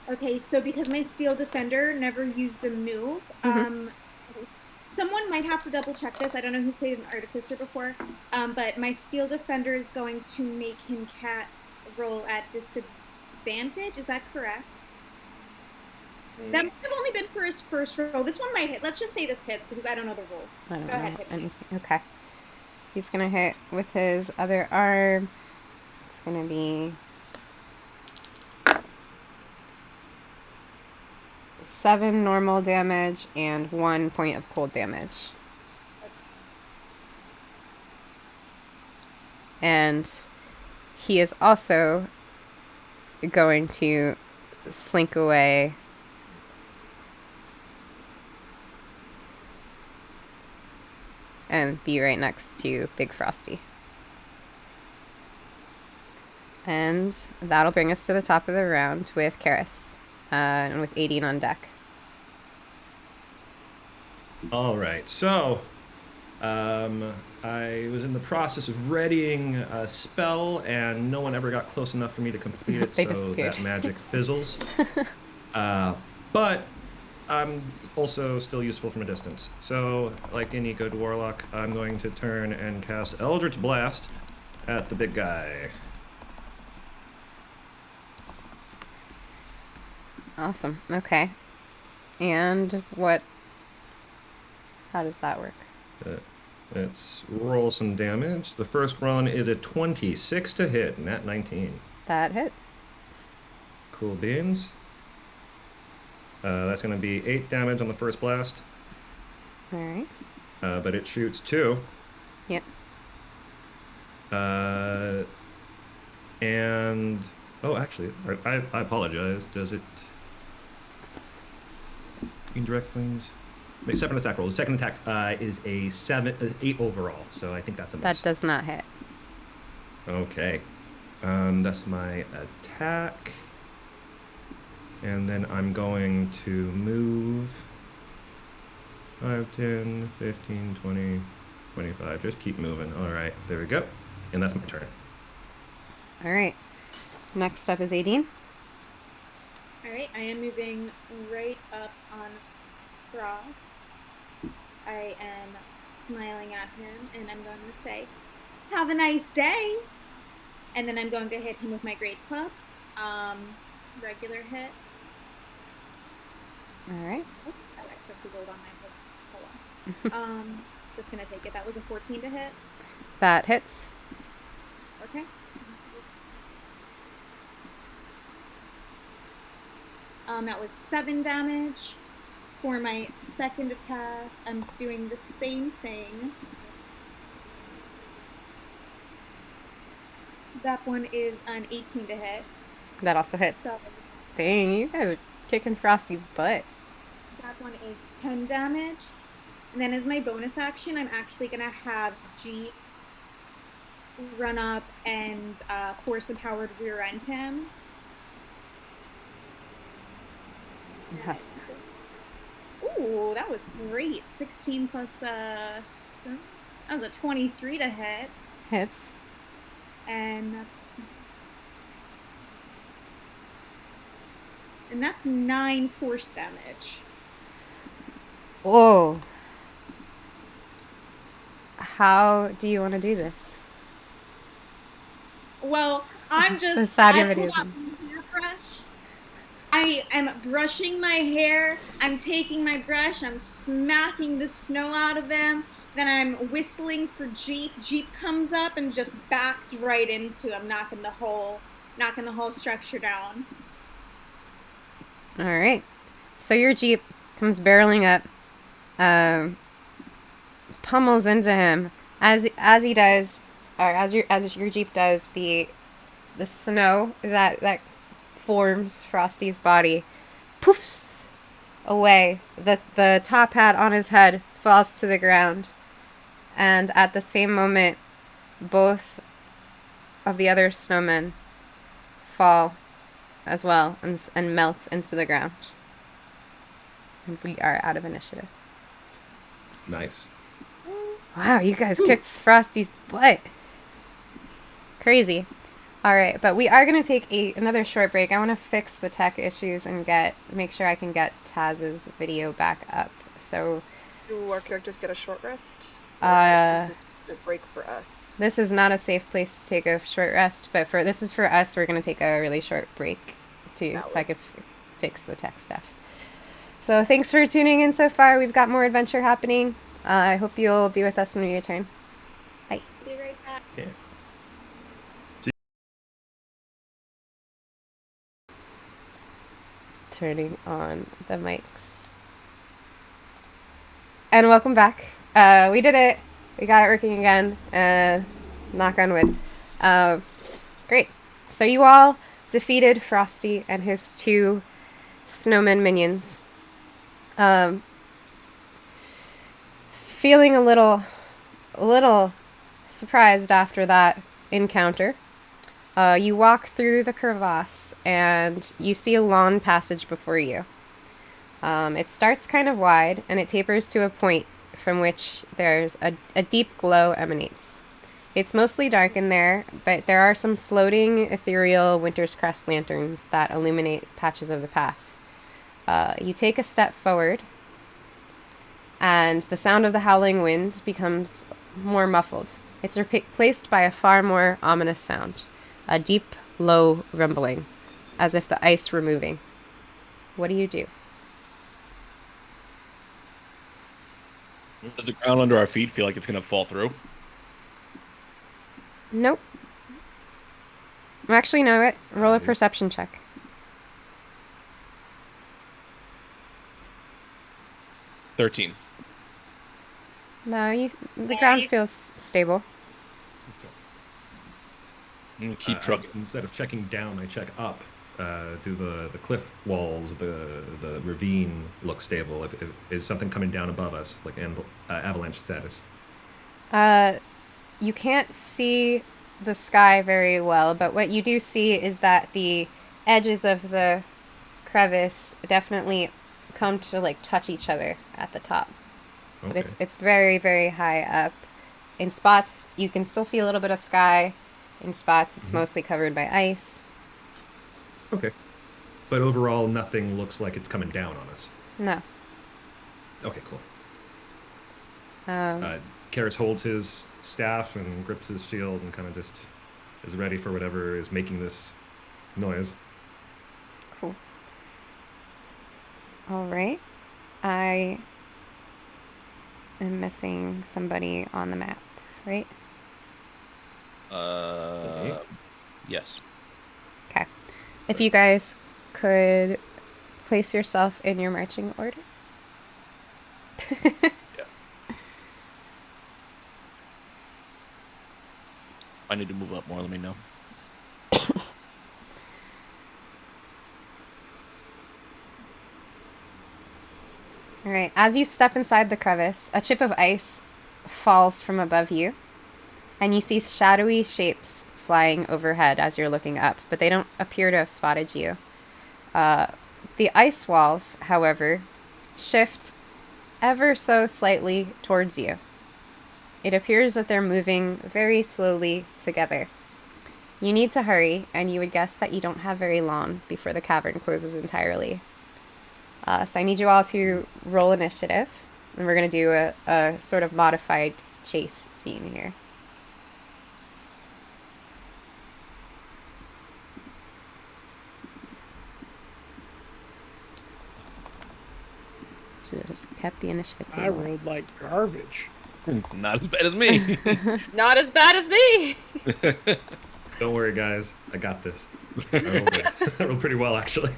Okay, so because my Steel Defender never used a move, someone might have to double check this. I don't know who's played an Artificer before, but my Steel Defender is going to make him roll at disadvantage. Is that correct? That must have only been for his first roll. This one might hit. Let's just say this hits because I don't know the roll. I don't Go know ahead, hit me. anything. Okay. He's gonna hit with his other arm. It's gonna be 7 normal damage and 1 point of cold damage. And he is also going to slink away and be right next to Big Frosty. And that'll bring us to the top of the round with Karis, and with 18 on deck. All right, so I was in the process of readying a spell, and no one ever got close enough for me to complete it, They so disappeared. that magic fizzles. But I'm also still useful from a distance. So, like any good warlock, I'm going to turn and cast Eldritch Blast at the big guy. Awesome. Okay. And how does that work? Let's roll some damage. The first run is a 26 to hit, nat 19. That hits. Cool beans. That's going to be 8 damage on the first blast. Alright. But it shoots 2. Yep. And... Oh, actually, I apologize. Does it... Indirect flames? Make 7 attack rolls. The second attack is a 8 overall, so I think that's a miss. That does not hit. Okay. That's my attack. And then I'm going to move 5, 10, 15, 20, 25. Just keep moving. All right, there we go. And that's my turn. Alright. Next up is 18. Alright, I am moving right up on Cross. I am smiling at him, and I'm going to say, "Have a nice day!" And then I'm going to hit him with my Great Club. Regular hit. Alright. Oops, I accidentally rolled on my hit. Hold on. Just going to take it. That was a 14 to hit. That hits. Okay. That was 7 damage. For my second attack, I'm doing the same thing. That one is an 18 to hit. That also hits. So Dang, you guys are kicking Frosty's butt. that one is 10 damage. And then as my bonus action, I'm actually going to have G run up and force empowered rear end him. Yes. Ooh, that was great. 16 plus, that was a 23 to hit. Hits. And that's 9 force damage. Whoa. How do you want to do this? Well, I'm just. The sad I video pulled out my hairbrush. I am brushing my hair. I'm taking my brush. I'm smacking the snow out of them. Then I'm whistling for Jeep. Jeep comes up and just backs right into him, knocking the whole structure down. All right. So your Jeep comes barreling up, pummels into him. As he does, or as your Jeep does, the snow that forms Frosty's body poofs away. The top hat on his head falls to the ground, and at the same moment, both of the other snowmen fall as well and melt into the ground. And we are out of initiative. Nice. Wow, you guys kicked Frosty's butt. Crazy. All right, but we are going to take another short break. I want to fix the tech issues and make sure I can get Taz's video back up. So, do our characters get a short rest? Is this a break for us? This is not a safe place to take a short rest, but this is for us. We're going to take a really short break so I can fix the tech stuff. So thanks for tuning in so far. We've got more adventure happening. I hope you'll be with us when we return. Bye. Be right back. Yeah. Turning on the mics. And welcome back. We did it. We got it working again. Knock on wood. Great. So you all defeated Frosty and his 2 snowman minions. Feeling a little surprised after that encounter. You walk through the crevasse and you see a long passage before you. It starts kind of wide and it tapers to a point from which there's a deep glow emanates. It's mostly dark in there, but there are some floating ethereal Winter's Crest lanterns that illuminate patches of the path. You take a step forward and the sound of the howling wind becomes more muffled. It's replaced by a far more ominous sound. A deep, low rumbling, as if the ice were moving. What do you do? Does the ground under our feet feel like it's going to fall through? Nope. Actually, no. Roll a perception check. $13. No, the ground feels stable. I'm going to keep trucking. Instead of checking down, I check up. Do the cliff walls, the ravine look stable? Is something coming down above us, like avalanche status? You can't see the sky very well, but what you do see is that the edges of the crevice definitely come to like touch each other at the top. Okay. But it's very, very high up. In spots, you can still see a little bit of sky. In spots, it's mostly covered by ice. Okay. But overall, nothing looks like it's coming down on us. No. Okay, cool. Um, Karis holds his staff and grips his shield and kind of just is ready for whatever is making this noise. Cool. All right. I am missing somebody on the map, right? Yes. Okay. If you guys could place yourself in your marching order. Yeah. I need to move up more, let me know. All right. As you step inside the crevice, a chip of ice falls from above you, and you see shadowy shapes flying overhead as you're looking up, but they don't appear to have spotted you. The ice walls, however, shift ever so slightly towards you. It appears that they're moving very slowly together. You need to hurry, and you would guess that you don't have very long before the cavern closes entirely. So I need you all to roll initiative, and we're going to do a sort of modified chase scene here. Should have just kept the initiative table. I rolled like garbage. Not as bad as me. Not as bad as me. Don't worry, guys. I got this. I rolled it. I rolled pretty well, actually.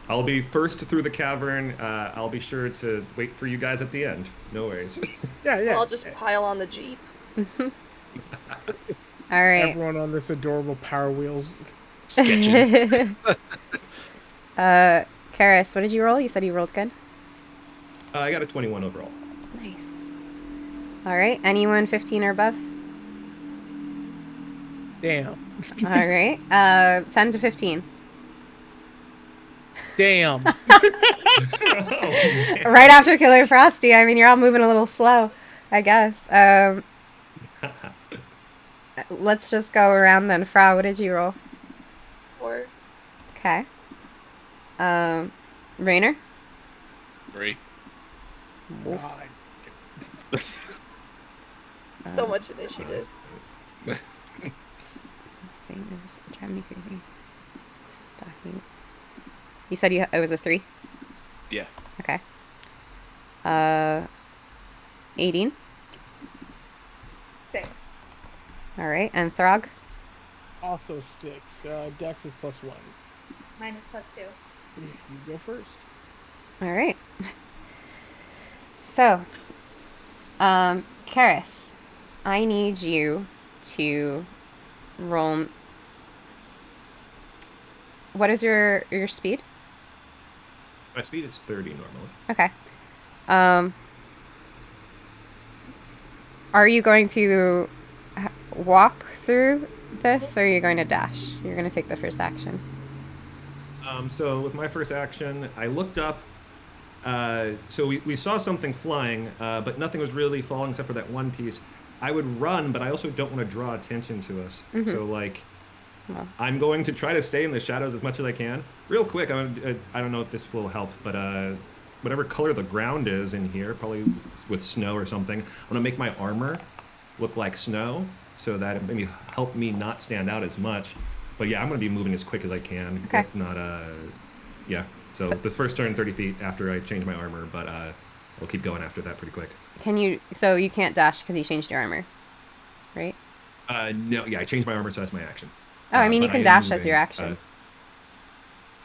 I'll be first through the cavern. I'll be sure to wait for you guys at the end. No worries. Yeah. Well, I'll just pile on the Jeep. All right. Everyone on this adorable Power Wheels. Sketching. Karis, what did you roll? You said you rolled good? I got a 21 overall. Nice. All right. Anyone 15 or above? Damn. All right. 10 to 15. Damn. Oh, man. Right after Killer Frosty. I mean, you're all moving a little slow, I guess. Let's just go around then. Fra, what did you roll? 4. Okay. Rainer? 3. God. So much initiative. This thing is driving me crazy. Stocking. You said it was a 3? Yeah. Okay. 18. 6. All right. And Throg? Also 6. Dex is +1. Mine is +2. You go first. All right. So, Karis, I need you to roll. What is your speed? My speed is 30 normally. Okay. Are you going to walk through this, or are you going to dash? You're going to take the first action. So with my first action, I looked up. So we saw something flying, but nothing was really falling except for that one piece. I would run, but I also don't want to draw attention to us. Mm-hmm. So well, I'm Oh. going to try to stay in the shadows as much as I can. Real quick, I don't know if this will help, but whatever color the ground is in here, probably with snow or something, I'm going to make my armor look like snow so that it maybe help me not stand out as much. But yeah, I'm going to be moving as quick as I can. Okay. If not, yeah. So this first turn 30 feet after I change my armor, but we'll keep going after that pretty quick. So you can't dash because you changed your armor, right? No, yeah, I changed my armor, so that's my action. Oh, I mean, you But can am dash as moving, your action.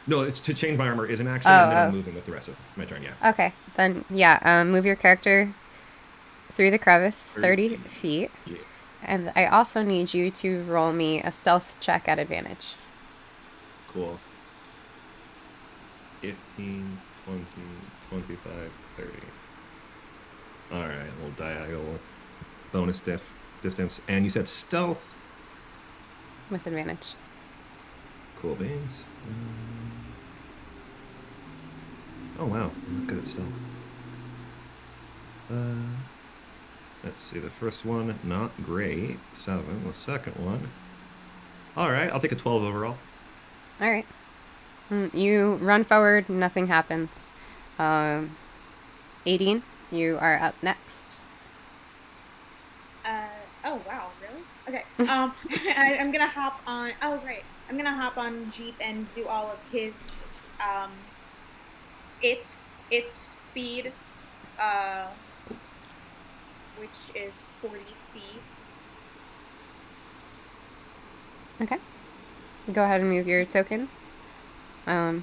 No, it's to change my armor is an action, Oh, and then I'm oh. moving with the rest of my turn, yeah. Okay, then, yeah, move your character through the crevice 30 feet. Yeah. And I also need you to roll me a stealth check at advantage. Cool. 15, 20, 25, 30. Alright, a little diagonal bonus distance. And you said stealth. With advantage. Cool beans. Oh wow, I'm not good at stealth. Let's see, the first one, not great. 7. The second one. Alright, I'll take a 12 overall. All right. You run forward, nothing happens. 18, you are up next. Oh wow, really? Okay. I'm gonna hop on. Oh right, I'm gonna hop on Jeep and do all of his, its speed, which is 40 feet. Okay. Go ahead and move your token. I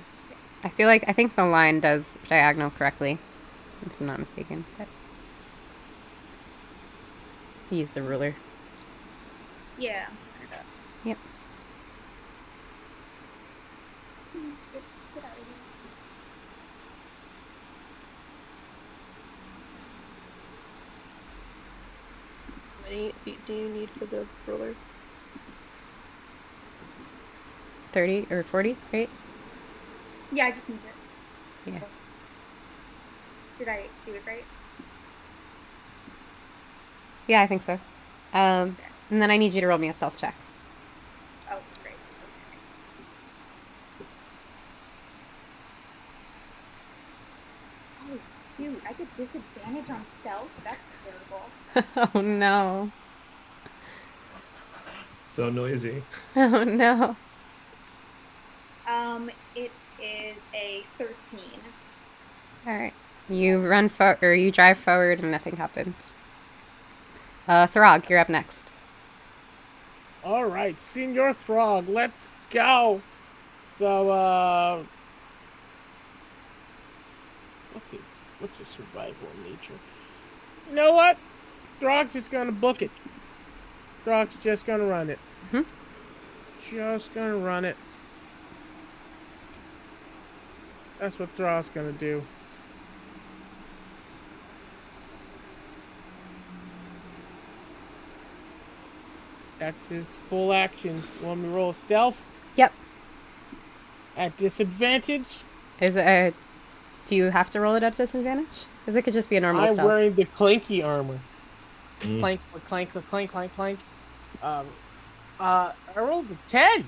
think the line does diagonal correctly, if I'm not mistaken. But use the ruler. Yeah. Yep. Get out of here. How many feet do you need for the ruler? 30 or 40, right? Yeah, I just need it. Yeah. Did I do it right? Yeah, I think so. And then I need you to roll me a stealth check. Oh, great. Okay. Oh, dude, I get disadvantage on stealth? That's terrible. Oh no. So noisy. Oh no. It is a 13. All right. You run or you drive forward and nothing happens. Throg, you're up next. All right, Senior Throg, let's go. So, what's his survival nature? You know what? Throg's just gonna book it. Throg's just gonna run it. Just gonna run it. That's what Throg's gonna do. That's his full action. Want me to roll stealth? Yep. At disadvantage? Is it do you have to roll it at disadvantage? Because it could just be a normal I'm stealth. wearing the clanky armor. Clank, clank, clank, clank, clank. I rolled a 10.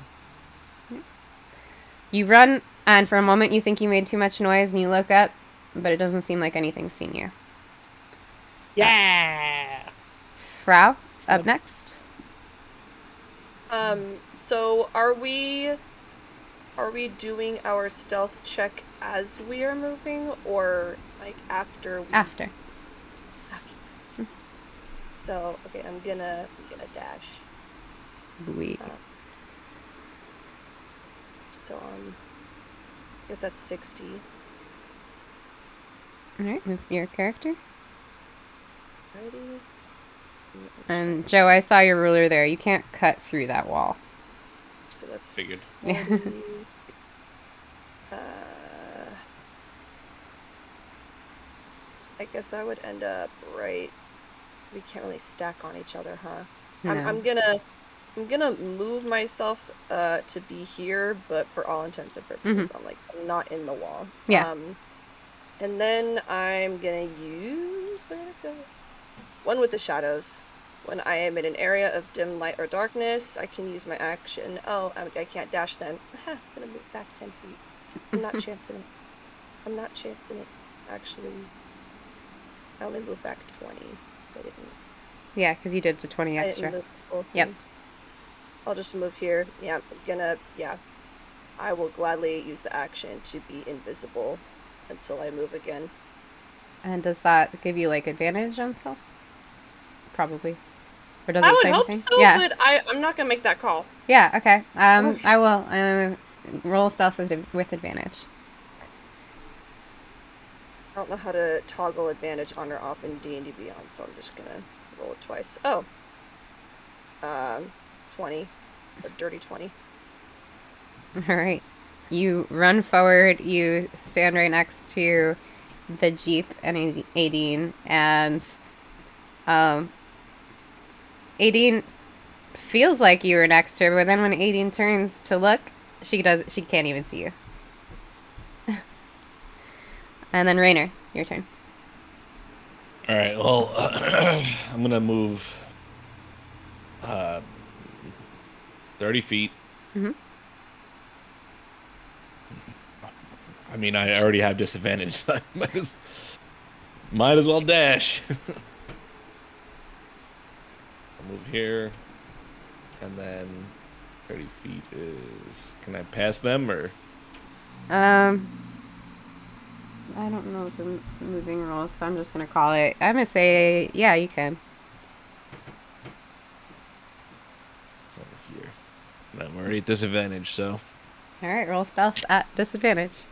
You run, and for a moment you think you made too much noise, and you look up, but it doesn't seem like anything's seen you. Yeah. Frau, up next. So are we doing our stealth check as we are moving, or like after? After. So okay, I'm gonna dash. Louis. So I guess that's 60. All right, move your character. Righty. And Joe, I saw your ruler there. You can't cut through that wall. So that's Figured. 40. I guess I would end up right. We can't really stack on each other, huh? No. I'm gonna move myself to be here, but for all intents and purposes, I'm not in the wall. Yeah. And then I'm gonna use one with the shadows. When I am in an area of dim light or darkness, I can use my action. Oh, I can't dash then. I'm gonna move back 10 feet. I'm not chancing it. Actually, I only moved back 20, so I didn't. Yeah, because you did the 20 I extra. didn't move the whole Yep. thing. I'll just move here. Yeah, I will gladly use the action to be invisible until I move again. And does that give you like advantage on stealth? Probably. Or does I it would say hope anything? so, Yeah. but I'm not gonna make that call. Yeah. Okay. I will roll stealth with advantage. I don't know how to toggle advantage on or off in D&D Beyond, so I'm just gonna roll it twice. Oh. 20. A dirty 20. All right. You run forward. You stand right next to the Jeep and Aideen, and Aideen feels like you were next to her, but then when Aideen turns to look, she can't even see you. And then Rainer, your turn. All right. Well, I'm gonna move 30 feet. Mm-hmm. I mean, I already have disadvantage, so I might as well dash. I'll move here, and then 30 feet is. Can I pass them or? I don't know the moving rules, so I'm just gonna call it. I'm gonna say, yeah, you can. It's over here. And I'm already at disadvantage, so. All right, roll stealth at disadvantage.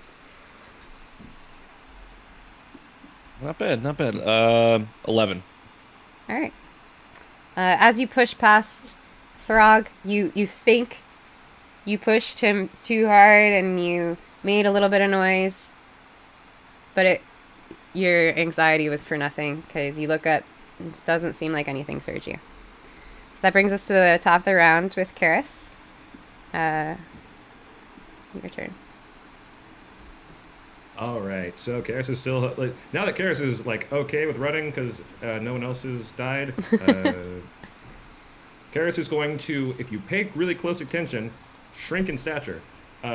Not bad, not bad. 11. All right. As you push past Throg, you think you pushed him too hard and you made a little bit of noise, but your anxiety was for nothing because you look up, it doesn't seem like anything's hurt you. So that brings us to the top of the round with Karis. Your turn. All right. So Karis is still like now that Karis is like okay with running because no one else has died. Karis is going to, if you pay really close attention, shrink in stature.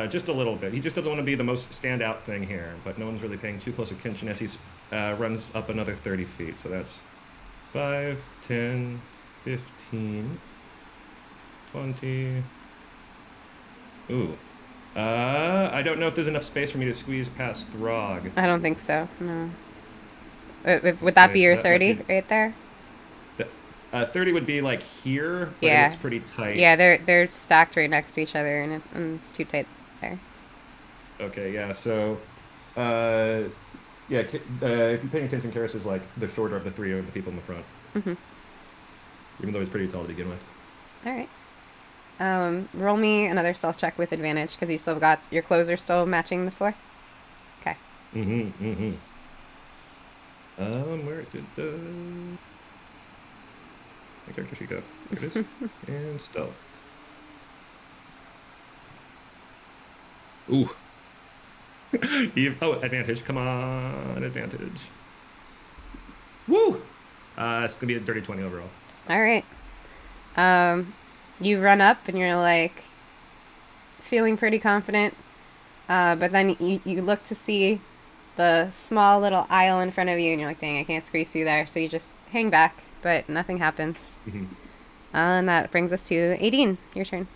Just a little bit. He just doesn't want to be the most standout thing here, but no one's really paying too close attention as he runs up another 30 feet. So that's 5, 10, 15, 20. Ooh. I don't know if there's enough space for me to squeeze past Throg. I don't think so. No. Would that Okay, be so your that might 30 be- right there? 30 would be like here, but Yeah. it's pretty tight. Yeah, they're stacked right next to each other, and it's too tight there. Okay, yeah, so, yeah, if you're paying attention, Karis is like the shorter of the three of the people in the front. Mm-hmm. Even though he's pretty tall to begin with. All right. Roll me another stealth check with advantage because you still got your clothes are still matching the floor. Okay. Where did my character sheet go? There it is. And stealth. Ooh. Advantage. Come on, advantage. Woo! It's gonna be a dirty 20 overall. All right. You run up and you're like feeling pretty confident, but then you look to see the small little aisle in front of you, and you're like, dang, I can't squeeze through there. So you just hang back, but nothing happens. And that brings us to Aideen. Your turn.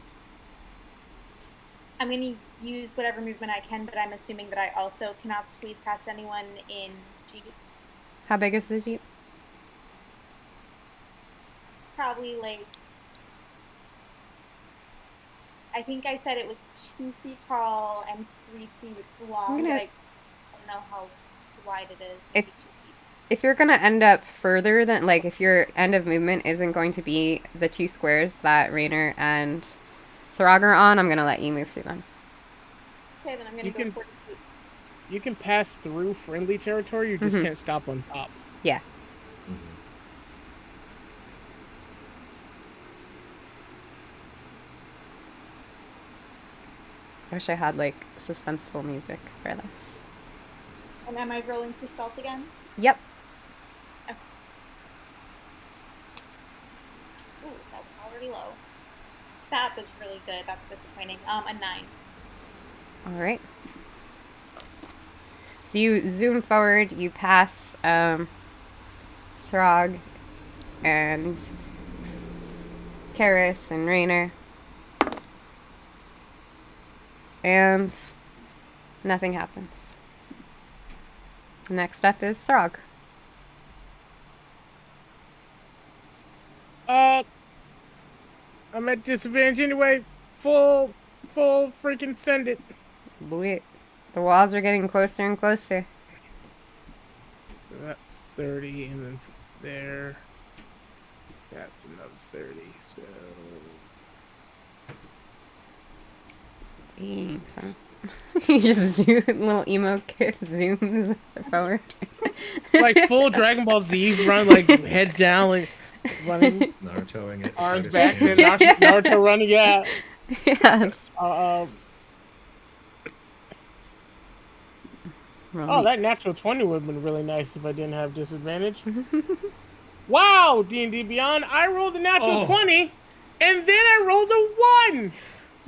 I'm going to use whatever movement I can, but I'm assuming that I also cannot squeeze past anyone in Jeep. How big is the Jeep? Probably like, I think I said it was 2 feet tall and 3 feet long, but I don't know how wide it is. Maybe 2 feet. If you're going to end up further than, like, if your end of movement isn't going to be the 2 squares that Raynor and Throg are on, I'm going to let you move through them. Okay, then I'm going to go 40 feet. You can pass through friendly territory, you just can't stop on top. Yeah. I wish I had, like, suspenseful music for this. And am I rolling for stealth again? Yep. Okay. Ooh, that's already low. That was really good. That's disappointing. A 9. All right. So you zoom forward, you pass Throg and Karis and Raynor. And nothing happens. Next up is Throg. I'm at disadvantage anyway. Full freaking send it. Wait, the walls are getting closer and closer. That's 30, and then from there, that's another 30, so... Thanks, huh? You just zoom, little emo kid zooms forward. Like full Dragon Ball Z run, like head down, like running. Narutoing it. Arms back, and Naruto running, yeah. Yes. Oh, that natural 20 would have been really nice if I didn't have disadvantage. Wow, D&D Beyond, I rolled a natural 20, and then I rolled a 1!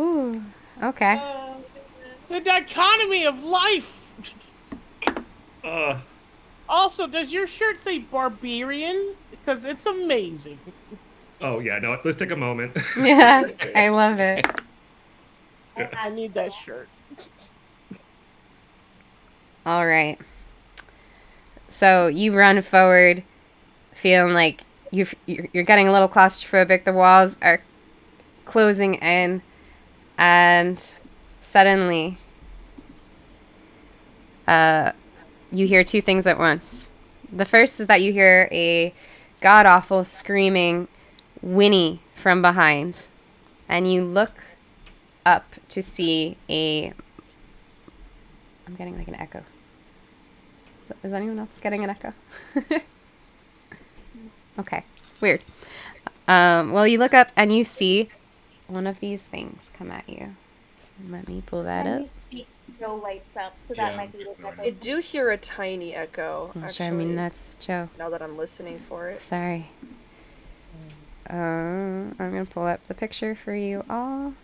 Ooh, okay. The dichotomy of life! Also, does your shirt say Barbarian? Because it's amazing. Oh, yeah, no, let's take a moment. Yeah, I love it. I need that shirt. All right. So you run forward, feeling like you're getting a little claustrophobic. The walls are closing in, and suddenly, you hear 2 things at once. The first is that you hear a god-awful screaming whinny from behind, and you look up to see I'm getting like an echo. Is anyone else getting an echo? Okay, weird. Well, you look up and you see one of these things come at you. Let me pull that When up. you speak, Joe lights up, so Yeah, that might be what that I does. do hear a tiny echo, I'm actually, sure, I mean, that's Joe. now that I'm listening for it. Sorry. I'm gonna pull up the picture for you all.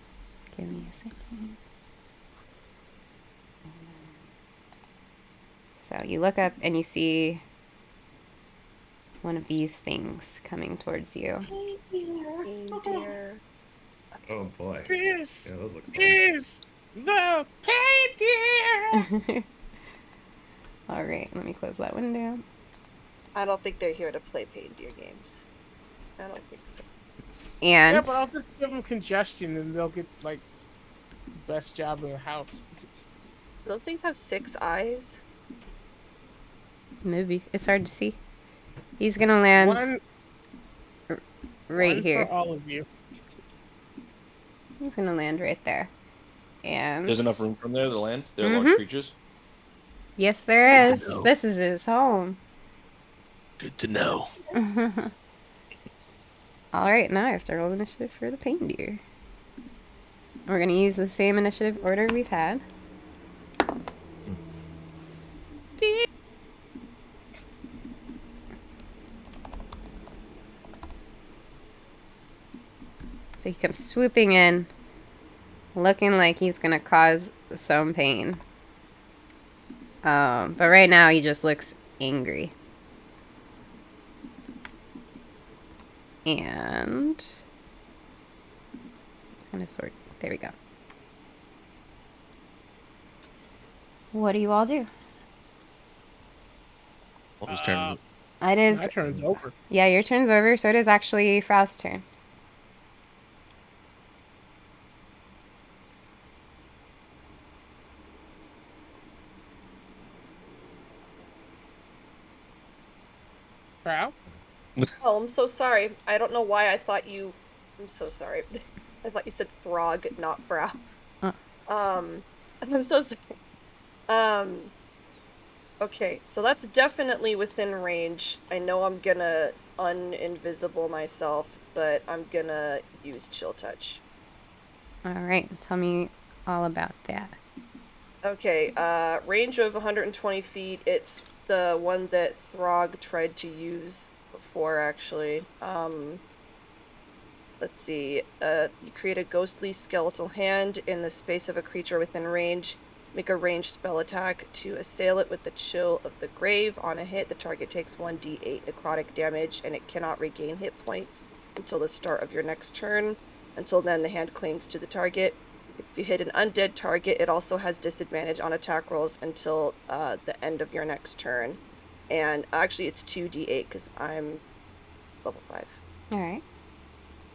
Give me a second. So you look up and you see one of these things coming towards you. Reindeer. Oh boy. This Yeah, those look fun. is the reindeer. All right, let me close that window. I don't think they're here to play reindeer games. I don't think so. And Yeah, but I'll just give them congestion and they'll get like the best job in the house. Do those things have 6 eyes? maybe it's hard to see. He's gonna land One, right one here. for all of you. He's gonna land right there. And There's enough room from there to land. They're large Mhm. creatures. yes, there Good is. to know. This is his home. Good to know. All right, now I have to roll initiative for the reindeer. We're gonna use the same initiative order we've had. So he comes swooping in, looking like he's gonna cause some pain. But right now he just looks angry. And I'm gonna sort. There we go. What do you all do? Well, whose turn is it? It is. My turn's over. Yeah, your turn's over, so it is actually Frau's turn. Proud? Oh, I'm so sorry. I don't know why I thought you... I'm so sorry. I thought you said Throg, not Frau. I'm so sorry. Okay, so that's definitely within range. I know I'm gonna uninvisible myself, but I'm gonna use Chill Touch. All right, tell me all about that. Okay, range of 120 feet. It's the one that Throg tried to use before, actually. Let's see. You create a ghostly skeletal hand in the space of a creature within range. Make a ranged spell attack to assail it with the Chill of the Grave. On a hit, the target takes 1d8 necrotic damage, and it cannot regain hit points until the start of your next turn. Until then, the hand clings to the target. If you hit an undead target, it also has disadvantage on attack rolls until the end of your next turn. And actually, it's 2d8 because I'm level 5. All right,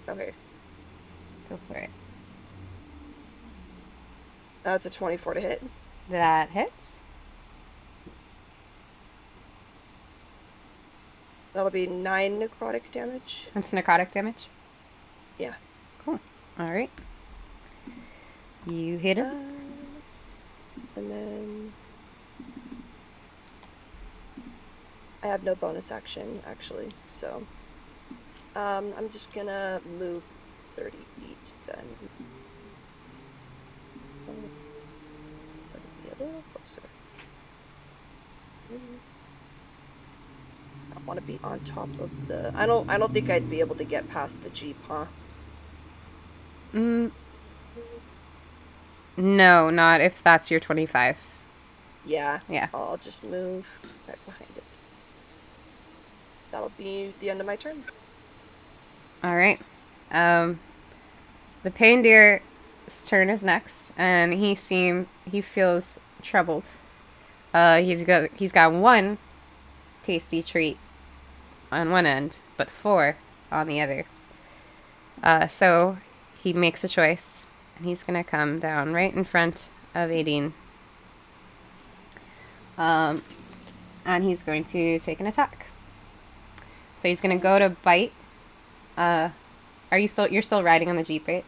Okay, go for it. that's a 24 to hit. That hits. That'll be 9 necrotic damage. That's necrotic damage. Yeah. Cool. All right. You hit him. And then I have no bonus action actually, so I'm just gonna move 30 feet then. So I can be a little closer. I want to be on top of the. I don't think I'd be able to get past the Jeep, huh? No, not if that's your 25. Yeah. Yeah. I'll just move right behind it. That'll be the end of my turn. All right. The reindeer's turn is next, and he feels troubled. He's got one tasty treat on one end, but 4 on the other. So he makes a choice, and he's gonna come down right in front of Aideen. And he's going to take an attack. So he's gonna go to bite. You're still riding on the Jeep, right?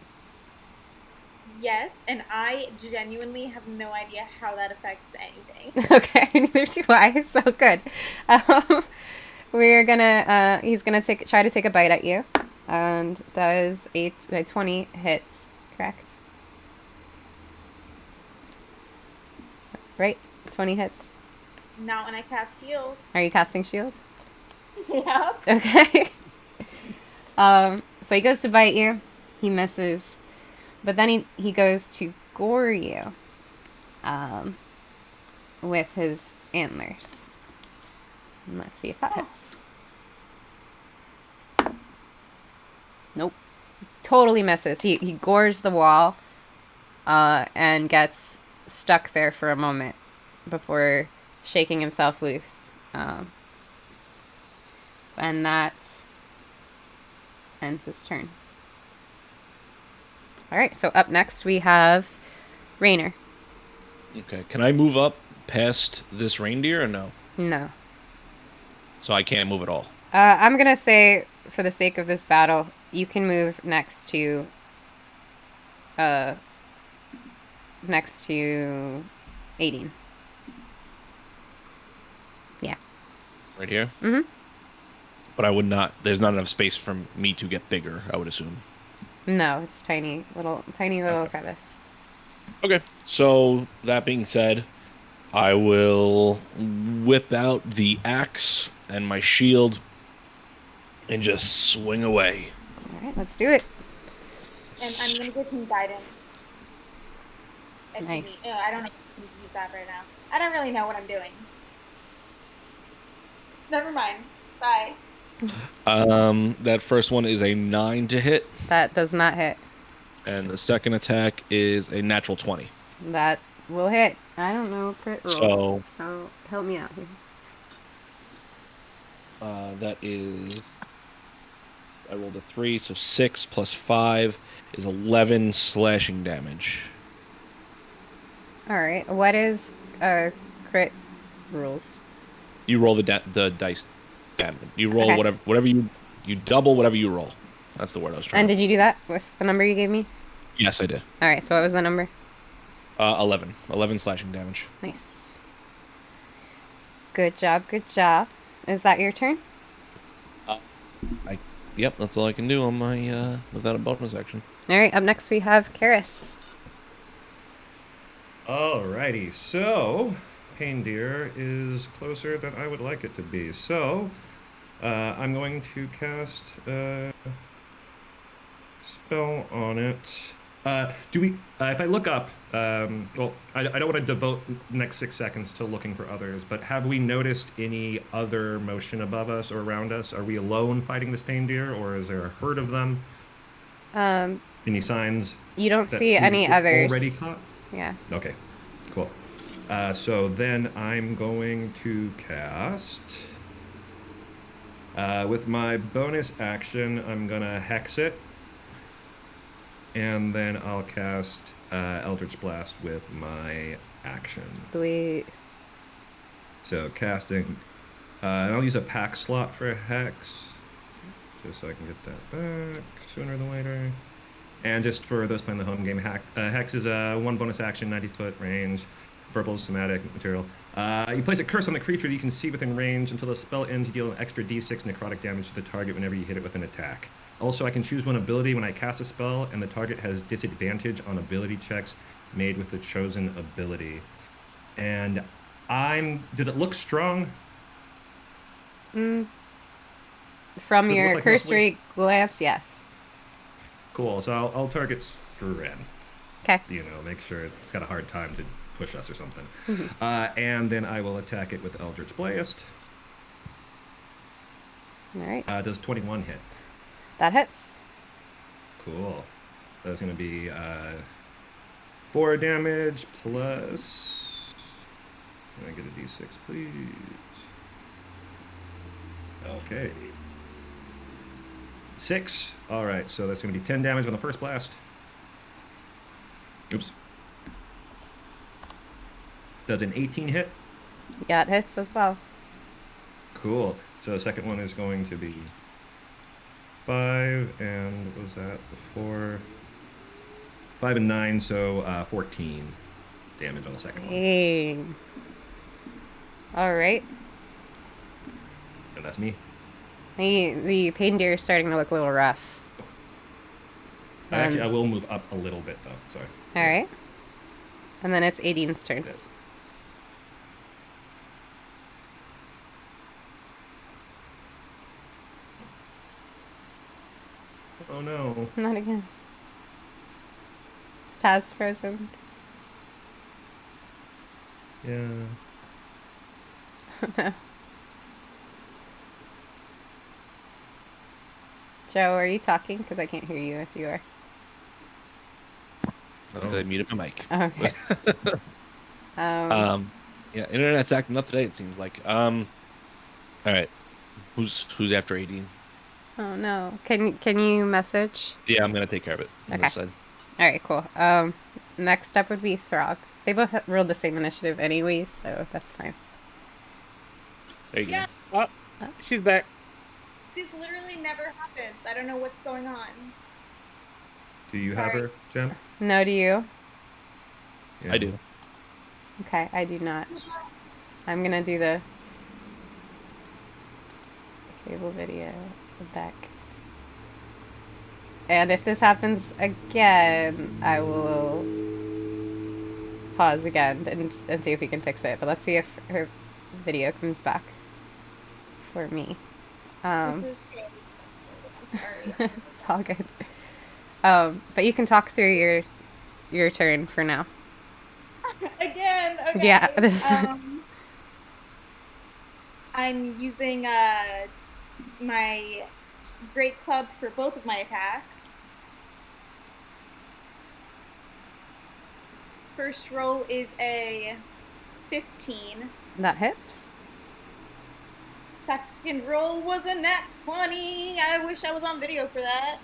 Yes, and I genuinely have no idea how that affects anything. Okay, neither do I. So good. He's gonna try to take a bite at you, and does a 20 hits, correct? right? 20 hits. Not when I cast heal. Are you casting shield? Yeah. Okay. So he goes to bite you. He misses. But then he goes to gore you. With his antlers. And let's see if that hits. Nope. Totally misses. He gores the wall. And gets stuck there for a moment before shaking himself loose. And that ends his turn. Alright, so up next we have Rainer. Okay, can I move up past this reindeer or no? No. So I can't move at all. I'm gonna say, for the sake of this battle, you can move next to 18. Yeah. Right here? Mm-hmm. But I would not, there's not enough space for me to get bigger, I would assume. No, it's tiny little crevice. Okay, so that being said, I will whip out the axe and my shield and just swing away. Alright, let's do it. And I'm gonna give him guidance. Nice. I don't know if you can use that right now. I don't really know what I'm doing. Never mind. Bye. That first one is a 9 to hit, That does not hit. and the second attack is a natural 20. That will hit. I don't know crit rolls. So help me out here. That is, I rolled a 3, so 6 plus 5 is 11 slashing damage. Alright, what is crit rules? You roll the dice damage. You roll Okay. whatever you double whatever you roll. That's the word I was trying And to. did you do that with the number you gave me? Yes, I did. Alright, so what was the number? 11 slashing damage. Nice. Good job, good job. Is that your turn? Yep, that's all I can do on my without a bonus action. Alright, up next we have Karis. Alrighty, so Pain Deer is closer than I would like it to be. So I'm going to cast a spell on it. Do we? If I look up, well, I don't want to devote the next 6 seconds to looking for others, but have we noticed any other motion above us or around us? Are we alone fighting this Pain Deer, or is there a herd of them? Any signs? You don't that see any we've others. already caught? Yeah. Okay, cool. So then I'm going to cast. With my bonus action, I'm going to hex it. And then I'll cast Eldritch Blast with my action. Sweet. So casting. And I'll use a pack slot for a hex. Just so I can get that back sooner than later. And just for those playing the home game, Hex is a 1 bonus action, 90-foot range, verbal, somatic material. You place a curse on the creature that you can see within range. Until the spell ends, you deal an extra d6 necrotic damage to the target whenever you hit it with an attack. Also, I can choose one ability when I cast a spell, and the target has disadvantage on ability checks made with the chosen ability. And did it look strong? From Does it your look like cursory glance, yes. Cool, so I'll target Stren. Okay. You know, make sure it's got a hard time to push us or something. Mm-hmm. And then I will attack it with Eldritch Blast. Alright. Does 21 hit? That hits. Cool. That's going to be 4 damage plus... Can I get a d6, please? Okay. 6. All right, so that's going to be 10 damage on the first blast. Oops. Does an 18 hit? Yeah, it hits as well. Cool. So the second one is going to be 5, and what was that? 4, 5 and 9, so 14 damage on the second one. Dang. Alright. And that's me. The pain deer is starting to look a little rough. Actually, I will move up a little bit, though. Sorry. Alright. And then it's Aideen's turn. Yes. Oh no. Not again. Is Taz frozen? Yeah. No. Joe, are you talking? Because I can't hear you if you are. That's because I muted my mic. Okay. Yeah, internet's acting up today. It seems like. All right, who's after 18? Oh no. Can you message? Yeah, I'm gonna take care of it on this side. All right, cool. Next up would be Throg. They both rolled the same initiative anyway, so that's fine. There you Yeah. go. She's back. This literally never happens. I don't know what's going on. Do you have Sorry. her, Jen? No, do you? Yeah. I do. Okay, I do not. I'm gonna do the disable video back. And if this happens again, I will pause again and see if we can fix it. But let's see if her video comes back for me. This is so frustrating. I'm sorry. It's all good. But you can talk through your turn for now. Again. Okay. Yeah, this. I'm using my great club for both of my attacks. First roll is a 15. That hits. Second roll was a nat 20. I wish I was on video for that.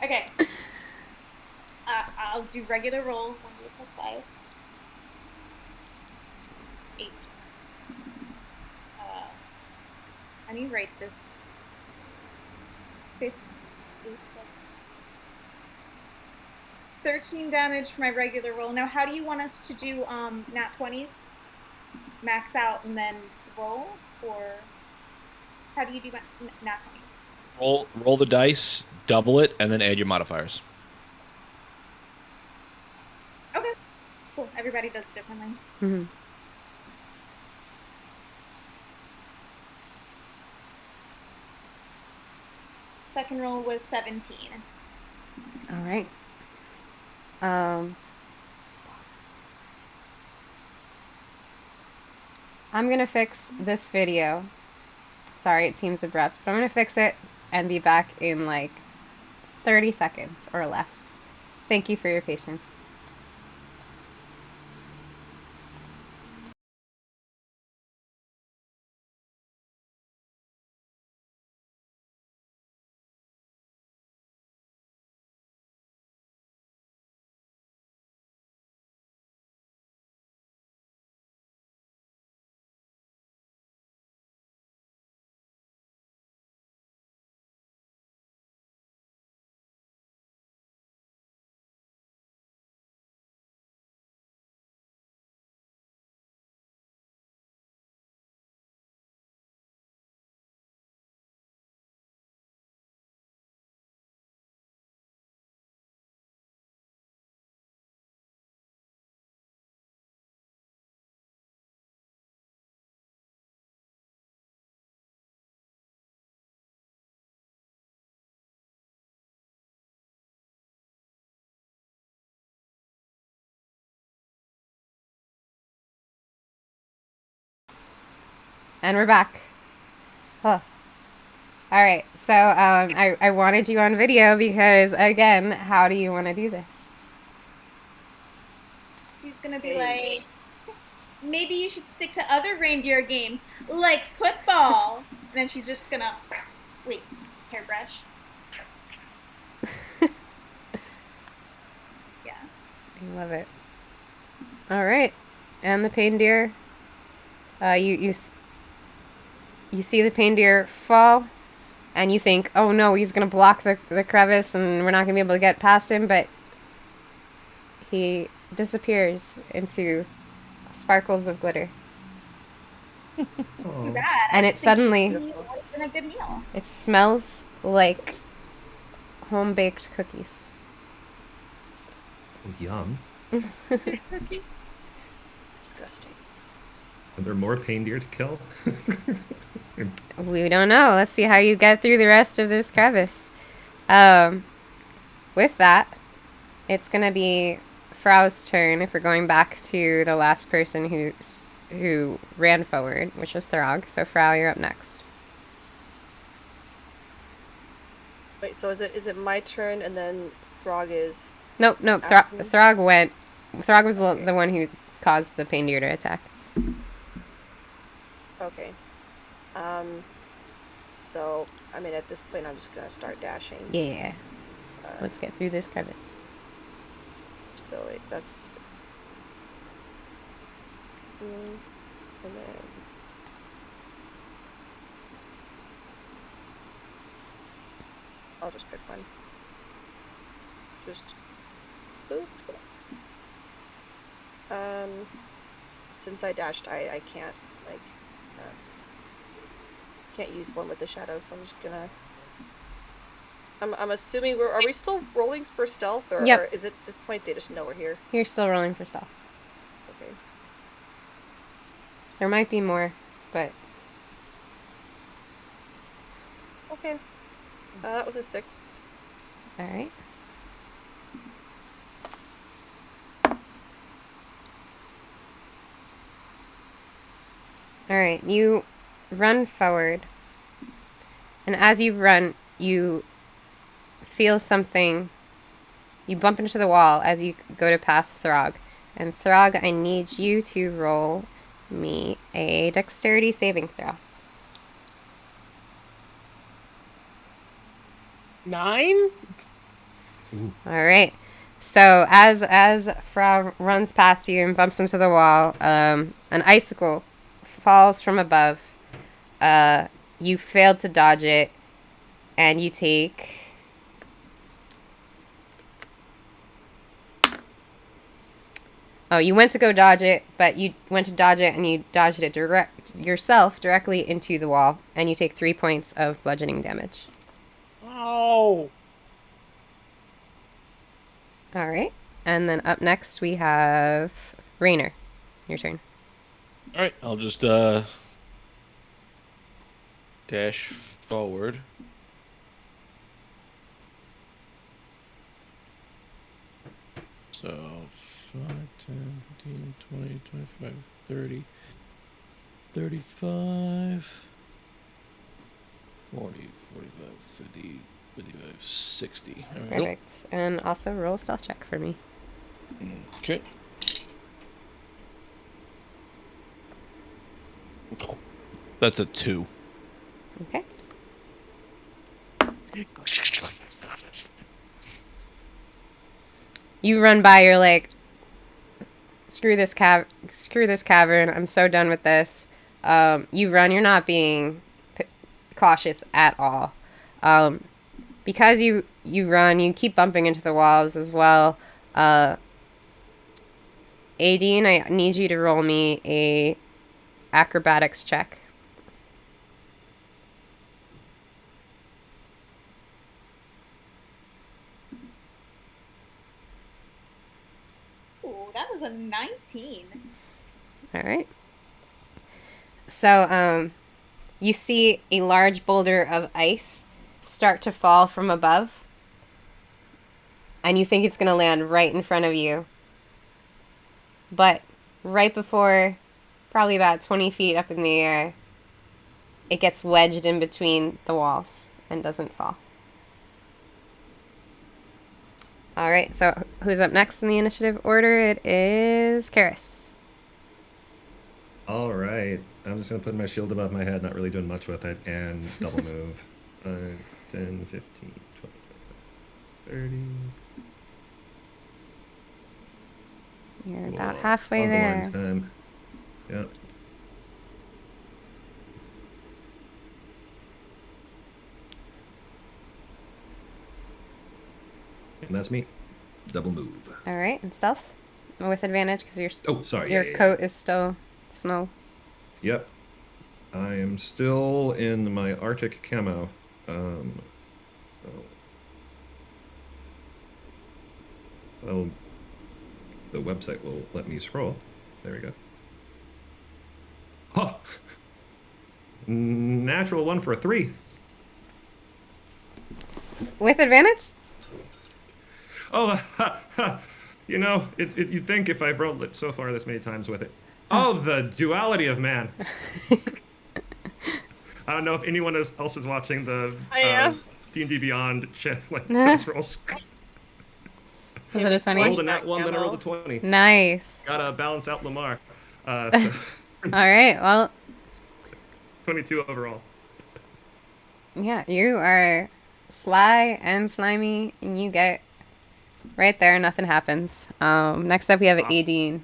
Okay. I'll do regular roll. 1d plus 5. 8. Let me write this. 8 plus 13 damage for my regular roll. Now, how do you want us to do nat 20s? Max out and then roll? Or how do you do nat 20s? Roll the dice, double it, and then add your modifiers. Okay. Cool. Everybody does it differently. Mm-hmm. Second roll was 17. All right. I'm gonna fix this video. Sorry, it seems abrupt, but I'm gonna fix it and be back in like 30 seconds or less. Thank you for your patience. And we're back. Oh. All right, so I wanted you on video because, again, how do you want to do this? He's gonna be like, maybe you should stick to other reindeer games, like football. And then she's just gonna, wait, hairbrush. Yeah. I love it. All right, and the pain deer. You see the pain deer fall, and you think, oh no, he's gonna block the crevice, and we're not gonna be able to get past him, but he disappears into sparkles of glitter. Too Oh. bad. And it suddenly, It's been a good meal. it smells like home-baked cookies. Oh, yum. Disgusting. Are there more pain deer to kill? We don't know. Let's see how you get through the rest of this crevice. With that, it's gonna be Frau's turn if we're going back to the last person who ran forward, which was Throg. So Frau, you're up next. Wait, so is it my turn and then Throg is... Nope. after me? Throg went. Throg was Okay. the one who caused the pain deer to attack. Okay. So, I mean, at this point, I'm just gonna start dashing. Yeah. Uh, Let's get through this crevice. So, wait, that's... and then... I'll just pick one. Just... boop. Since I dashed, I can't, like... can't use one with the shadow, so I'm just gonna... I'm assuming are we still rolling for stealth, or, Yep. or is it at this point they just know we're here? You're still rolling for stealth. Okay. There might be more, but Okay. That was a 6. all right. All right, you run forward, and as you run, you feel something. You bump into the wall as you go to pass Throg. And Throg, I need you to roll me a dexterity saving throw. 9? All right. So as Frau runs past you and bumps into the wall, an icicle falls from above. You failed to dodge it, and you take... Oh, you went to go dodge it, but you went to dodge it and you dodged it yourself directly into the wall, and you take 3 points of bludgeoning damage. Oh. All right. And then up next we have Rainer. Your turn. All right, I'll just dash forward. So 5, 10, 15, 20, 25, 30, 35, 40, 45, 50, 55, 60. There we go. Perfect. And also roll a stealth check for me. Okay. That's a 2. Okay. You run by, you're like, screw this cavern. I'm so done with this. You run, you're not being cautious at all. Because you run, you keep bumping into the walls as well. Aideen, I need you to roll me a acrobatics check. Ooh, that was a 19. All right. So, you see a large boulder of ice start to fall from above, and you think it's going to land right in front of you. But right before, probably about 20 feet up in the air, it gets wedged in between the walls and doesn't fall. All right, so who's up next in the initiative order? It is Karis. All right. I'm just going to put my shield above my head, not really doing much with it, and double move. 5, 10, 15, 20, 30. You're about halfway there. Time. Yep. And that's me. Double move. All right, and stealth with advantage because your Yeah. coat is still snow. Yep. I am still in my Arctic camo. Oh, the website will let me scroll. There we go. Huh. Natural one for a 3. With advantage? Oh, you know, you'd think if I've rolled it so far this many times with it. Oh, the duality of man. I don't know if anyone else is watching the D&D Beyond dice rolls. Was it a 20? I rolled a nat 1, then I rolled a 20. Nice. Gotta balance out Lamar. So All right. Well, 22 overall. yeah, you are sly and slimy, and you get right there. Nothing happens. Next up, we have Awesome. Aideen.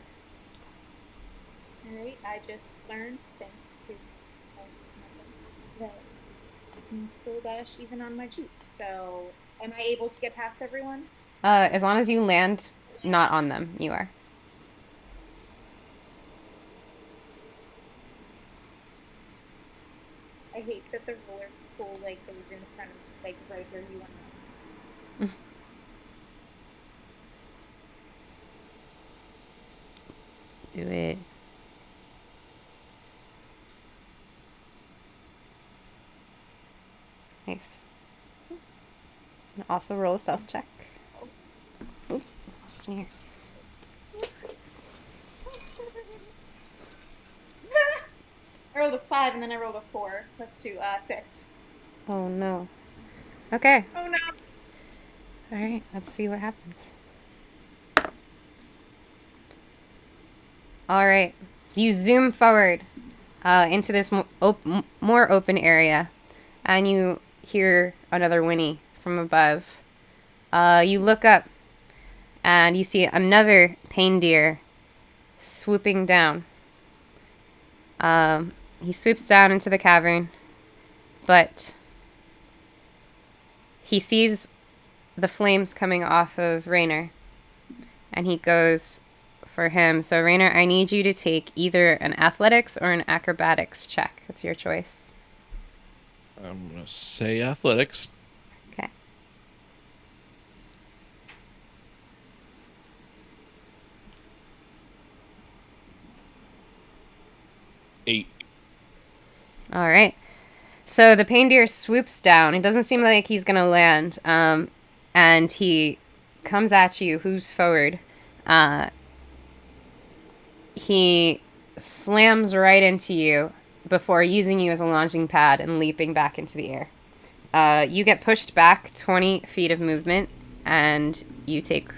Alright, I just learned, thank you, that you can still dash even on my Jeep. So, am I able to get past everyone? As long as you land not on them, you are. I hate that the roller pool like goes in front of like right where you want to. Do it. Nice. And also roll a stealth check. Oop, lost in here. I rolled a 5 and then I rolled a 4 plus 2, 6. Oh no. Okay. Oh no! Alright, let's see what happens. Alright, so you zoom forward into this more open area, and you hear another whinny from above. You look up, and you see another pain deer swooping down. He swoops down into the cavern, but he sees the flames coming off of Raynor, and he goes for him. So Raynor, I need you to take either an athletics or an acrobatics check. It's your choice. I'm gonna say athletics. Okay. Eight. All right. So the pain deer swoops down. It doesn't seem like he's gonna land. And he comes at you. Who's forward? He slams right into you before using you as a launching pad and leaping back into the air. You get pushed back 20 feet of movement, and you take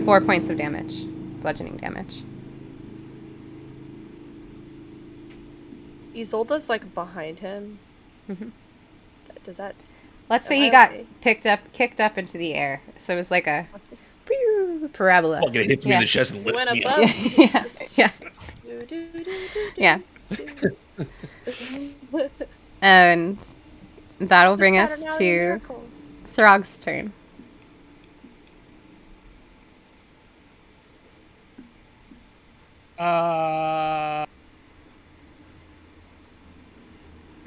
4 points of damage, bludgeoning damage. Isolda's like behind him. Mhm. Does that? Let's say Am he I got okay? kicked up into the air. So it was like a parabola. I'm gonna hit me in the chest and lift Went me above. up. Yeah, yeah, yeah. And that'll bring us to Throg's turn.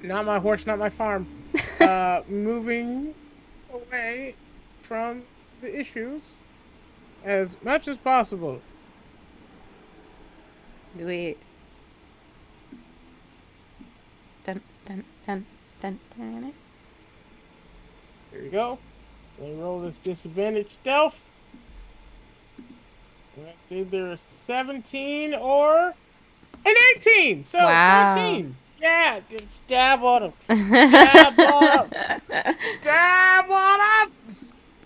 Not my horse, not my farm. Moving away from the issues as much as possible. Do we? Dun dun dun dun dun. Here we go. Let me roll this disadvantage stealth. That's either a 17 or an 18. So Wow. 17. Yeah, just dab on him. Dab on him. Dab on him.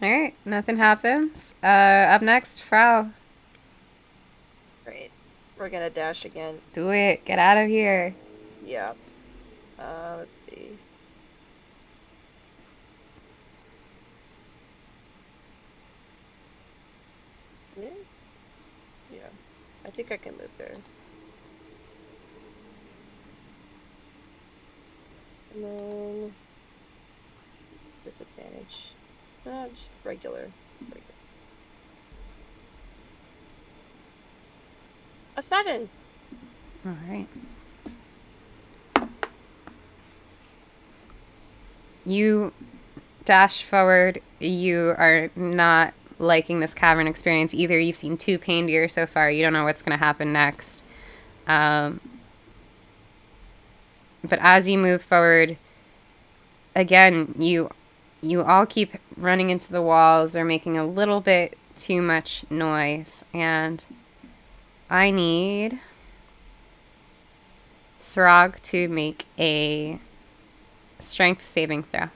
All right, nothing happens. Up next, Frau. Great. We're gonna dash again. Do it. Get out of here. Yeah. Let's see. Yeah. I think I can move there. And then disadvantage. No, just regular. A 7. All right. You dash forward. You are not liking this cavern experience either. You've seen 2 pain deer so far. You don't know what's going to happen next. But as you move forward, again, you all keep running into the walls or making a little bit too much noise. And I need Throg to make a strength saving throw.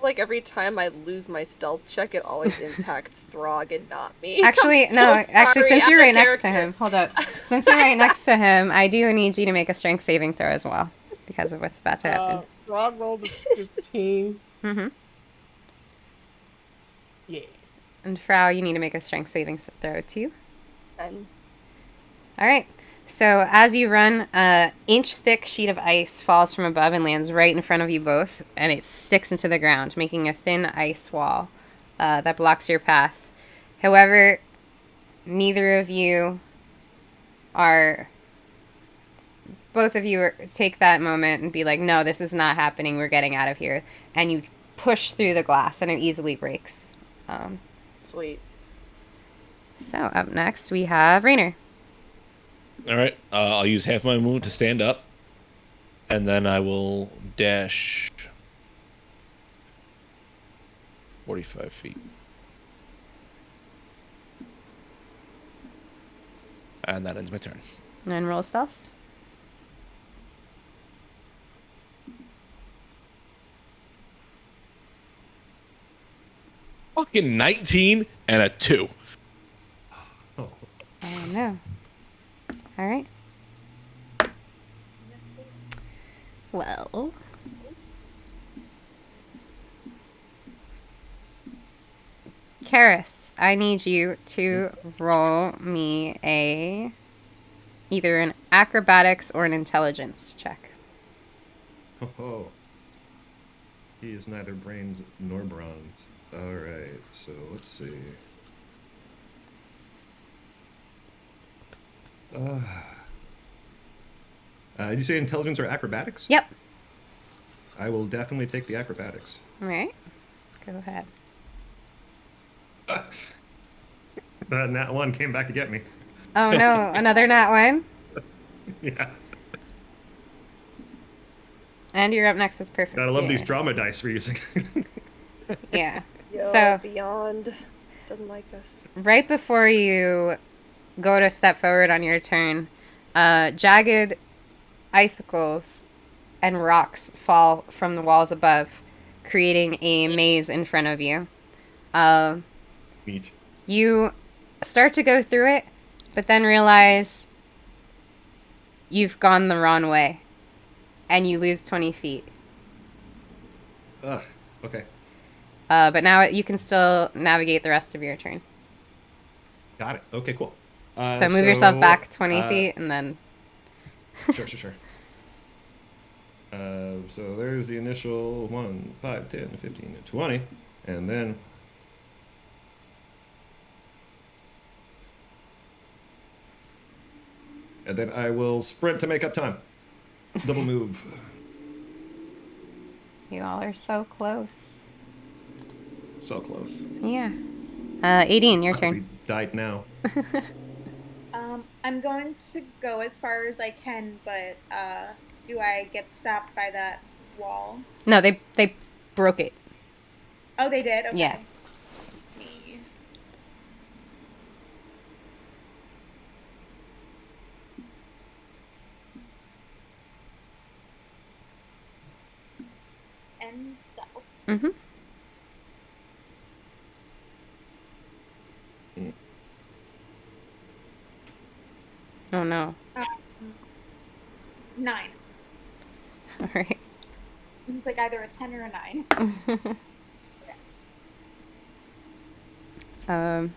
Like every time I lose my stealth check, it always impacts Throg and not me. Actually, I'm so no. Actually, sorry, since you're as a right next to character. him, hold up. Since you're right next to him, I do need you to make a strength saving throw as well because of what's about to happen. Rod rolled a 15. Mm-hmm. Yeah. And Frau, you need to make a strength saving throw too. And All right. So as you run, an inch-thick sheet of ice falls from above and lands right in front of you both, and it sticks into the ground, making a thin ice wall that blocks your path. However, neither of you are... Both of you take that moment and be like, no, this is not happening. We're getting out of here. And you push through the glass, and it easily breaks. sweet. So up next, we have Rainer. All right. I'll use half my movement to stand up, and then I will dash 45 feet. And that ends my turn. And then roll stealth. Fucking 19 and a 2. Oh. Oh, no. All right. Well. Karis, I need you to roll me either an acrobatics or an intelligence check. Oh. He is neither brains nor bronze. Alright, so let's see. Did you say intelligence or acrobatics? Yep. I will definitely take the acrobatics. All right. Go ahead. Nat 1 came back to get me. Oh, no. Another nat one. Yeah. And you're up next. That's perfect. Gotta love Yeah. these drama dice we're using. Yeah. Yo, So- Beyond doesn't like us. Right before you go to step forward on your turn, jagged icicles and rocks fall from the walls above, creating a maze in front of you. Neat. You start to go through it, but then realize you've gone the wrong way, and you lose 20 feet. Ugh. Okay. But now you can still navigate the rest of your turn. Got it. Okay, cool. So move yourself back 20 feet, and then... Sure. So there's the initial 1, 5, 10, 15, and 20. And then... And then I will sprint to make up time. Double move. You all are so close. So close. Yeah. Aideen, your We turn. died now. I'm going to go as far as I can, but do I get stopped by that wall? No, they broke it. Oh, they did? Okay. Yeah. Me. And stealth. Mm-hmm. Oh, no. 9. All right. It was like either a 10 or a 9.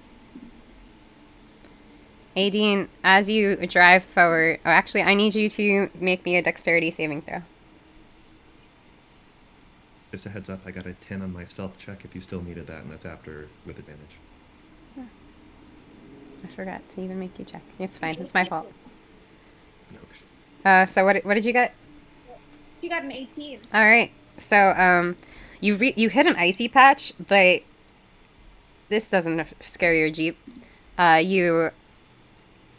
Aideen, as you drive forward... Oh, actually, I need you to make me a dexterity saving throw. Just a heads up, I got a 10 on my stealth check if you still needed that, and that's after with advantage. I forgot to even make you check. It's fine. It's my fault. No worries. So what did you get? You got an 18. All right. So you hit an icy patch, but this doesn't scare your Jeep. You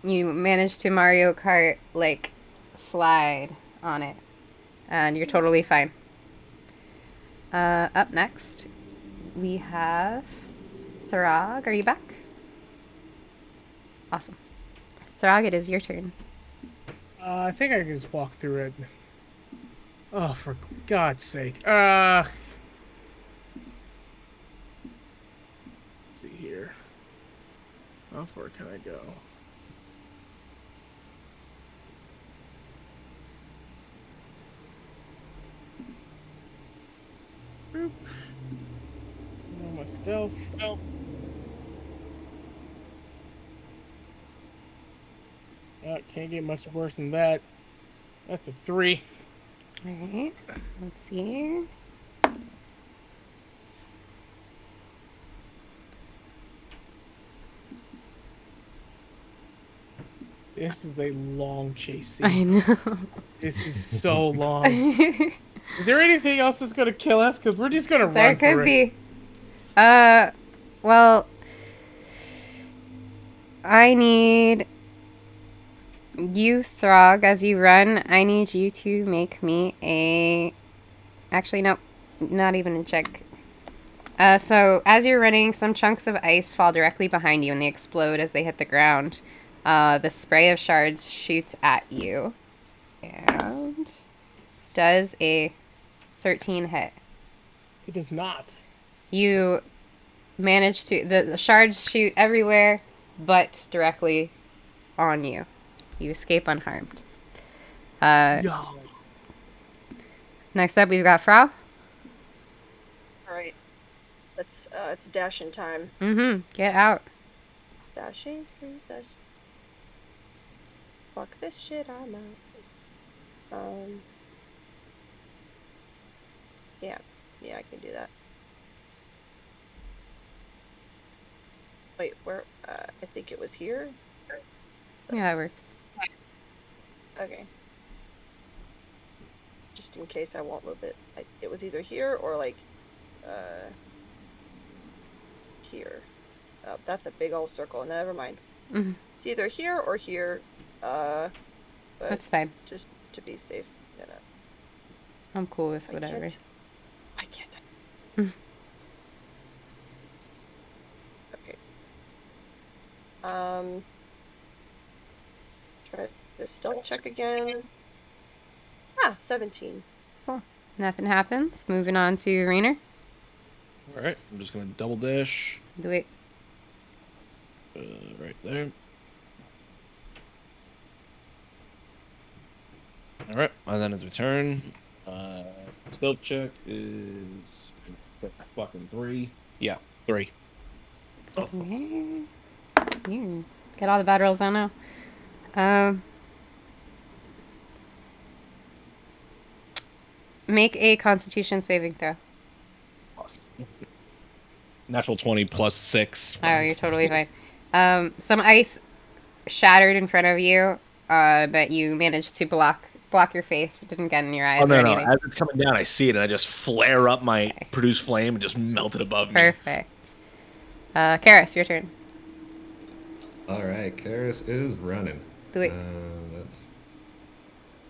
manage to Mario Kart, like, slide on it. And you're totally fine. Up next, we have Throg. Are you back? Awesome. Throg, it is your turn. I think I can just walk through it. Oh, for God's sake. Let's see here. How far can I go? Boop. My stealth. Can't get much worse than that. That's a 3. Alright. Let's see. This is a long chase scene. I know. This is so long. Is there anything else that's gonna kill us? Because we're just gonna There run for could it. be. Well, I need you, Throg, as you run, I need you to make me a... Actually, no, not even a check. So, as you're running, some chunks of ice fall directly behind you and they explode as they hit the ground. The spray of shards shoots at you. And does a 13 hit. It does not. You manage to... The shards shoot everywhere, but directly on you. You escape unharmed. Yo. Next up, we've got Frau. Alright. It's dashing time. Mm-hmm. Get out. Dashing through this. Fuck this shit, I'm out. Yeah, I can do that. Wait, where? I think it was here. Yeah, that works. Okay. Just in case I won't move it. It was either here or like, here. Oh, that's a big old circle. Never mind. Mm-hmm. It's either here or here. But That's fine. just to be safe, you know. I'm cool with whatever. I can't. Mm. Okay. Try the stealth check again. 17. Cool. Nothing happens. Moving on to Rainer. Alright, I'm just going to double dash. Do it. Right there. Alright, and then as we turn, stealth check is fucking 3. Yeah, 3. Okay. You get all the bad rolls I know. Make a Constitution saving throw. Natural 20 plus 6. Oh, you're totally fine. Some ice shattered in front of you, but you managed to block your face. It didn't get in your eyes or anything. As it's coming down, I see it, and I just flare up my produce flame and just melt it above me. Perfect. Karis, your turn. All right, Karis is running. Do it. That's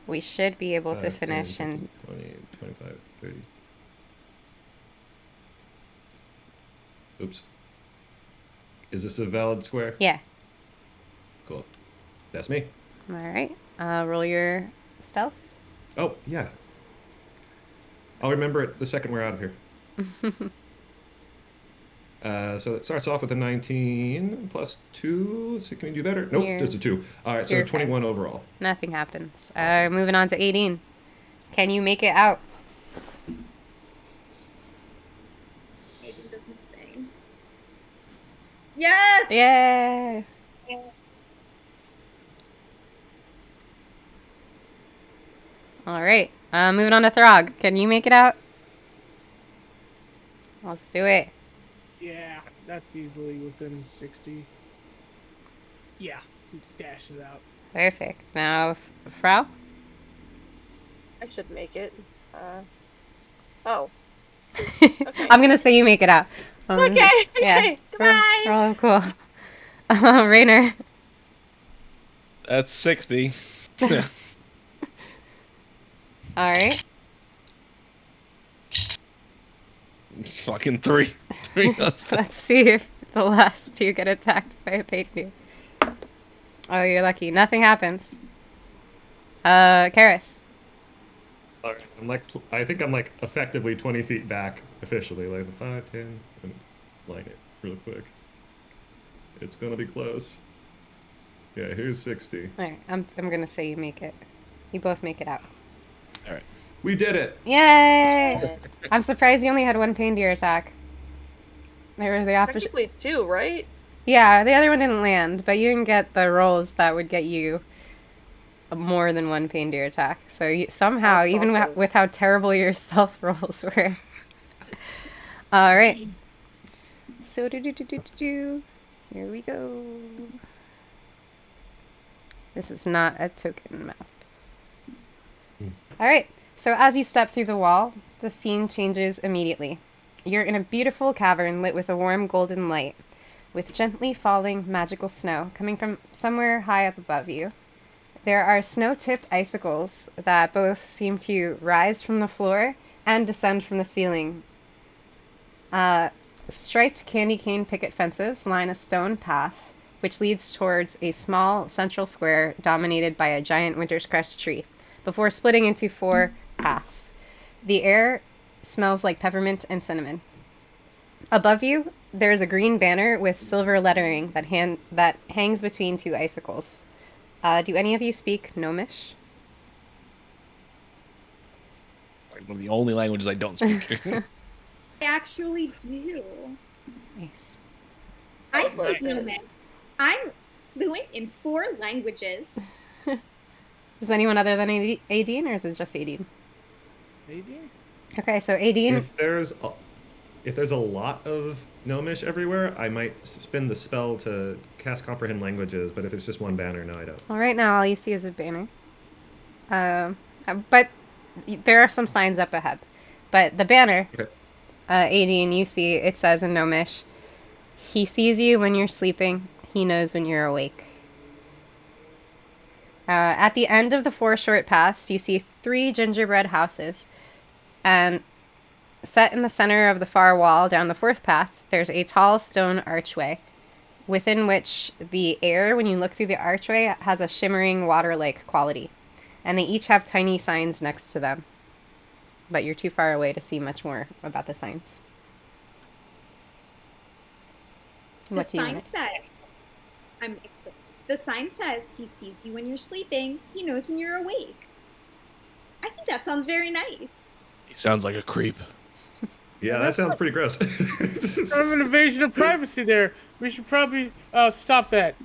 We should be able to 5, finish 10, in... 20, 25, 30. Oops. Is this a valid square? Yeah. Cool. That's me. All right. Roll your stealth. Oh, yeah. I'll remember it the second we're out of here. So it starts off with a 19 plus 2. So can we do better? Nope, just a 2. All right, so You're 21 overall. Nothing happens. Moving on to 18. Can you make it out? Aiden doesn't sing. Yes! Yay! All right. Moving on to Throg. Can you make it out? Let's do it. Yeah, that's easily within 60. Yeah, he dashes out. Perfect. Now, Frau? I should make it. Oh. I'm going to say you make it out. Okay, Yeah, okay, we're goodbye. all cool. Rainer. That's 60. All right. Fucking three. Let's see if the last two get attacked by a painter. Oh, you're lucky. Nothing happens. Karis. All right, I think I'm like effectively 20 feet back officially, like 5, 10, and line it real quick. It's gonna be close. Yeah, here's 60. All right, I'm gonna say you make it. You both make it out. All right. We did it. Yay! I'm surprised you only had one pain to your attack. There was the opposite. Technically 2, right? Yeah, the other one didn't land, but you didn't get the rolls that would get you more than one pain to your attack. So you, somehow, Oh, even stealth rolls. with how terrible your stealth rolls were. All right. So here we go. This is not a token map. All right. So as you step through the wall, the scene changes immediately. You're in a beautiful cavern lit with a warm golden light, with gently falling magical snow coming from somewhere high up above you. There are snow-tipped icicles that both seem to rise from the floor and descend from the ceiling. Striped candy cane picket fences line a stone path, which leads towards a small central square dominated by a giant winter's crest tree, before splitting into 4 paths. The air smells like peppermint and cinnamon. Above you, there is a green banner with silver lettering that hangs between 2 icicles. Do any of you speak Gnomish? Like one of the only languages I don't speak. I actually do. Nice. I That's speak nice. Gnomish. I'm fluent in 4 languages. Is anyone other than Aideen, or is it just Aideen? Maybe? Okay, so Aideen. If there's a lot of Gnomish everywhere, I might spin the spell to cast Comprehend Languages, but if it's just one banner, no, I don't. Well, right now all you see is a banner. But there are some signs up ahead. But the banner, Okay. Aideen, you see, it says in Gnomish, he sees you when you're sleeping, he knows when you're awake. At the end of the 4 short paths, you see 3 gingerbread houses. And set in the center of the far wall down the 4th path, there's a tall stone archway, within which the air, when you look through the archway, has a shimmering water-like quality. And they each have tiny signs next to them. But you're too far away to see much more about the signs. What do you sign want? says, the sign says he sees you when you're sleeping, he knows when you're awake. I think that sounds very nice. He sounds like a creep. Yeah, that sounds pretty gross. Kind of an invasion of privacy there. We should probably stop that.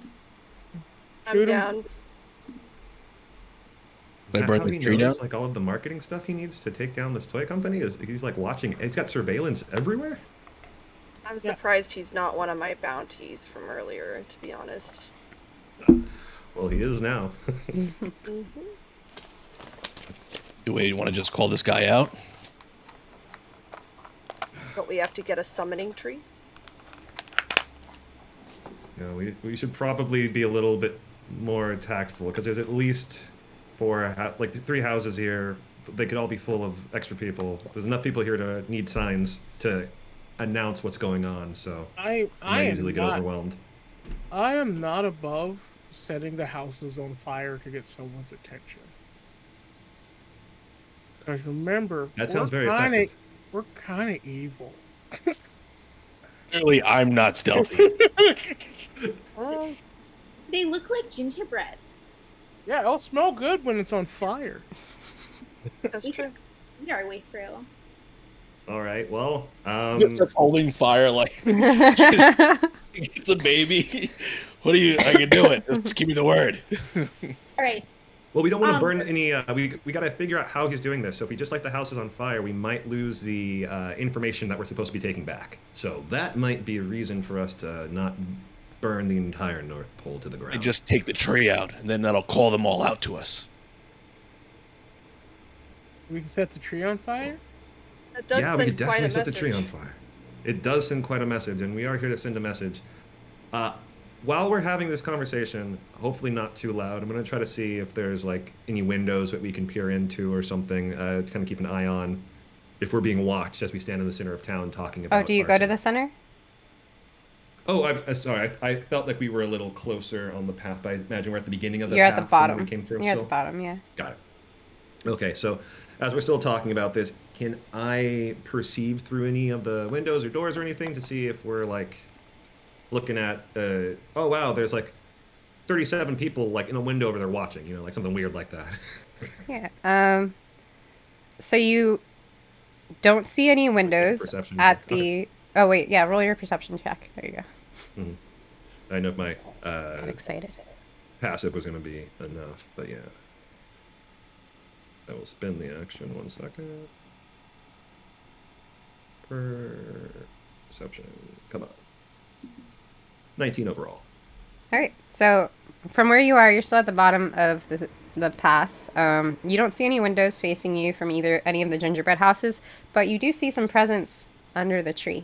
I'm Shoot 'em. down. Is They that burn how the he tree knows, down? like all of the marketing stuff he needs to take down this toy company? He's like watching. He's got surveillance everywhere. I'm surprised he's not one of my bounties from earlier, to be honest. Well, he is now. Wait, you want to just call this guy out? But we have to get a summoning tree. No, we should probably be a little bit more tactful because there's at least 3 houses here. They could all be full of extra people. There's enough people here to need signs to announce what's going on. So I might am easily get not. overwhelmed. I am not above setting the houses on fire to get someone's attention. Because remember, That sounds we're very kinda- effective. We're kind of evil. Clearly, I'm not stealthy. Well, They look like gingerbread. Yeah, it'll smell good when it's on fire. that's true. Eat our way through. All right. Well, Just holding fire like it's a baby. What do you? I can do it. Just give me the word. All right. well, we don't want to burn any. We got to figure out how he's doing this. So if we just light the houses on fire, we might lose the information that we're supposed to be taking back. So that might be a reason for us to not burn the entire North Pole to the ground. I just take the tree out, and then that'll call them all out to us. We can set the tree on fire? That does yeah, we send could quite definitely a set the message. tree on fire. It does send quite a message, and we are here to send a message. While we're having this conversation, hopefully not too loud, I'm going to try to see if there's like any windows that we can peer into or something to kind of keep an eye on if we're being watched as we stand in the center of town talking about. Oh, do you go to the center? Oh, I'm sorry. I felt like we were a little closer on the path, but I imagine we're at the beginning of the You're path. at the bottom. From where we came through, You're so. at the bottom, yeah. Got it. Okay, so as we're still talking about this, can I perceive through any of the windows or doors or anything to see if we're like looking at? Oh wow, there's like 37 people like in a window over there watching. You know, like something weird like that. Yeah. So you don't see any windows Perception at check. the. Okay. Oh wait, yeah. Roll your perception check. There you go. Mhm. I didn't know if my I'm excited. passive was going to be enough, but yeah. I will spin the action 1 second. Perception. Come on. 19 overall. All right. So from where you are, you're still at the bottom of the path. You don't see any windows facing you from either any of the gingerbread houses, but you do see some presents under the tree.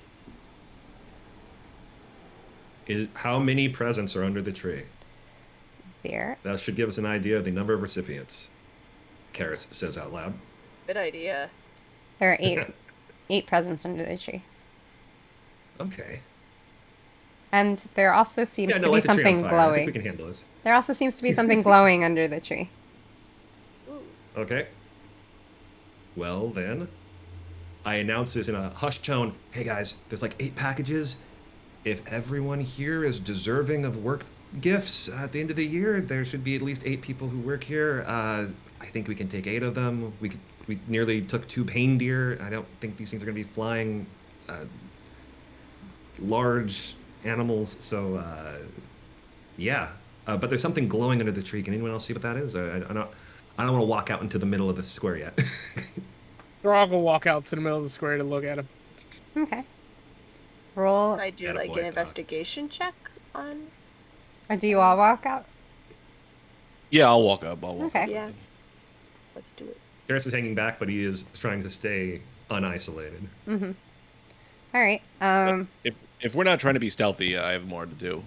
How many presents are under the tree? There. That should give us an idea of the number of recipients. Karis says out loud. Good idea. There are eight presents under the tree. Okay. And there also seems to be light the tree on something fire. I think glowing. we can handle this. There also seems to be something glowing under the tree. Ooh. Okay. Well, then, I announce this in a hushed tone. Hey, guys, there's like 8 packages. If everyone here is deserving of work gifts at the end of the year, there should be at least 8 people who work here. I think we can take 8 of them. We nearly took 2 pain deer. I don't think these things are going to be flying large animals. So, yeah. But there's something glowing under the tree. Can anyone else see what that is? I don't want to walk out into the middle of the square yet. Throg will walk out to the middle of the square to look at him. Okay. Roll. Can I do like an investigation check on? Or do you all walk out? Yeah, I'll walk up. I'll walk Okay. up. Yeah. Let's do it. Karis is hanging back, but he is trying to stay unisolated. Mm-hmm. All right. If we're not trying to be stealthy, I have more to do.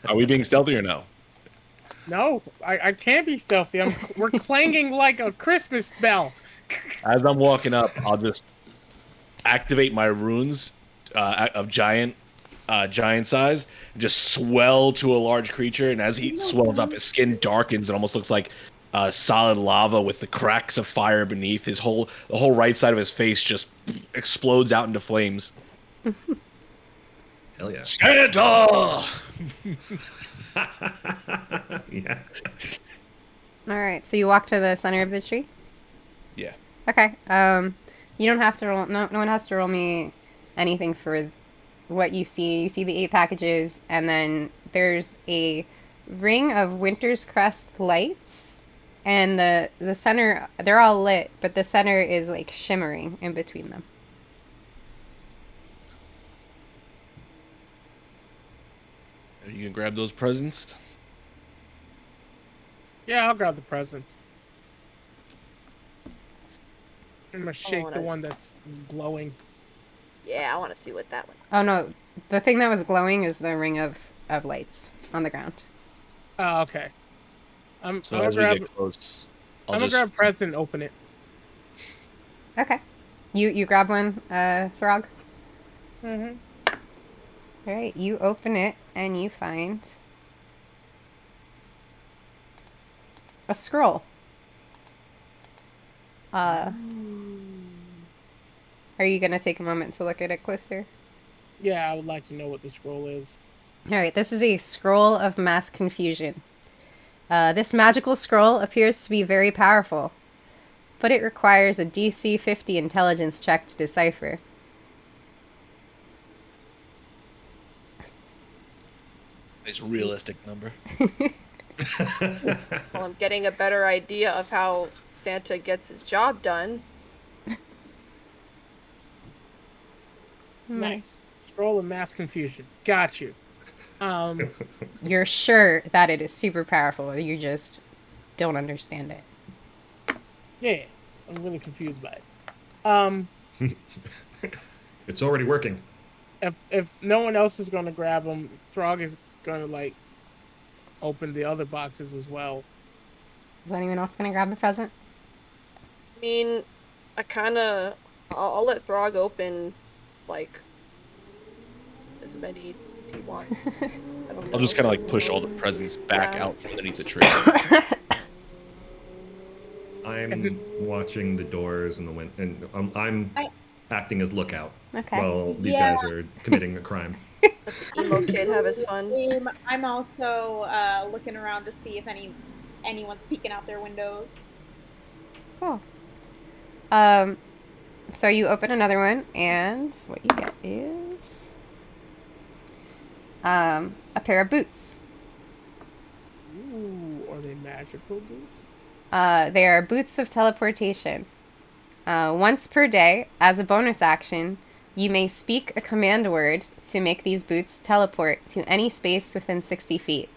Are we being stealthy or no? No, I can't be stealthy. We're clanging like a Christmas bell. As I'm walking up, I'll just activate my runes of giant size and just swell to a large creature. And as he swells up, his skin darkens and almost looks like solid lava with the cracks of fire beneath. The whole right side of his face just explodes out into flames. Hell yeah. Santa! Yeah. all right. So you walk to the center of the tree. Yeah. Okay. You don't have to roll. No one has to roll me anything for what you see. You see the 8 packages, and then there's a ring of Winter's Crest lights, and the center. They're all lit, but the center is like shimmering in between them. You can grab those presents. Yeah, I'll grab the presents. I'm gonna shake the wanna- one that's glowing. Yeah, I want to see what that one. Oh no, the thing that was glowing is the ring of lights on the ground. Oh, okay. I'm So gonna as we grab. get close, I'm gonna grab present and open it. Okay. You grab one, Throg. Mm-hmm. All right. You open it and you find a scroll. Are you gonna take a moment to look at it closer? Yeah, I would like to know what the scroll is. All right, this is a scroll of mass confusion. This magical scroll appears to be very powerful, but it requires a DC 50 intelligence check to decipher. Nice realistic number. Well, I'm getting a better idea of how Santa gets his job done. Nice. Scroll of mass confusion. Got you. You're sure that it is super powerful, you just don't understand it. Yeah, I'm really confused by it. It's already working. If no one else is gonna grab them, Throg is gonna like open the other boxes as well. Is anyone else gonna grab a present? I mean, I'll let Throg open, like, as many as he wants. I don't know. I'll just kind of like push all the presents back Yeah. out from underneath the tree. I'm watching the doors and the wind, and I'm acting as lookout Okay. while these Yeah. guys are committing a crime. Emo kid have his fun. I'm also looking around to see if anyone's peeking out their windows. Cool. So you open another one, and what you get is a pair of boots. Ooh, are they magical boots? They are boots of teleportation. Once per day, as a bonus action, you may speak a command word to make these boots teleport to any space within 60 feet.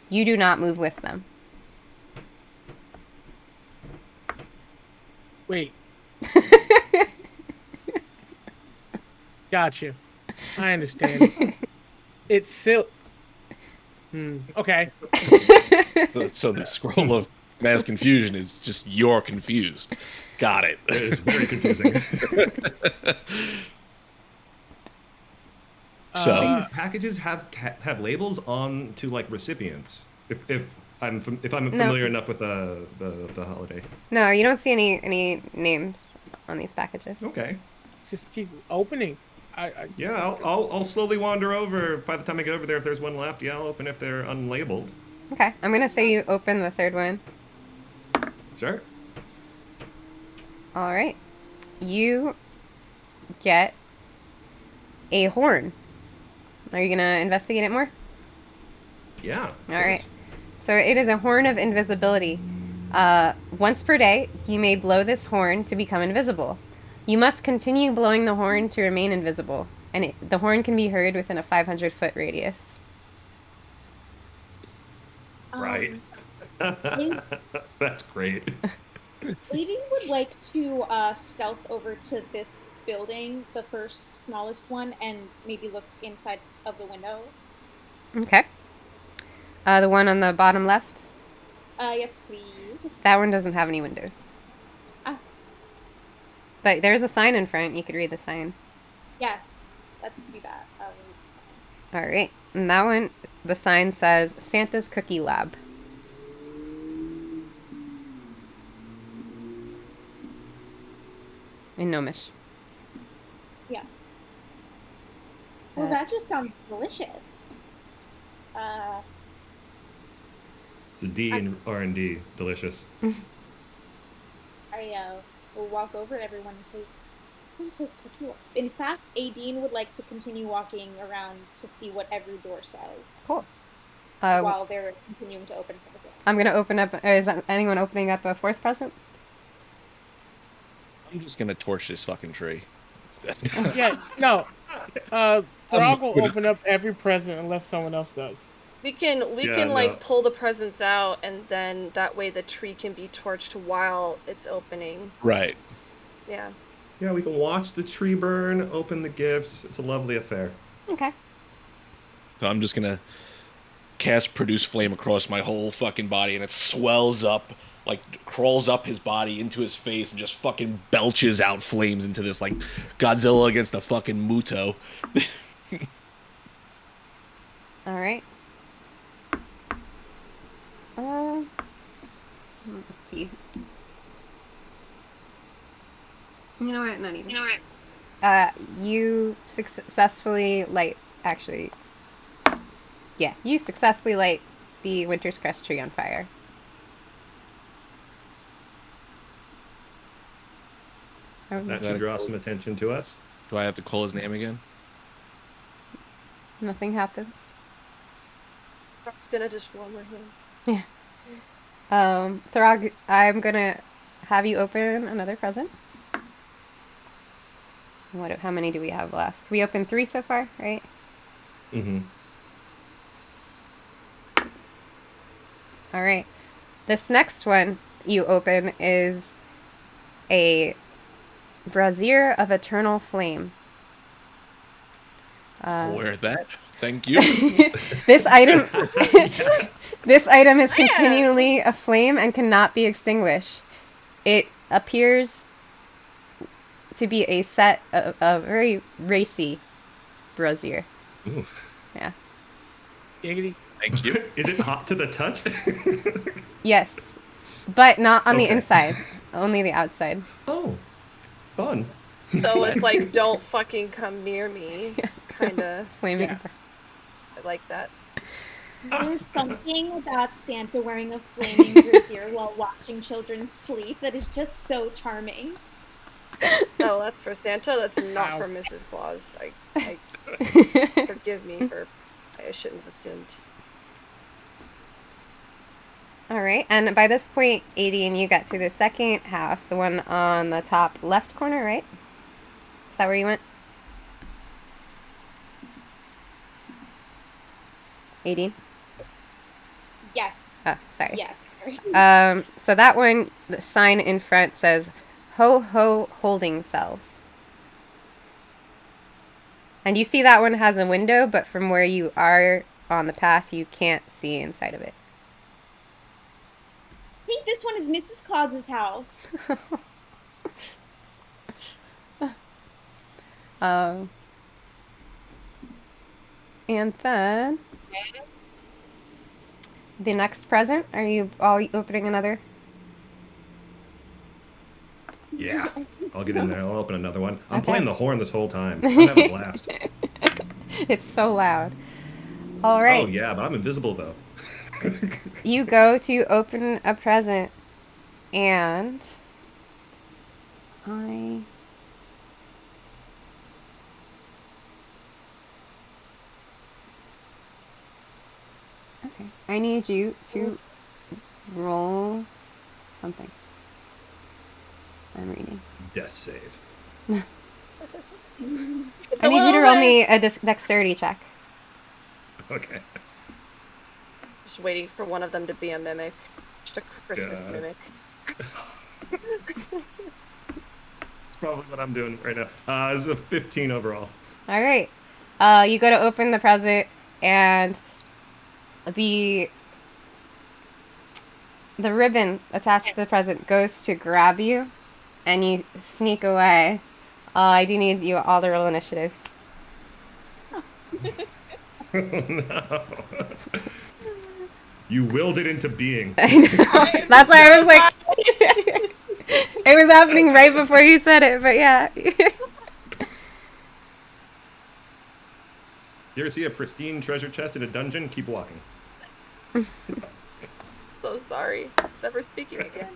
You do not move with them. Wait. Gotcha. I understand. It's silk. Okay. So the scroll of mass confusion is just you're confused. Got it. It is very confusing. So These packages have labels on to like recipients. If I'm familiar enough with the holiday. No, you don't see any names on these packages. Okay. Just keep opening. Yeah, I'll slowly wander over. By the time I get over there, if there's one left, yeah, I'll open if they're unlabeled. Okay, I'm gonna say you open the third one. Sure. All right. You get a horn. Are you gonna investigate it more? Yeah. All right. So it is a horn of invisibility. Once per day, you may blow this horn to become invisible. You must continue blowing the horn to remain invisible, and the horn can be heard within a 500-foot radius. Right. That's great. Lady would like to stealth over to this building, the first smallest one, and maybe look inside of the window. Okay. The one on the bottom left? Yes, please. That one doesn't have any windows. Ah. But there's a sign in front. You could read the sign. Yes, let's do that. All right. And that one, the sign says Santa's Cookie Lab. In Gnomish. Yeah. Well, that just sounds delicious. It's a D in R&D. Delicious. I will walk over to everyone and say, Princess Cookie. In fact, Aideen would like to continue walking around to see what every door says. Cool. While they're continuing to open presents. I'm going to open up... Is anyone opening up a fourth present? I'm just gonna torch this fucking tree. Yeah, no. Throg will open up every present unless someone else does. We can pull the presents out, and then that way the tree can be torched while it's opening. Right. Yeah. Yeah, we can watch the tree burn, open the gifts. It's a lovely affair. Okay. So I'm just gonna cast Produce Flame across my whole fucking body, and it swells up, like crawls up his body into his face, and just fucking belches out flames into this, like Godzilla against a fucking Muto. All right. Let's see. You know what? Not even. You successfully light. Actually, yeah, you successfully light the Winter's Crest tree on fire. That should draw some attention to us. Do I have to call his name again? Nothing happens. That's gonna just warmer him. Yeah. Throg, I'm gonna have you open another present. How many do we have left? We opened 3 so far, right? Mm-hmm. All right. This next one you open is a brazier of eternal flame. Wear that. Thank you. This item this item is continually aflame and cannot be extinguished. It appears to be a very racy brazier. Ooh. Yeah. Giggity. Thank you. Is it hot to the touch? Yes. But not on the Okay. inside. Only the outside. Oh, fun. So it's like, don't fucking come near me. Kinda. Flaming. Yeah. I like that. There's something about Santa wearing a flaming brazier while watching children sleep that is just so charming. No, that's for Santa. That's not Ow. for Mrs. Claus. I forgive me for. I shouldn't have assumed. All right, and by this point, 80 and you got to the second house, the one on the top left corner, right? Is that where you went? 80? Yes. Oh, sorry. Yes. So that one, the sign in front says, Ho Ho Holding Cells. And you see that one has a window, but from where you are on the path, you can't see inside of it. I think this one is Mrs. Claus's house. And then the next present, are you all opening another? Yeah, I'll get in there. I'll open another one. I'm Okay. playing the horn this whole time. I'm having a blast. It's so loud. All right. Oh yeah, but I'm invisible though. You go to open a present, and I... Okay. I need you to roll something. I'm reading. Death save. I need you to roll me a dexterity check. Okay. Just waiting for one of them to be a mimic. Just a Christmas Yeah. mimic. It's probably what I'm doing right now. This is a 15 overall. All right. You go to open the present, and the ribbon attached to the present goes to grab you, and you sneak away. I do need you all to roll initiative. Oh, no. You willed it into being. I know. That's why I was like, it was happening right before you said it, but yeah. You ever see a pristine treasure chest in a dungeon? Keep walking. So sorry. Never speaking again.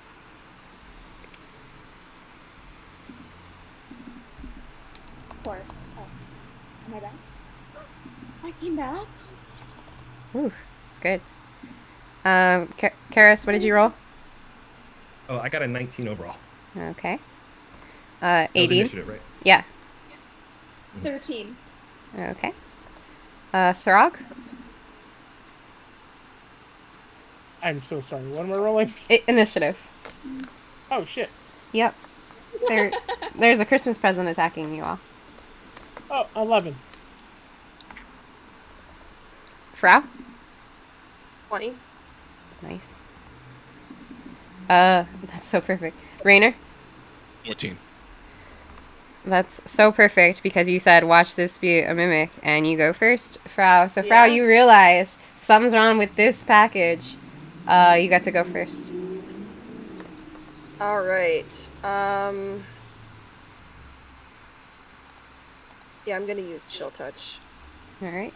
Of course. Oh. Am I back? I came back. Ooh, good. Karis, what did you roll? Oh, I got a 19 overall. Okay. That was 80. initiative, right? Yeah. 13. Okay. Throg? I'm so sorry. What am I rolling? Initiative. Oh shit. Yep. There's a Christmas present attacking you all. Oh, 11. Frau? 20. Nice. That's so perfect. Rainer? 14. That's so perfect because you said, watch this be a mimic, and you go first, Frau. So, Frau, Yeah. you realize something's wrong with this package. You got to go first. Alright. Yeah, I'm gonna use Chill Touch. All right.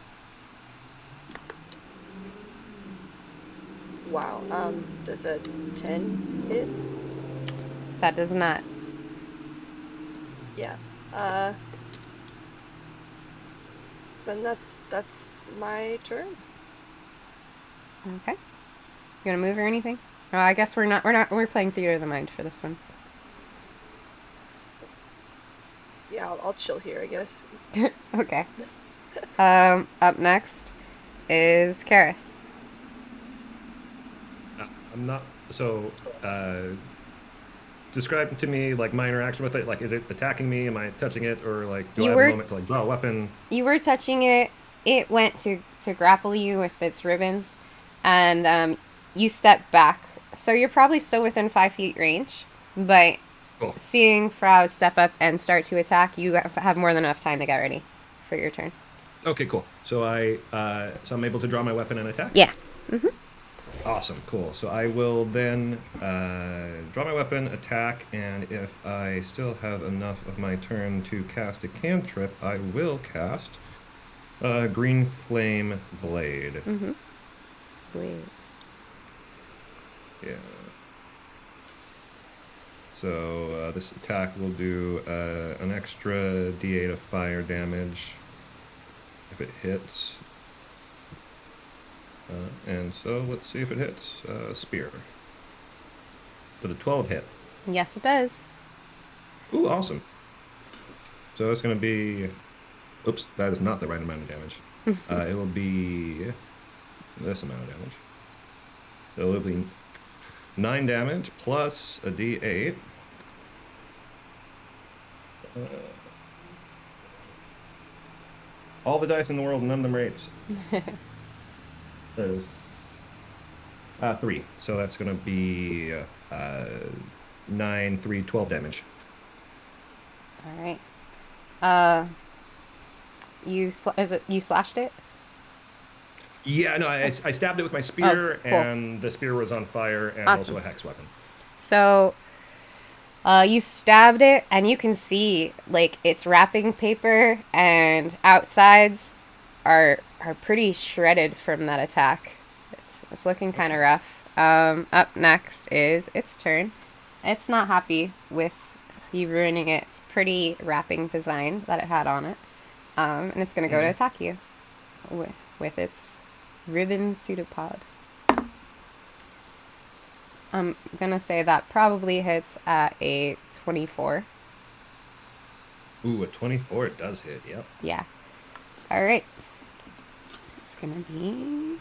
Wow. Does a 10 hit? That does not. Yeah. Then that's my turn. Okay. You want to move or anything? Oh, I guess we're playing Theater of the Mind for this one. Yeah, I'll chill here, I guess. Okay. Up next is Karis. I'm not. So, describe to me like my interaction with it? Like, is it attacking me? Am I touching it, or like do I You have were- a moment to like draw a weapon? You were touching it. It went to grapple you with its ribbons, and you stepped back. So you're probably still within 5 feet range, but Cool. seeing Frau step up and start to attack, you have more than enough time to get ready for your turn. Okay, cool. So I'm able to draw my weapon and attack. Yeah. Awesome, cool. So I will then draw my weapon, attack, and if I still have enough of my turn to cast a cantrip, I will cast Green Flame Blade. Mm-hmm. Wait. Yeah. So this attack will do an extra D8 of fire damage if it hits. And so let's see if it hits. Spear. Did a 12 hit? Yes, it does. Ooh, awesome. So it's going to be... Oops, that is not the right amount of damage. It will be this amount of damage. So it will be 9 damage plus a D8. All the dice in the world, none of them rates. That is 3. So that's going to be 9, 3, 12 damage. All right. You slashed it? Yeah, no, I stabbed it with my spear, Oh, cool. and the spear was on fire, and Awesome. also a hex weapon. So, you stabbed it, and you can see, like, its wrapping paper and outsides are pretty shredded from that attack. It's looking kind of rough. Up next is its turn. It's not happy with you ruining its pretty wrapping design that it had on it. And it's going to go to attack you with its ribbon pseudopod. I'm going to say that probably hits at a 24. Ooh, a 24, it does hit, yep. Yeah. All right. It's going to be...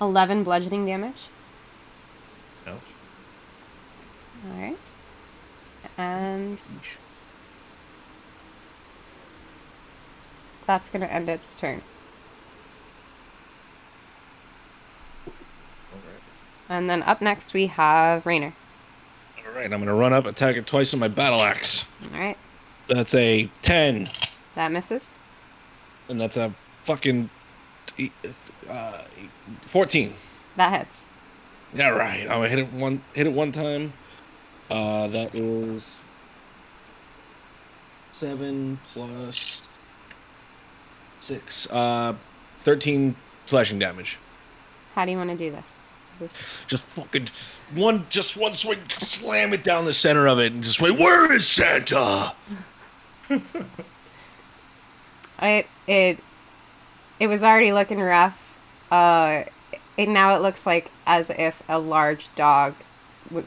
$11 bludgeoning damage. Ouch. All right. And that's going to end its turn. And then up next we have Rainer. All right, I'm going to run up, attack it twice with my battle axe. All right. That's a 10, That misses. and that's a fucking 14. That hits. Yeah, right. I'm gonna hit it one time. That is 7 plus 6. 13 slashing damage. How do you want to do this? Just fucking one swing, slam it down the center of it, and just wait. Where is Santa? It was already looking rough. Now it looks like as if a large dog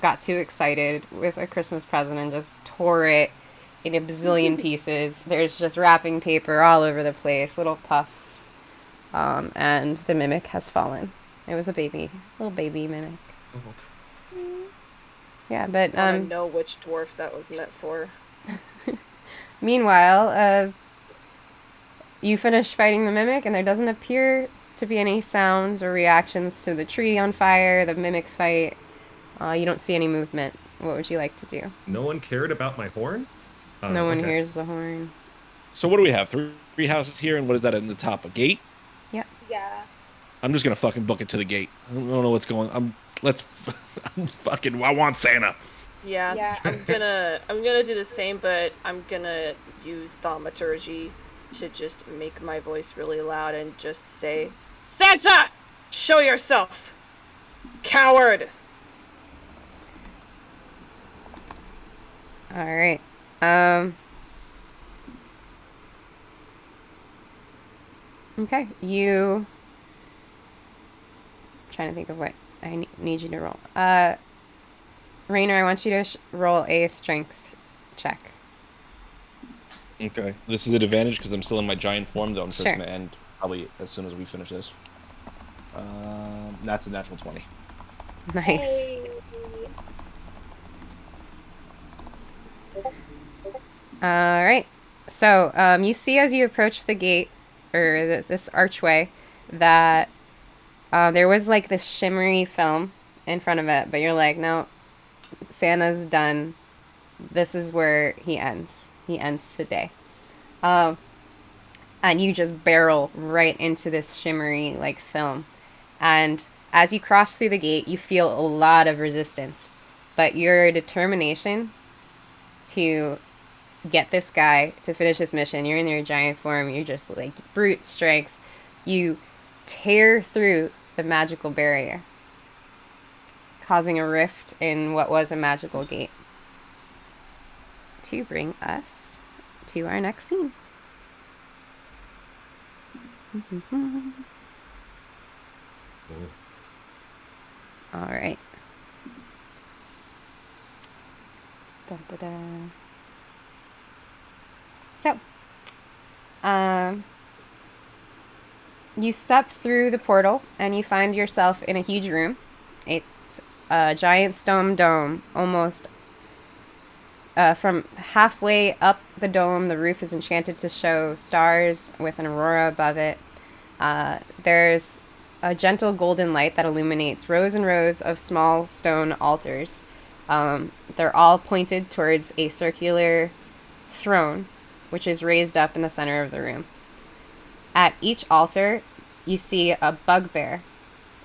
got too excited with a Christmas present and just tore it in a bazillion pieces. There's just wrapping paper all over the place, little puffs, and the mimic has fallen. It was a little baby mimic. Yeah, but I know which dwarf that was meant for. meanwhile, you finish fighting the mimic, and there doesn't appear to be any sounds or reactions to the tree on fire, the mimic fight. You don't see any movement. What would you like to do? No one cared about my horn? No one Okay. hears the horn. So what do we have? Three houses here, and what is that in the top? A gate? Yeah. I'm just gonna fucking book it to the gate. I don't know what's going. I want Santa. Yeah, I'm gonna do the same, but I'm gonna use thaumaturgy to just make my voice really loud and just say, Santa! Show yourself! Coward! Alright. Okay, you... trying to think of what I need you to roll. Rainer, I want you to roll a strength check. Okay. This is an advantage because I'm still in my giant form, though I'm sure Sure. it's gonna end probably as soon as we finish this. That's a natural 20. Nice. Hey. All right. So you see as you approach the gate, or this archway, that there was like this shimmery film in front of it, but you're like, no, Santa's done. This is where he ends. He ends today. And you just barrel right into this shimmery like film. And as you cross through the gate, you feel a lot of resistance, but your determination to get this guy to finish his mission. You're in your giant form. You're just like brute strength. You tear through the magical barrier, causing a rift in what was a magical gate, to bring us to our next scene. All right. Dun, dun, dun. So, you step through the portal and you find yourself in a huge room. It's a giant stone dome, almost from halfway up the dome. The roof is enchanted to show stars with an aurora above it. There's a gentle golden light that illuminates rows and rows of small stone altars. They're all pointed towards a circular throne, which is raised up in the center of the room. At each altar, you see a bugbear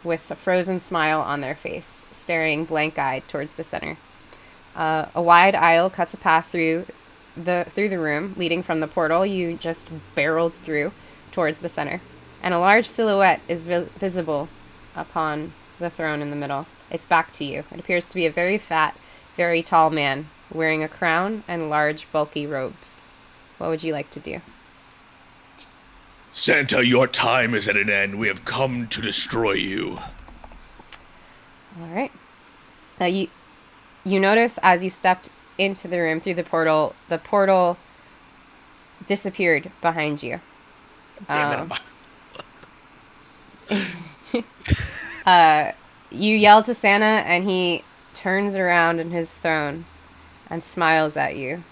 with a frozen smile on their face, staring blank-eyed towards the center. A wide aisle cuts a path through the room, leading from the portal you just barreled through towards the center. And a large silhouette is visible upon the throne in the middle. It's back to you. It appears to be a very fat, very tall man, wearing a crown and large, bulky robes. What would you like to do? Santa, your time is at an end. We have come to destroy you. All right. You notice as you stepped into the room through the portal disappeared behind you. You yell to Santa, and he turns around in his throne and smiles at you,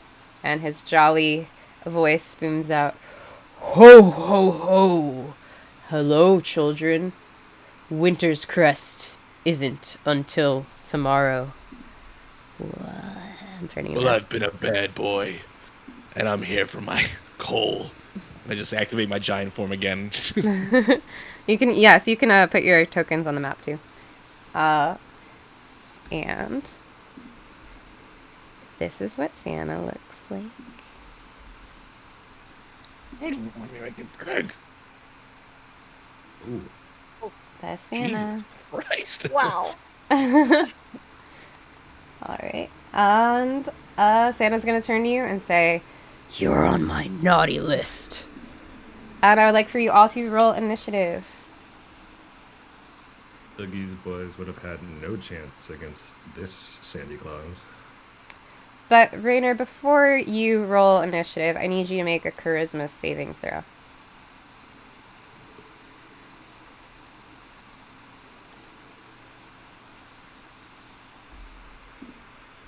and his jolly voice booms out, "Ho, ho, ho! Hello, children. Winter's Crest isn't until tomorrow." I'm turning Well, I've been a bad boy, and I'm here for my coal. I just activate my giant form again. You can put your tokens on the map too. And this is what Santa looks like. I don't want me making bread. Ooh. That's Santa. Jesus Christ. Wow. Alright. And Santa's gonna turn to you and say, "You're on my naughty list." And I would like for you all to roll initiative. Dougie's boys would have had no chance against this Sandy Claus. But Rainer, before you roll initiative, I need you to make a charisma saving throw.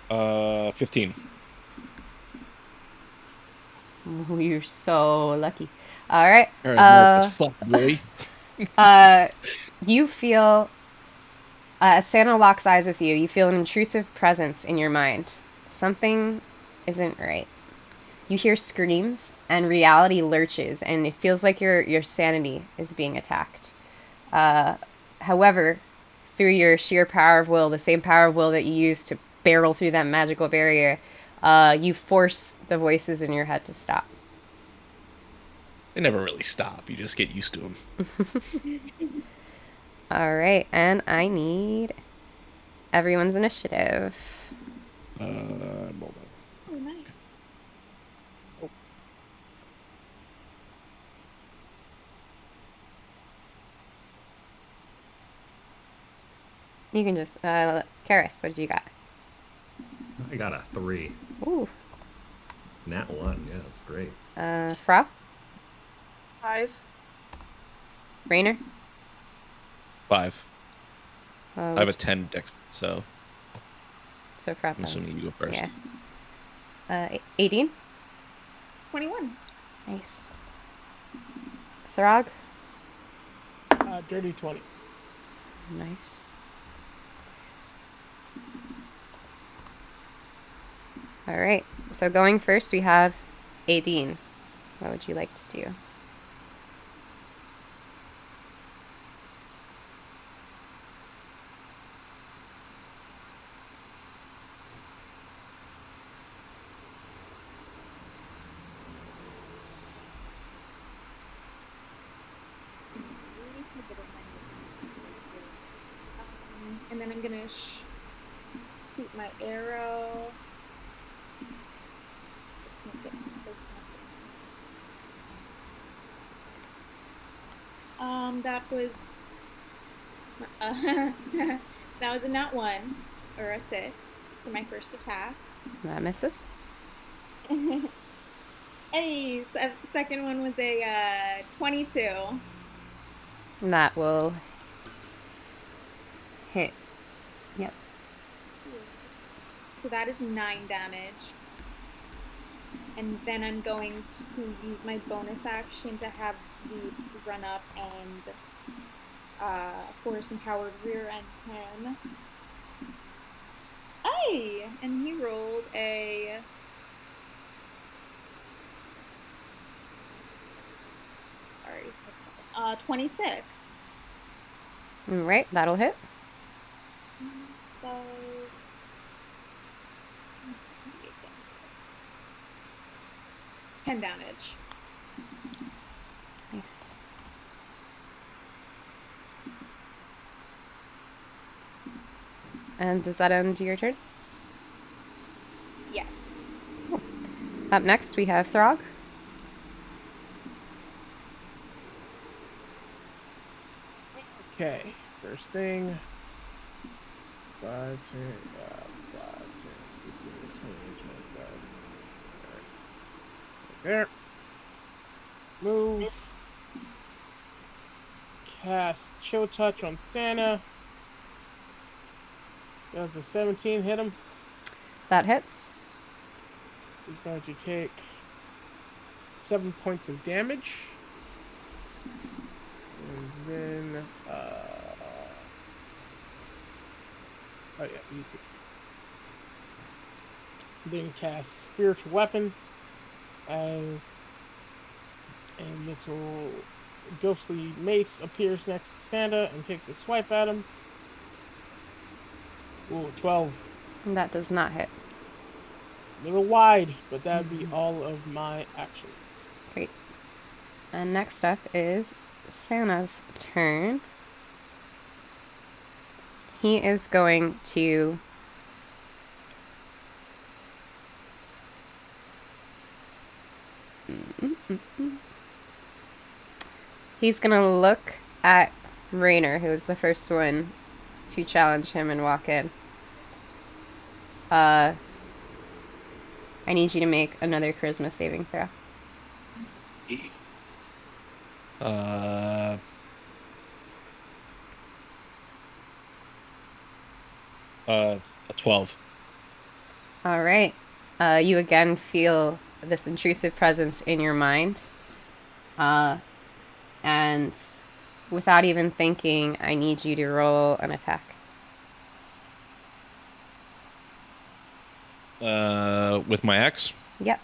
Uh, 15. Ooh, you're so lucky. All right. All right, fuck, boy. You feel, as Santa locks eyes with you, you feel an intrusive presence in your mind. Something isn't right. You hear screams, and reality lurches, and it feels like your sanity is being attacked. However, through your sheer power of will, the same power of will that you used to barrel through that magical barrier, you force the voices in your head to stop. They never really stop. You just get used to them. All right, and I need everyone's initiative. Hold Oh, nice. You can just, Karis, what did you got? I got a 3. Ooh. Nat 1, yeah, that's great. Frau? 5. Rainer? 5. Oh, I have a 10 dex, so so Frap I'm then. assuming you go first. Yeah. 18. 21. Nice. Throg. Dirty 20. Nice. All right. So going first, we have Aideen. What would you like to do? And then I'm gonna shoot my arrow. That was that was a nat 1 or a 6 for my first attack. That misses. Hey, second one was a 22. And that will hit. Yep. So that is 9 damage. And then I'm going to use my bonus action to have the run up and force empowered rear end him. Hey! And he rolled a 26. All right, that'll hit. So 10 damage. Nice. And does that end your turn? Yeah. Cool. Up next, we have Throg. Okay, first thing. 5, 10, 5, 10, 15, 20, 25. Right there. Move. Cast Chill Touch on Santa. Does a 17 hit him? That hits. He's going to take 7 points of damage. And then, oh yeah, easy. Then cast Spiritual Weapon as a little ghostly mace appears next to Santa and takes a swipe at him. Ooh, 12. And that does not hit. A little wide, but that would be all of my actions. Great. And next up is Santa's turn. He is going to he's gonna look at Raynor, who was the first one to challenge him and walk in. I need you to make another charisma saving throw. A 12. All right. You again feel this intrusive presence in your mind. And without even thinking, I need you to roll an attack. With my axe? Yep.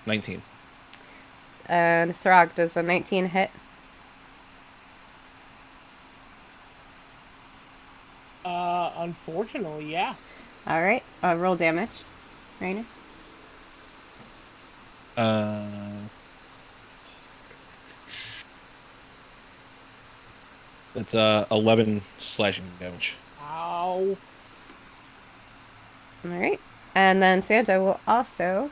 19. And Throg, does a 19 hit? Unfortunately, yeah. All right. Roll damage. Raynor? That's 11 slashing damage. Ow. All right. And then Santa will also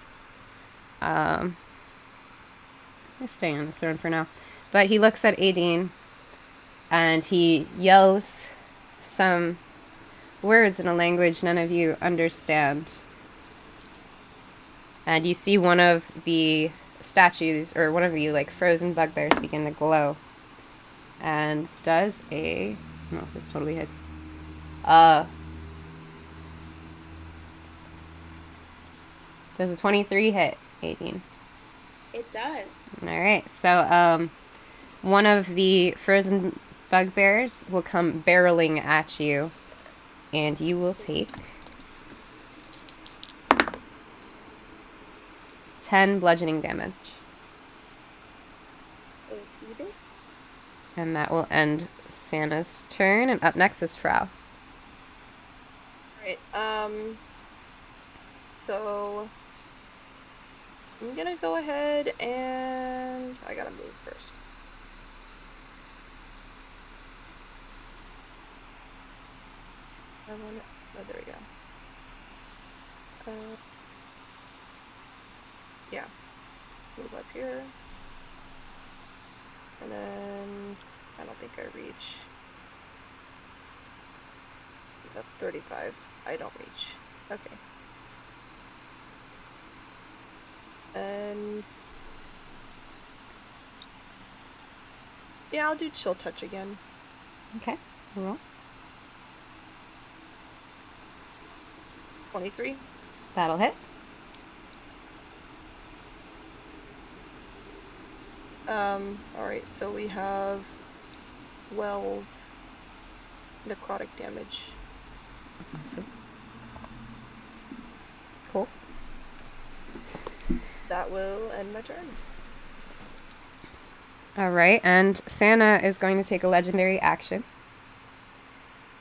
he's staying on his throne for now. But he looks at Aideen and he yells some words in a language none of you understand. And you see one of the statues, or one of the like frozen bugbears begin to glow. And does a No, this totally hits. Does a 23 hit, 18? It does. All right. So, one of the frozen bugbears will come barreling at you, and you will take 10 bludgeoning damage. And that will end Santa's turn, and up next is Frau. Alright, so I'm gonna go ahead and I gotta move first. Oh, there we go. Yeah. Move up here. And then I don't think I reach. That's 35. I don't reach. Okay. And yeah, I'll do chill touch again. Okay. Roll. 23. That'll hit. Alright, so we have 12 necrotic damage. Awesome. Cool. That will end my turn. All right, and Santa is going to take a legendary action.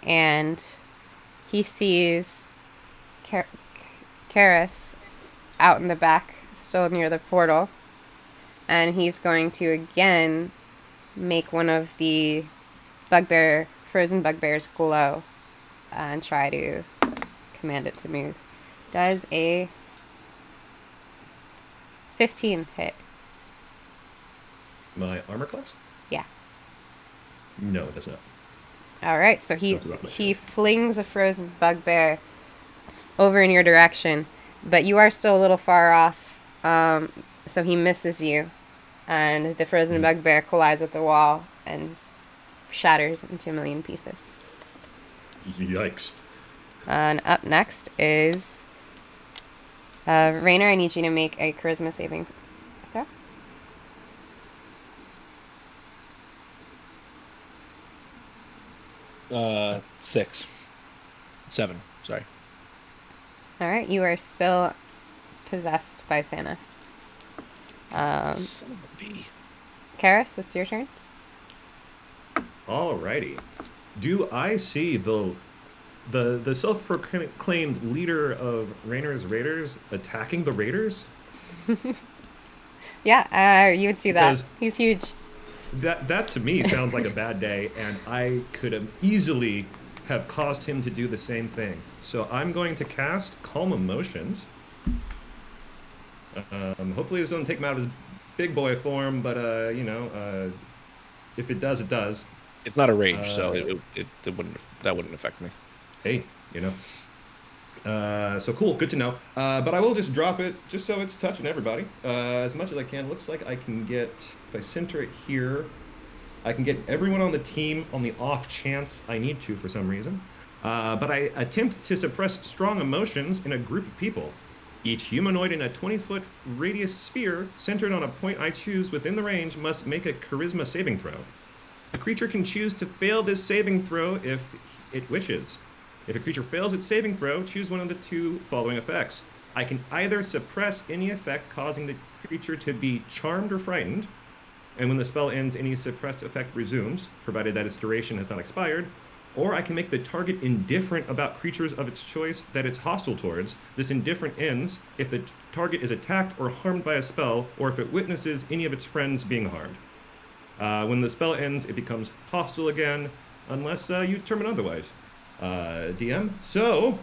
And he sees Karis out in the back, still near the portal. And he's going to again make one of the frozen bugbears glow and try to command it to move. Does a 15 hit? My armor class? Yeah. No, it does not. All right, so he That's about my he flings a frozen bugbear over in your direction, but you are still a little far off, so he misses you, and the frozen bugbear collides with the wall and shatters into a million pieces. Yikes. And up next is Rainer. I need you to make a charisma saving throw. Six. 7. Sorry. All right, you are still possessed by Santa. Son of a bee. Karis, it's your turn. Alrighty. Do I see the self-proclaimed leader of Rainer's Raiders attacking the Raiders? Yeah, you would see that. Because He's huge. That to me sounds like a bad day, and I could have easily have caused him to do the same thing. So I'm going to cast Calm Emotions. Hopefully this doesn't take him out of his big boy form, but if it does, it does. It's not a rage, so that wouldn't affect me. Hey, so cool, good to know. But I will just drop it, just so it's touching everybody, as much as I can. Looks like I can get, if I center it here, I can get everyone on the team on the off chance I need to for some reason. But I attempt to suppress strong emotions in a group of people. Each humanoid in a 20-foot radius sphere centered on a point I choose within the range must make a charisma saving throw. A creature can choose to fail this saving throw if it wishes. If a creature fails its saving throw, choose one of the two following effects. I can either suppress any effect causing the creature to be charmed or frightened, and when the spell ends, any suppressed effect resumes, provided that its duration has not expired, or I can make the target indifferent about creatures of its choice that it's hostile towards. This indifferent ends if the target is attacked or harmed by a spell, or if it witnesses any of its friends being harmed. When the spell ends, it becomes hostile again, unless you determine otherwise. DM. So,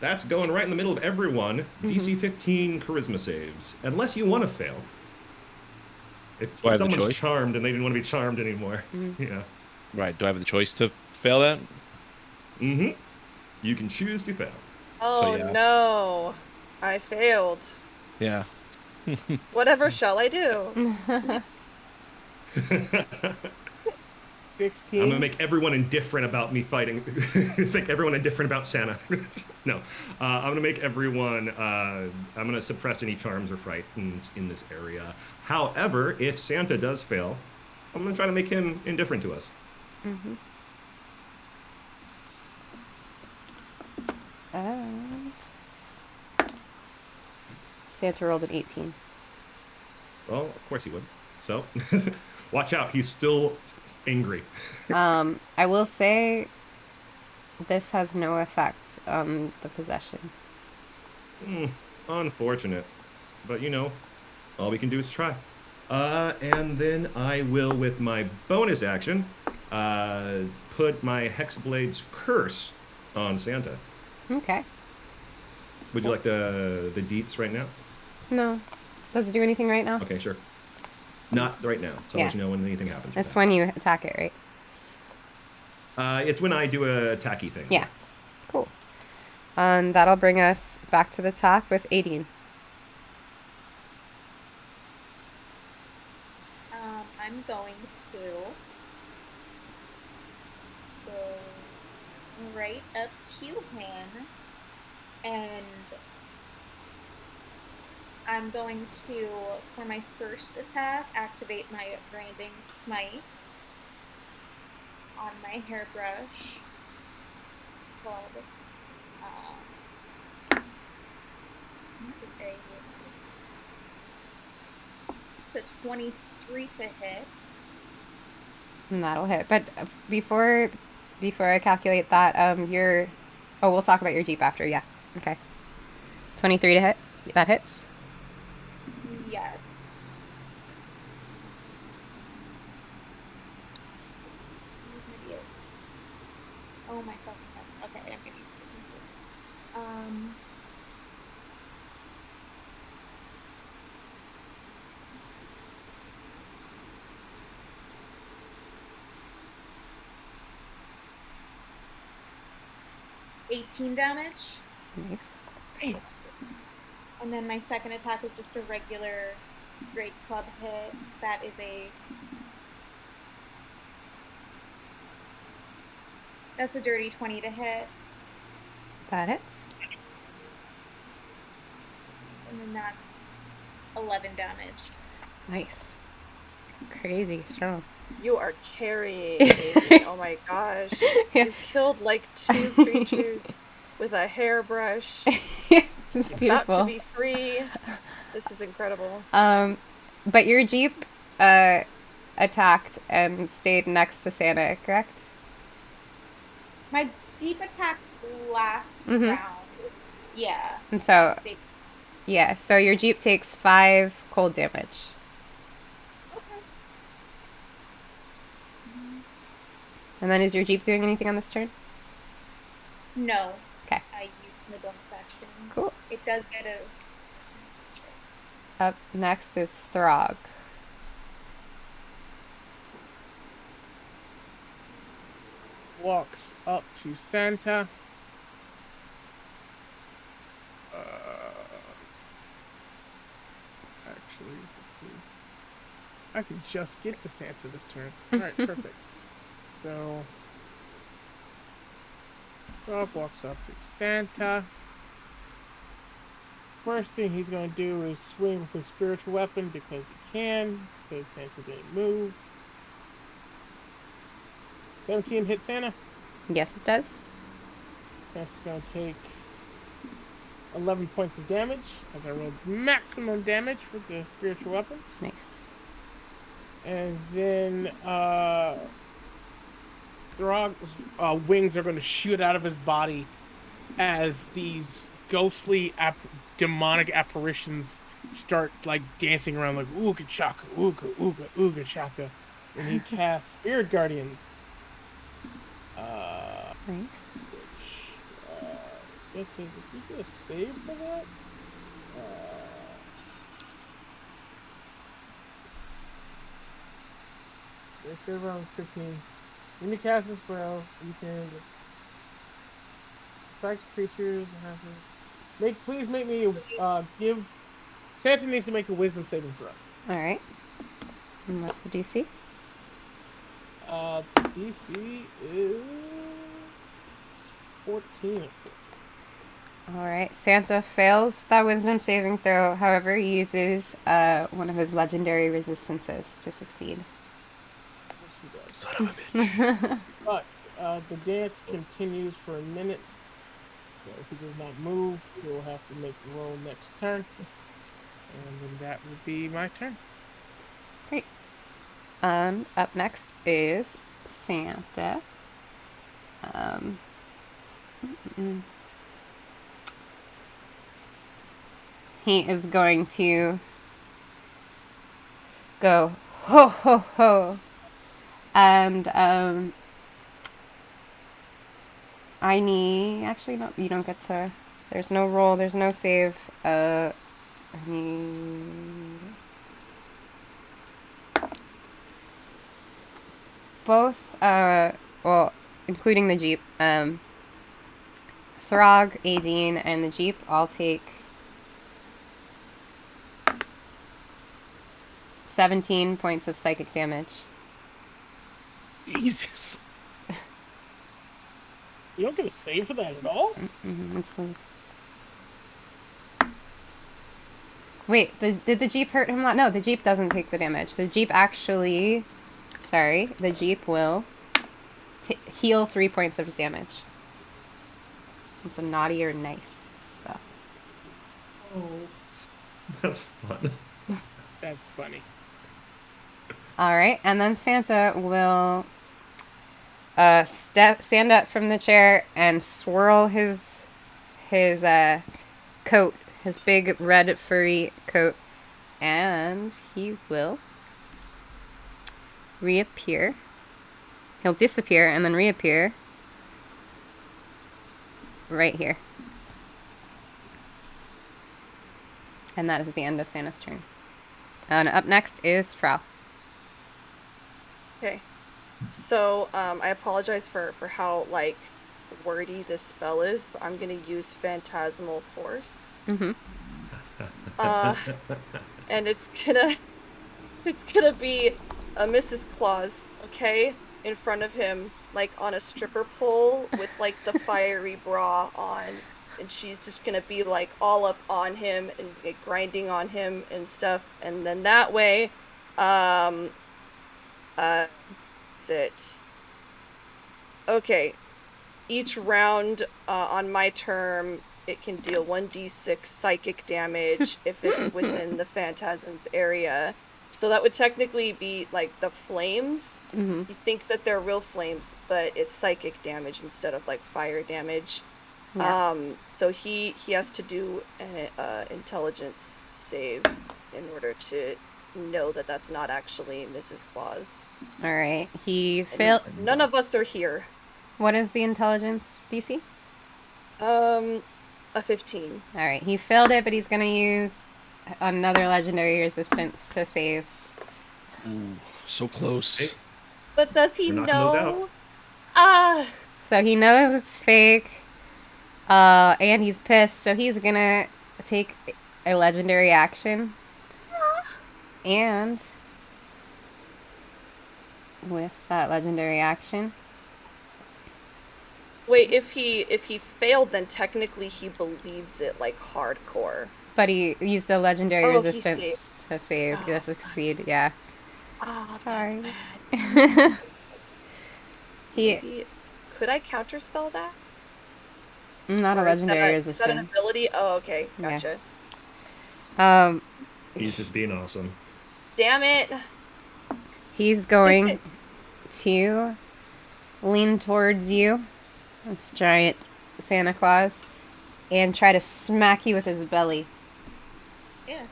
that's going right in the middle of everyone. DC 15 charisma saves. Unless you want to fail. If Do I have the someone's choice? charmed and they didn't want to be charmed anymore. Yeah. Right. Do I have the choice to fail that? Mm-hmm. You can choose to fail. Oh yeah. no. I failed. Yeah. Whatever shall I do? 16. I'm gonna make everyone indifferent about me fighting. Make everyone indifferent about Santa. No, I'm gonna make everyone. I'm gonna suppress any charms or fright in this area. However, if Santa does fail, I'm gonna try to make him indifferent to us. Mm-hmm. And Santa rolled an 18. Well, of course he would. So, watch out. He's still angry. I will say this has no effect on the possession. Unfortunate. But, all we can do is try. And then I will, with my bonus action, put my Hexblade's Curse on Santa. Okay. Would you like the deets right now? No. Does it do anything right now? Okay, sure. Not right now. So I'll let you know when anything happens. It's when you attack it, right? It's when I do a tacky thing. Yeah. Cool. And that'll bring us back to the top with Aideen. I'm going to go right up to him, and I'm going to, for my first attack, activate my branding smite on my hairbrush. Called, it's a 23 to hit. And that'll hit. But before I calculate that, we'll talk about your Jeep after. Yeah. Okay. 23 to hit. That hits. Yes. Oh my fucking god. Okay, I'm gonna use it. 18 damage. Nice. And then my second attack is just a regular great club hit. That is that's a dirty 20 to hit. That hits. And then that's 11 damage. Nice. Crazy strong. You are carrying. Aideen. Oh my gosh. Yeah. You've killed like 2 creatures with a hairbrush. It's About beautiful. to be 3. This is incredible. But your Jeep attacked and stayed next to Santa, correct? My deep attack last Mhm. round. Yeah. And so, States. yeah, so your Jeep takes 5 cold damage. Okay. And then is your Jeep doing anything on this turn? No. Okay. I used the bonus action. Cool. It does get a. Up next is Throg. Walks up to Santa. Actually, let's see. I can just get to Santa this turn. Alright, perfect. So, Rob walks up to Santa. First thing he's going to do is swing with his spiritual weapon because he can, because Santa didn't move. 17 hit Santa. Yes, it does. Santa's going to take 11 points of damage as I rolled maximum damage with the spiritual weapon. Nice. And then Throg's wings are going to shoot out of his body as these ghostly demonic apparitions start like dancing around like ooga chaka, ooga ooga ooga chaka, and he casts Spirit Guardians. Nice. Which is he get a save for that? If around 15. When you cast a spell, you can attract creatures and please make me give Santa needs to make a wisdom saving throw. All right. And what's the DC? DC is 14. All right. Santa fails that wisdom saving throw. However, he uses one of his legendary resistances to succeed. Son of a bitch. But the dance continues for a minute. So if he does not move, he'll have to make the roll next turn. And then that will be my turn. Great. Up next is Santa. He is going to go ho ho ho, and I need actually no, you don't get to. There's no roll. There's no save. I need both. Well, including the Jeep. Throg, Adine, and the Jeep all take 17 points of psychic damage. Jesus. You don't get a save for that at all? It says... Wait, did the Jeep hurt him? No, the Jeep doesn't take the damage. The Jeep actually... Sorry, the Jeep will heal 3 points of damage. It's a naughty or nice spell. Oh, that's fun. That's funny. Alright, and then Santa will stand up from the chair and swirl his coat, his big red furry coat, and he will reappear. He'll disappear and then reappear right here. And that is the end of Santa's turn. And up next is Frau. Okay. So, I apologize for how, like, wordy this spell is, but I'm gonna use Phantasmal Force. Mm-hmm. And it's gonna be a Mrs. Claus, okay? In front of him, like, on a stripper pole with, like, the fiery bra on. And she's just gonna be, like, all up on him and like, grinding on him and stuff. And then that way, okay, each round on my turn, it can deal 1d6 psychic damage if it's within the phantasm's area. So that would technically be like the flames. Mm-hmm. He thinks that they're real flames, but it's psychic damage instead of like fire damage. Yeah. So he has to do an intelligence save in order to know that that's not actually Mrs. Claus. All right. He failed. None of us are here. What is the intelligence DC? A 15. All right. He failed it, but he's going to use another legendary resistance to save. Ooh, so close. Hey. But does he We're knocking those know? out. So he knows it's fake. And he's pissed, so he's going to take a legendary action. And with that legendary action, Wait, if he failed, then technically he believes it like hardcore. but he used a legendary Oh, he resistance to save. Oh, To succeed, yeah. Oh, Sorry. that's bad. He Maybe, could I counterspell that? not a Or is that legendary Is that an resistance. ability? Oh, okay, Yeah. gotcha. He's just being awesome. Damn it! He's going to lean towards you, this giant Santa Claus, and try to smack you with his belly. Yeah.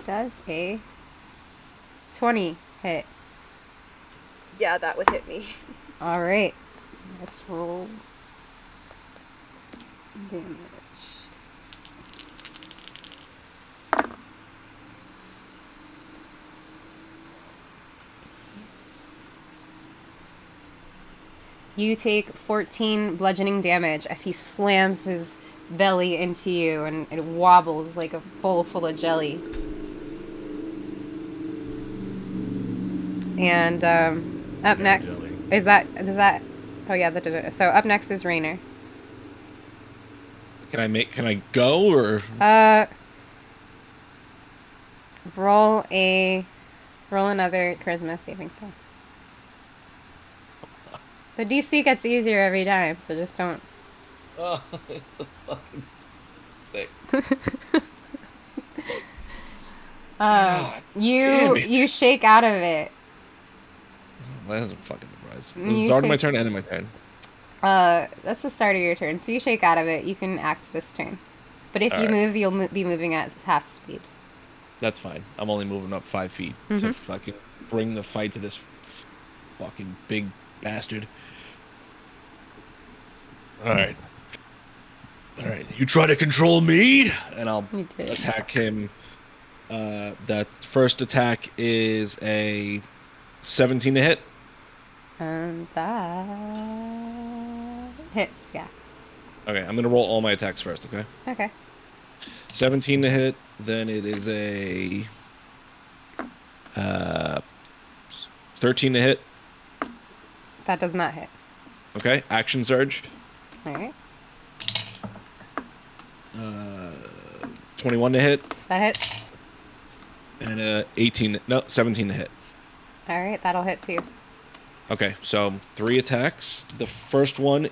Does a 20 hit? Yeah, that would hit me. All right, let's roll damage. You take 14 bludgeoning damage as he slams his belly into you and it wobbles like a bowl full of jelly. And up next jelly. is that does that? Oh yeah, so up next is Rainer. Can I go or? Roll another charisma saving throw. The DC gets easier every time, so just don't. Oh, it's a fucking 6. God damn it. You shake out of it. That isn't fucking surprise. You Was it starting my shake- turn, ending my turn? That's the start of your turn. So you shake out of it. You can act this turn, but if you Alright. move, you'll be moving at half speed. That's fine. I'm only moving up 5 feet to fucking bring the fight to this fucking big bastard. Alright. Alright. You try to control me, and I'll You did. attack him. That first attack is a 17 to hit. That hits. Yeah. Okay, I'm gonna roll all my attacks first, okay? Okay. 17 to hit, then it is a 13 to hit. That does not hit. Okay, action surge. All right. 21 to hit, That hit. and 17 to hit. All right. That'll hit too. Okay, so 3 attacks. The first one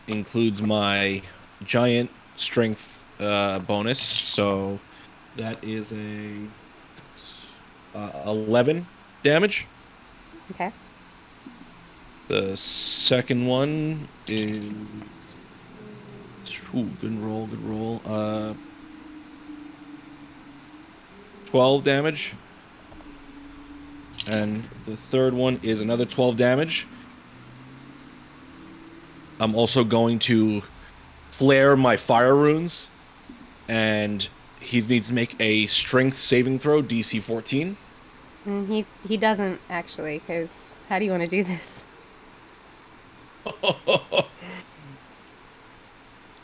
includes my giant strength bonus, so that is a 11 damage. Okay. The second one is good roll. 12 damage. And the third one is another 12 damage. I'm also going to flare my fire runes, and he needs to make a strength saving throw, DC 14. He doesn't actually, because how do you want to do this?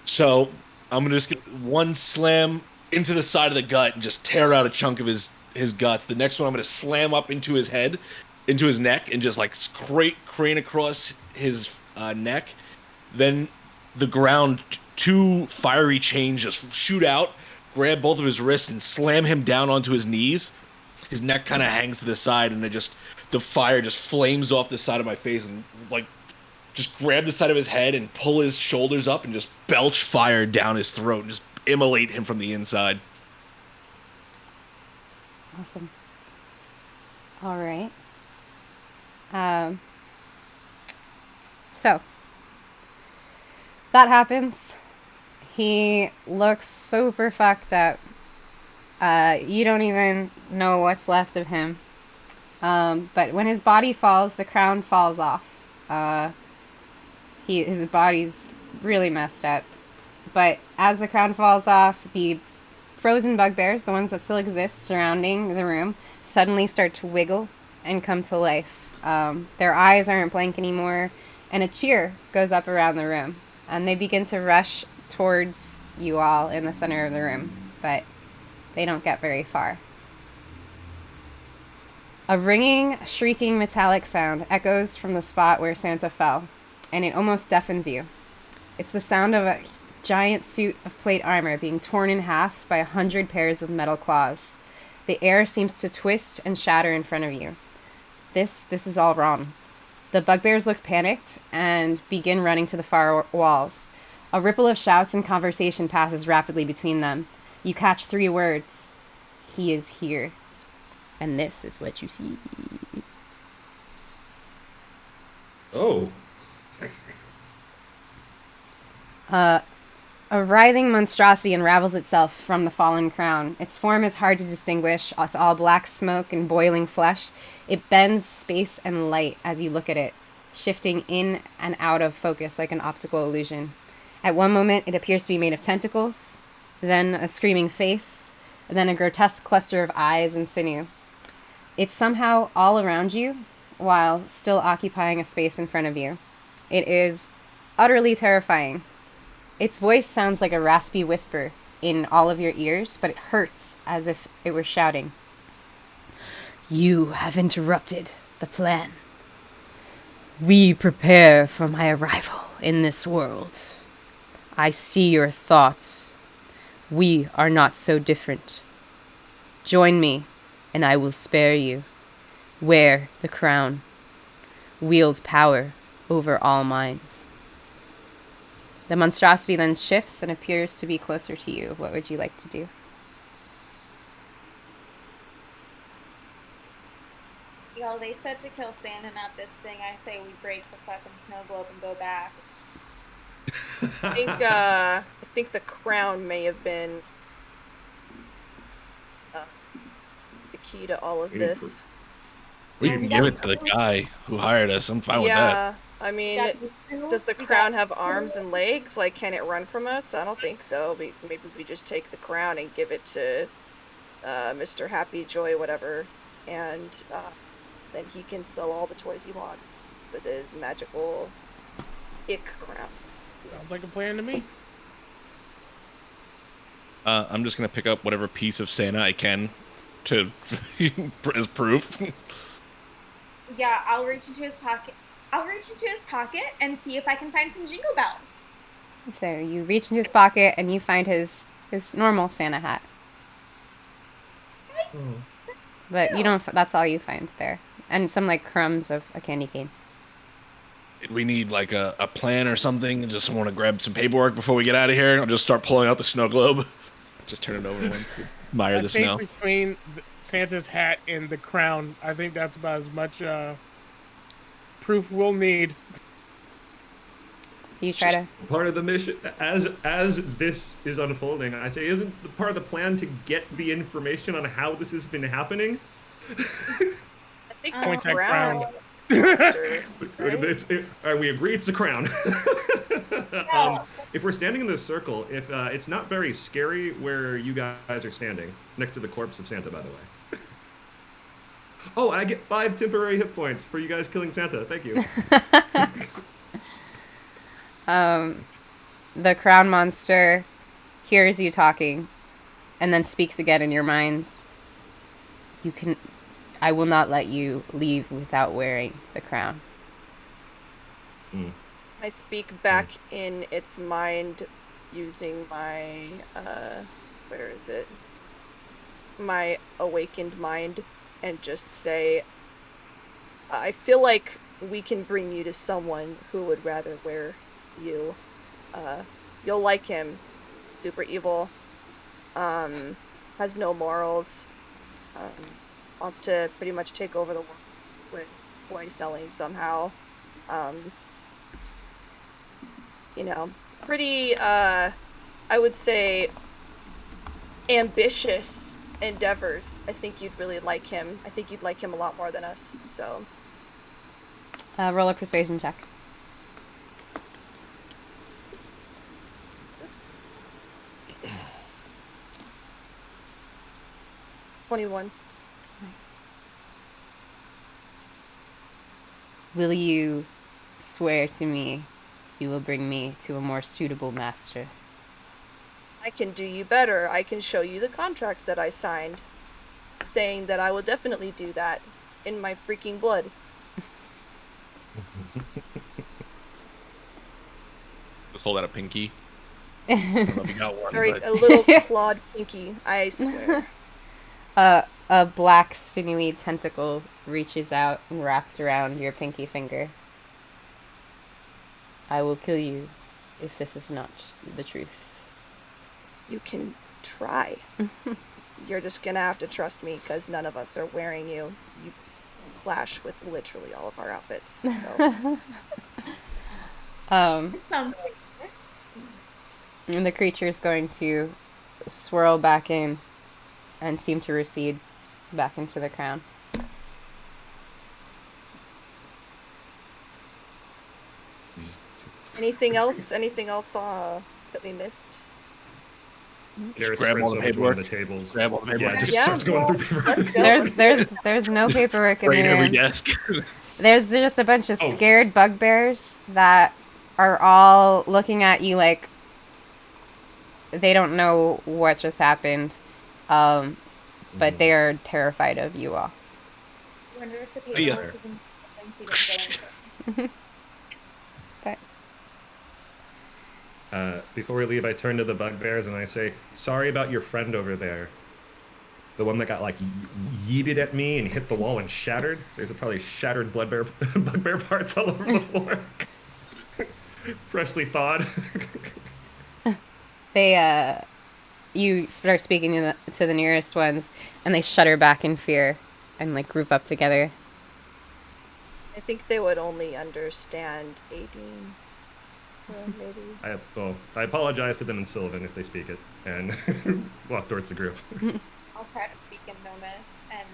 So I'm gonna just get one slam into the side of the gut and just tear out a chunk of his guts. The next one I'm gonna slam up into his head, into his neck, and just like crane across his neck. Then the ground, 2 fiery chains just shoot out, grab both of his wrists, and slam him down onto his knees. His neck kind of hangs to the side, and the fire just flames off the side of my face, and like just grab the side of his head and pull his shoulders up and just belch fire down his throat and just immolate him from the inside. Awesome. All right. So that happens. He looks super fucked up. You don't even know what's left of him. But when his body falls, the crown falls off. His body's really messed up. But as the crown falls off, the frozen bugbears, the ones that still exist surrounding the room, suddenly start to wiggle and come to life. Their eyes aren't blank anymore, and a cheer goes up around the room. And they begin to rush towards you all in the center of the room, but they don't get very far. A ringing, shrieking metallic sound echoes from the spot where Santa fell, and it almost deafens you. It's the sound of a giant suit of plate armor being torn in half by 100 pairs of metal claws. The air seems to twist and shatter in front of you. This is all wrong. The bugbears look panicked and begin running to the far walls. A ripple of shouts and conversation passes rapidly between them. You catch 3 words. He is here. And this is what you see. Oh. A writhing monstrosity unravels itself from the fallen crown. Its form is hard to distinguish. It's all black smoke and boiling flesh. It bends space and light as you look at it, shifting in and out of focus like an optical illusion. At one moment, it appears to be made of tentacles, then a screaming face, and then a grotesque cluster of eyes and sinew. It's somehow all around you, while still occupying a space in front of you. It is utterly terrifying. Its voice sounds like a raspy whisper in all of your ears, but it hurts as if it were shouting. You have interrupted the plan. We prepare for my arrival in this world. I see your thoughts. We are not so different. Join me, and I will spare you. Wear the crown. Wield power over all minds. The monstrosity then shifts and appears to be closer to you. What would you like to do? Y'all, they said to kill Santa, not this thing. I say we break the fucking snow globe and go back. I think the crown may have been the key to all of this. We can give it to the guy who hired us. I'm fine with that. Yeah, I mean, does the crown have arms and legs? Like, can it run from us? I don't think so. Maybe we just take the crown and give it to Mr. Happy Joy, whatever, and then he can sell all the toys he wants with his magical ick crown. Sounds like a plan to me. I'm just gonna pick up whatever piece of Santa I can to as proof. Yeah, I'll reach into his pocket. And see if I can find some jingle bells. So you reach into his pocket and you find his normal Santa hat. But you don't. That's all you find there, and some like crumbs of a candy cane. We need like a plan or something. Just want to grab some paperwork before we get out of here. I'll just start pulling out the snow globe. Just turn it over once. Admire the snow. Between Santa's hat and the crown, I think that's about as much proof we'll need. So you try to. Part of the mission, as this is unfolding, I say, isn't the part of the plan to get the information on how this has been happening? I think Points the at crown. crown. We agree it's the crown. If we're standing in this circle, if it's not very scary where you guys are standing, next to the corpse of Santa, by the way. Oh, I get 5 temporary hit points for you guys killing Santa. Thank you. The crown monster hears you talking and then speaks again in your minds. I will not let you leave without wearing the crown. I speak back in its mind using my, where is it? My awakened mind, and just say, I feel like we can bring you to someone who would rather wear you. You'll like him. Super evil. Has no morals. Wants to pretty much take over the world with toy selling somehow. Pretty, I would say, ambitious endeavors. I think you'd really like him. I think you'd like him a lot more than us, so. Roll a persuasion check. $21. Will you swear to me you will bring me to a more suitable master? I can do you better. I can show you the contract that I signed, saying that I will definitely do that in my freaking blood. Just hold out a pinky. I don't know if you got one. A little clawed pinky, I swear. A black sinewy tentacle reaches out and wraps around your pinky finger. I will kill you if this is not the truth. You can try. You're just gonna have to trust me, because none of us are wearing you. You clash with literally all of our outfits. So. And the creature is going to swirl back in and seem to recede back into the crown. Anything else? Anything else that we missed? Just grab all the paperwork. The tables. Grab all the paperwork. Yeah, just Yeah, starts going well, through let's paperwork. go. There's no paperwork in Right there. every desk. There's just a bunch of scared bugbears that are all looking at you like they don't know what just happened, but they are terrified of you all. wonder if the Yeah. paperwork was in things we didn't go into. Okay. Before we leave, I turn to the bugbears and I say, "Sorry about your friend over there. The one that got like yeeted at me and hit the wall and shattered. There's probably shattered bugbear parts all over the floor. Freshly thawed." They, you start speaking to the nearest ones, and they shudder back in fear and like group up together. I think they would only understand 18. Maybe. I apologize to them in Sylvan if they speak it, and walk towards the group. I'll try to speak in Nomad and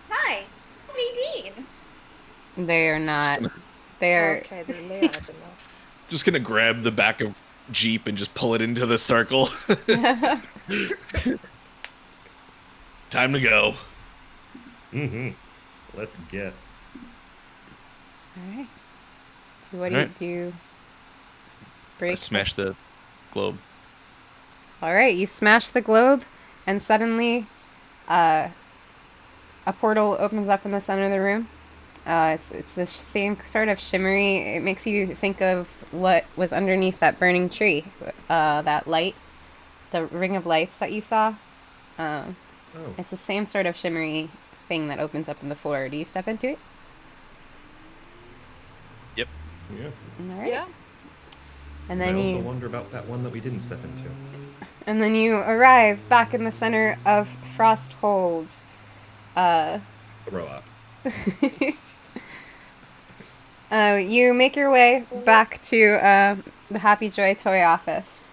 hi, Nadine. They are not. They are. Okay, then they are the knocks. Just gonna grab the back of Jeep and just pull it into the circle. Time to go. Mm-hmm. Let's get. All right. So what All do you break? Smash the globe. All right, you smash the globe, and suddenly, a portal opens up in the center of the room. It's the same sort of shimmery. It makes you think of what was underneath that burning tree. That light, the ring of lights that you saw. It's the same sort of shimmery thing that opens up in the floor. Do you step into it? Yep. Yeah. All right. Yeah. And I then also you. wonder about that one that we didn't step into. And then you arrive back in the center of Frosthold. Throw up. You make your way back to the Happy Joy toy office.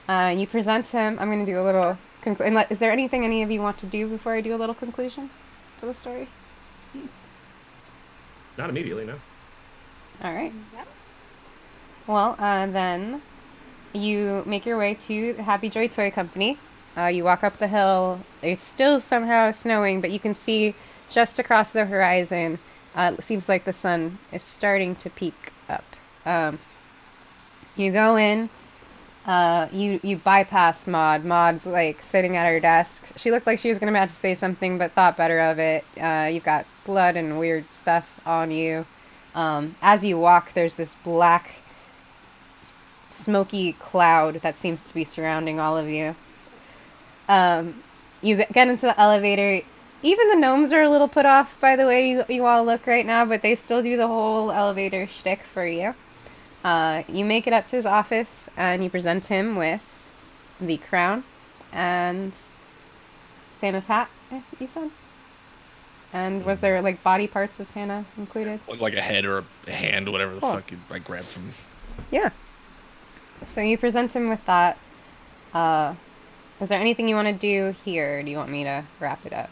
You present him. I'm going to do a little... Is there anything any of you want to do before I do a little conclusion to the story? Not immediately, no. All right. Yep. Well, then you make your way to the Happy Joy Toy Company. You walk up the hill. It's still somehow snowing, but you can see just across the horizon. It seems like the sun is starting to peak up. You go in. You bypass Maud. Maud's like sitting at her desk. She looked like she was about to say something, but thought better of it. You've got blood and weird stuff on you. As you walk, there's this black, smoky cloud that seems to be surrounding all of you. You get into the elevator. Even the gnomes are a little put off by the way you all look right now, but they still do the whole elevator shtick for you. You make it up to his office, and you present him with the crown and Santa's hat, you said? And was there, like, body parts of Santa included? Like a head or a hand, whatever the Cool. fuck I grabbed from... Yeah. So you present him with that. Is there anything you want to do here, or do you want me to wrap it up?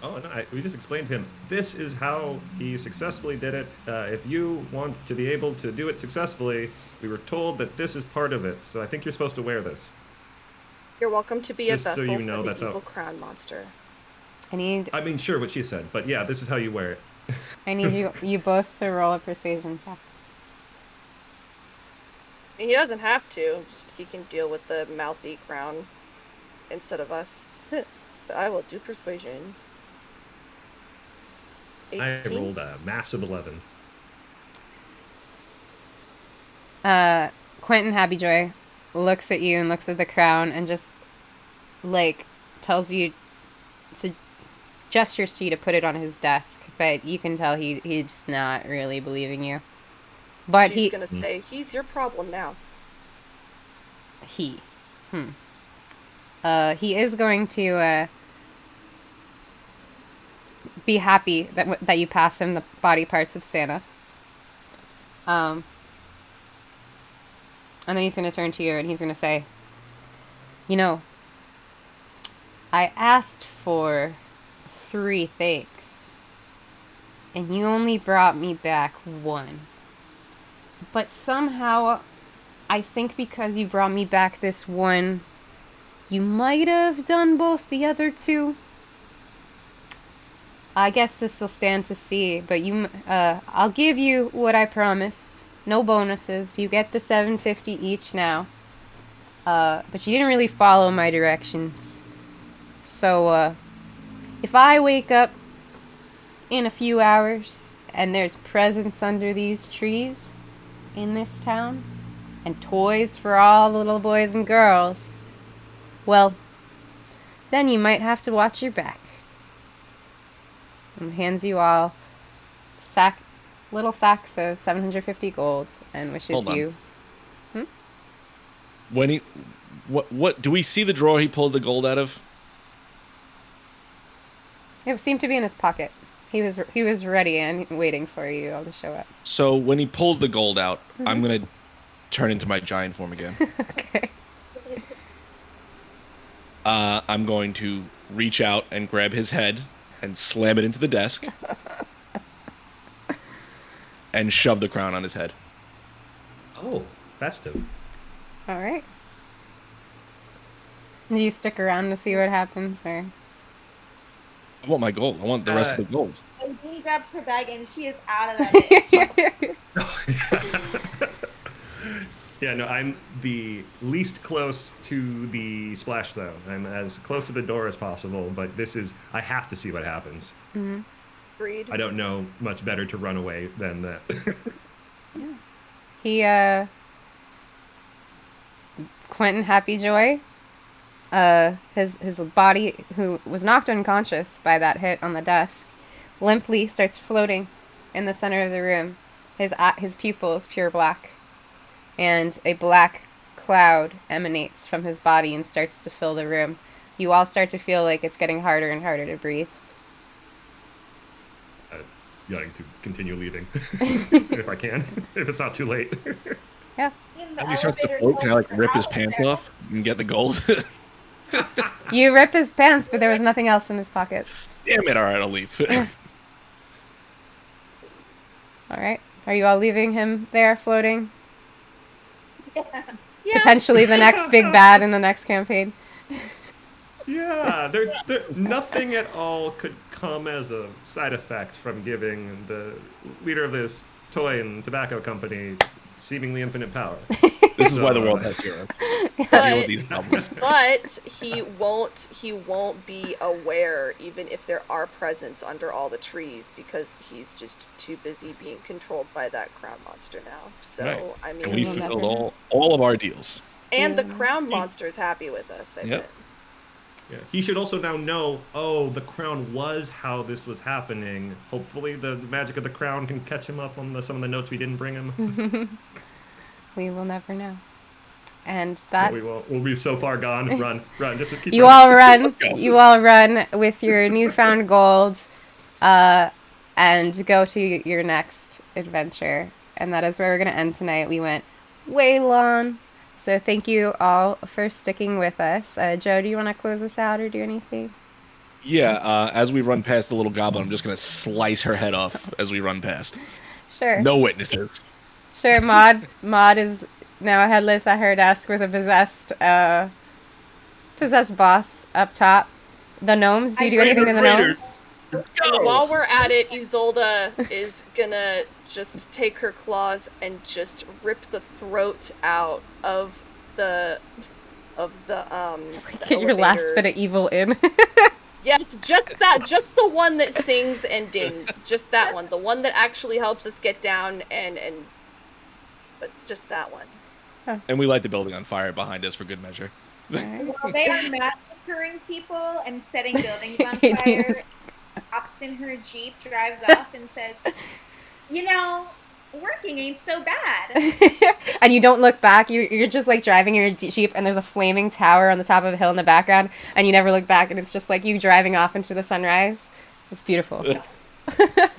Oh, no, we just explained to him, this is how he successfully did it. If you want to be able to do it successfully, we were told that this is part of it. So I think you're supposed to wear this. You're welcome to be a Just so vessel you know, for the that's how- evil crown monster. I need Sure, what she said, but yeah, this is how you wear it. you both to roll a persuasion check. I mean, he doesn't have to. Just he can deal with the mouthy crown instead of us. But I will do persuasion. 18? I rolled a massive 11. Quentin Happyjoy looks at you and looks at the crown and just, like, tells you to gestures to you to put it on his desk, but you can tell he's just not really believing you. But She's gonna say, he's your problem now. He is going to be happy that you pass him the body parts of Santa. And then he's going to turn to you and he's going to say, you know, I asked for 3 things, and you only brought me back 1. But somehow, I think because you brought me back this 1, you might have done both the other 2. I guess this will stand to see, but I'll give you what I promised. No bonuses. You get the $750 each now. But you didn't really follow my directions. So, if I wake up in a few hours and there's presents under these trees in this town and toys for all the little boys and girls, well, then you might have to watch your back. And hands you all little sacks of 750 gold and wishes Hold on. you. When he, what do we see the drawer he pulls the gold out of? It seemed to be in his pocket. He was ready and waiting for you all to show up. So when he pulls the gold out, I'm gonna turn into my giant form again. Okay. I'm going to reach out and grab his head and slam it into the desk and shove the crown on his head. Oh, festive. All right. Do you stick around to see what happens, or? I want my gold. I want the rest of the gold. And he grabs her bag and she is out of that. Yeah, no, I'm the least close to the splash zone. I'm as close to the door as possible, but I have to see what happens. Mm-hmm. Agreed. I don't know much better to run away than that. He, Quentin Happyjoy, his body, who was knocked unconscious by that hit on the desk, limply starts floating in the center of the room. His pupil is pure black, and a black cloud emanates from his body and starts to fill the room. You all start to feel like it's getting harder and harder to breathe. Going to continue leaving if I can, if it's not too late. Yeah. When he starts to float, can I like rip his pants off and get the gold? You rip his pants, but there was nothing else in his pockets. Damn it! All right, I'll leave. All right. Are you all leaving him there floating? Yeah. Potentially the next big bad in the next campaign. Yeah, nothing at all could come as a side effect from giving the leader of this toy and tobacco company seemingly infinite power. This is why the world has heroes. Deal with these problems. But he won't be aware even if there are presents under all the trees because he's just too busy being controlled by that crown monster now. So Right. I And mean, we fulfilled all of our deals. and the crown monster's happy with us. I Yep. bet. Yeah. He should also now know, the crown was how this was happening. Hopefully the magic of the crown can catch him up on some of the notes we didn't bring him. We will never know. And that We won't. We'll be so far gone. Run. Just keep you running. all run. You all run with your newfound gold, and go to your next adventure. And that is where we're going to end tonight. We went way long. So thank you all for sticking with us. Joe, do you want to close us out or do anything? Yeah, as we run past the little goblin, I'm just going to slice her head off as we run past. Sure. No witnesses. Sure, Maud is now headless at her desk with a possessed boss up top. The gnomes, do you do anything to the gnomes? And while we're at it, Isolde is gonna just take her claws and just rip the throat out of the Get your last bit of evil in. Yes, just the one that sings and dings. Just that one. The one that actually helps us get down but just that one. And we light the building on fire behind us for good measure. Well, they are massacring people and setting buildings on It fire. is. Hops in her Jeep, drives off, and says, working ain't so bad. And you don't look back. You're just like driving your Jeep, and there's a flaming tower on the top of a hill in the background, and you never look back, and it's just like you driving off into the sunrise. It's beautiful.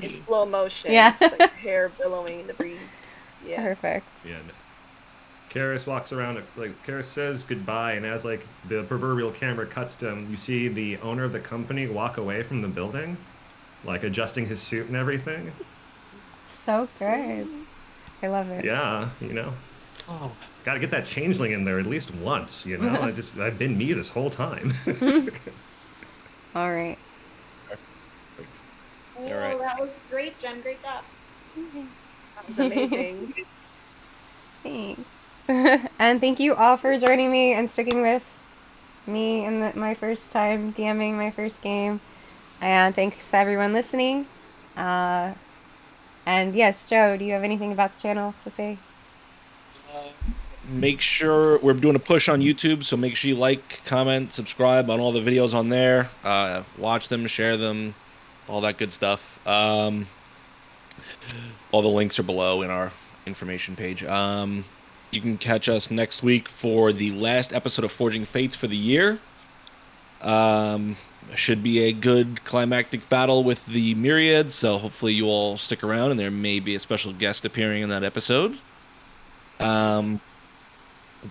In slow motion. Yeah. Like hair billowing in the breeze. Yeah. Perfect. Yeah. Karis walks around, Karis says goodbye, and as the proverbial camera cuts to him, you see the owner of the company walk away from the building, adjusting his suit and everything. So good. I love it. Yeah, gotta get that changeling in there at least once, I've been me this whole time. All right. Oh, All right. that was great, Jen. Great job. That was amazing. Thanks. And thank you all for joining me and sticking with me and my first time DMing my first game. And thanks to everyone listening. And yes, Joe, do you have anything about the channel to say? Make sure we're doing a push on YouTube, so make sure you like, comment, subscribe on all the videos on there. Watch them, share them, all that good stuff. All the links are below in our information page. You can catch us next week for the last episode of Forging Fates for the year. Should be a good climactic battle with the Myriads, so hopefully you all stick around, and there may be a special guest appearing in that episode.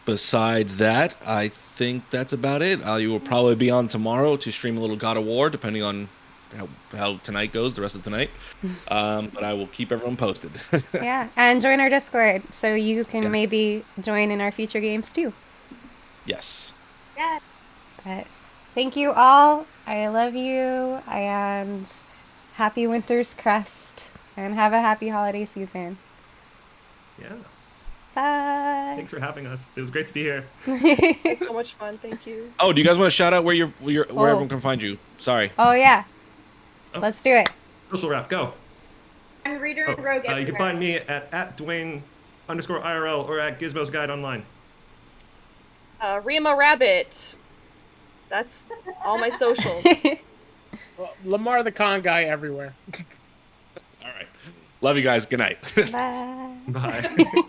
Besides that, I think that's about it. You will probably be on tomorrow to stream a little God of War, depending on how tonight goes, the rest of tonight. But I will keep everyone posted. Yeah, and join our Discord so you can Yeah. maybe join in our future games too. Yes. Yeah. But thank you all. I love you, and happy winter's Crest, and have a happy holiday season. Yeah. Bye. Thanks for having us. It was great to be here. It's so much fun. Thank you. Oh, do you guys want to shout out where where Oh. everyone can find you? Sorry. Oh yeah, Oh. let's do it. Social wrap, go. I'm Reader Oh, and Rogue. you can everywhere. find me at Dwayne_IRL or at Gizmo's Guide Online. Rima Rabbit. That's all my socials. Well, Lamar the Con Guy everywhere. All right. Love you guys. Good night. Bye. Bye.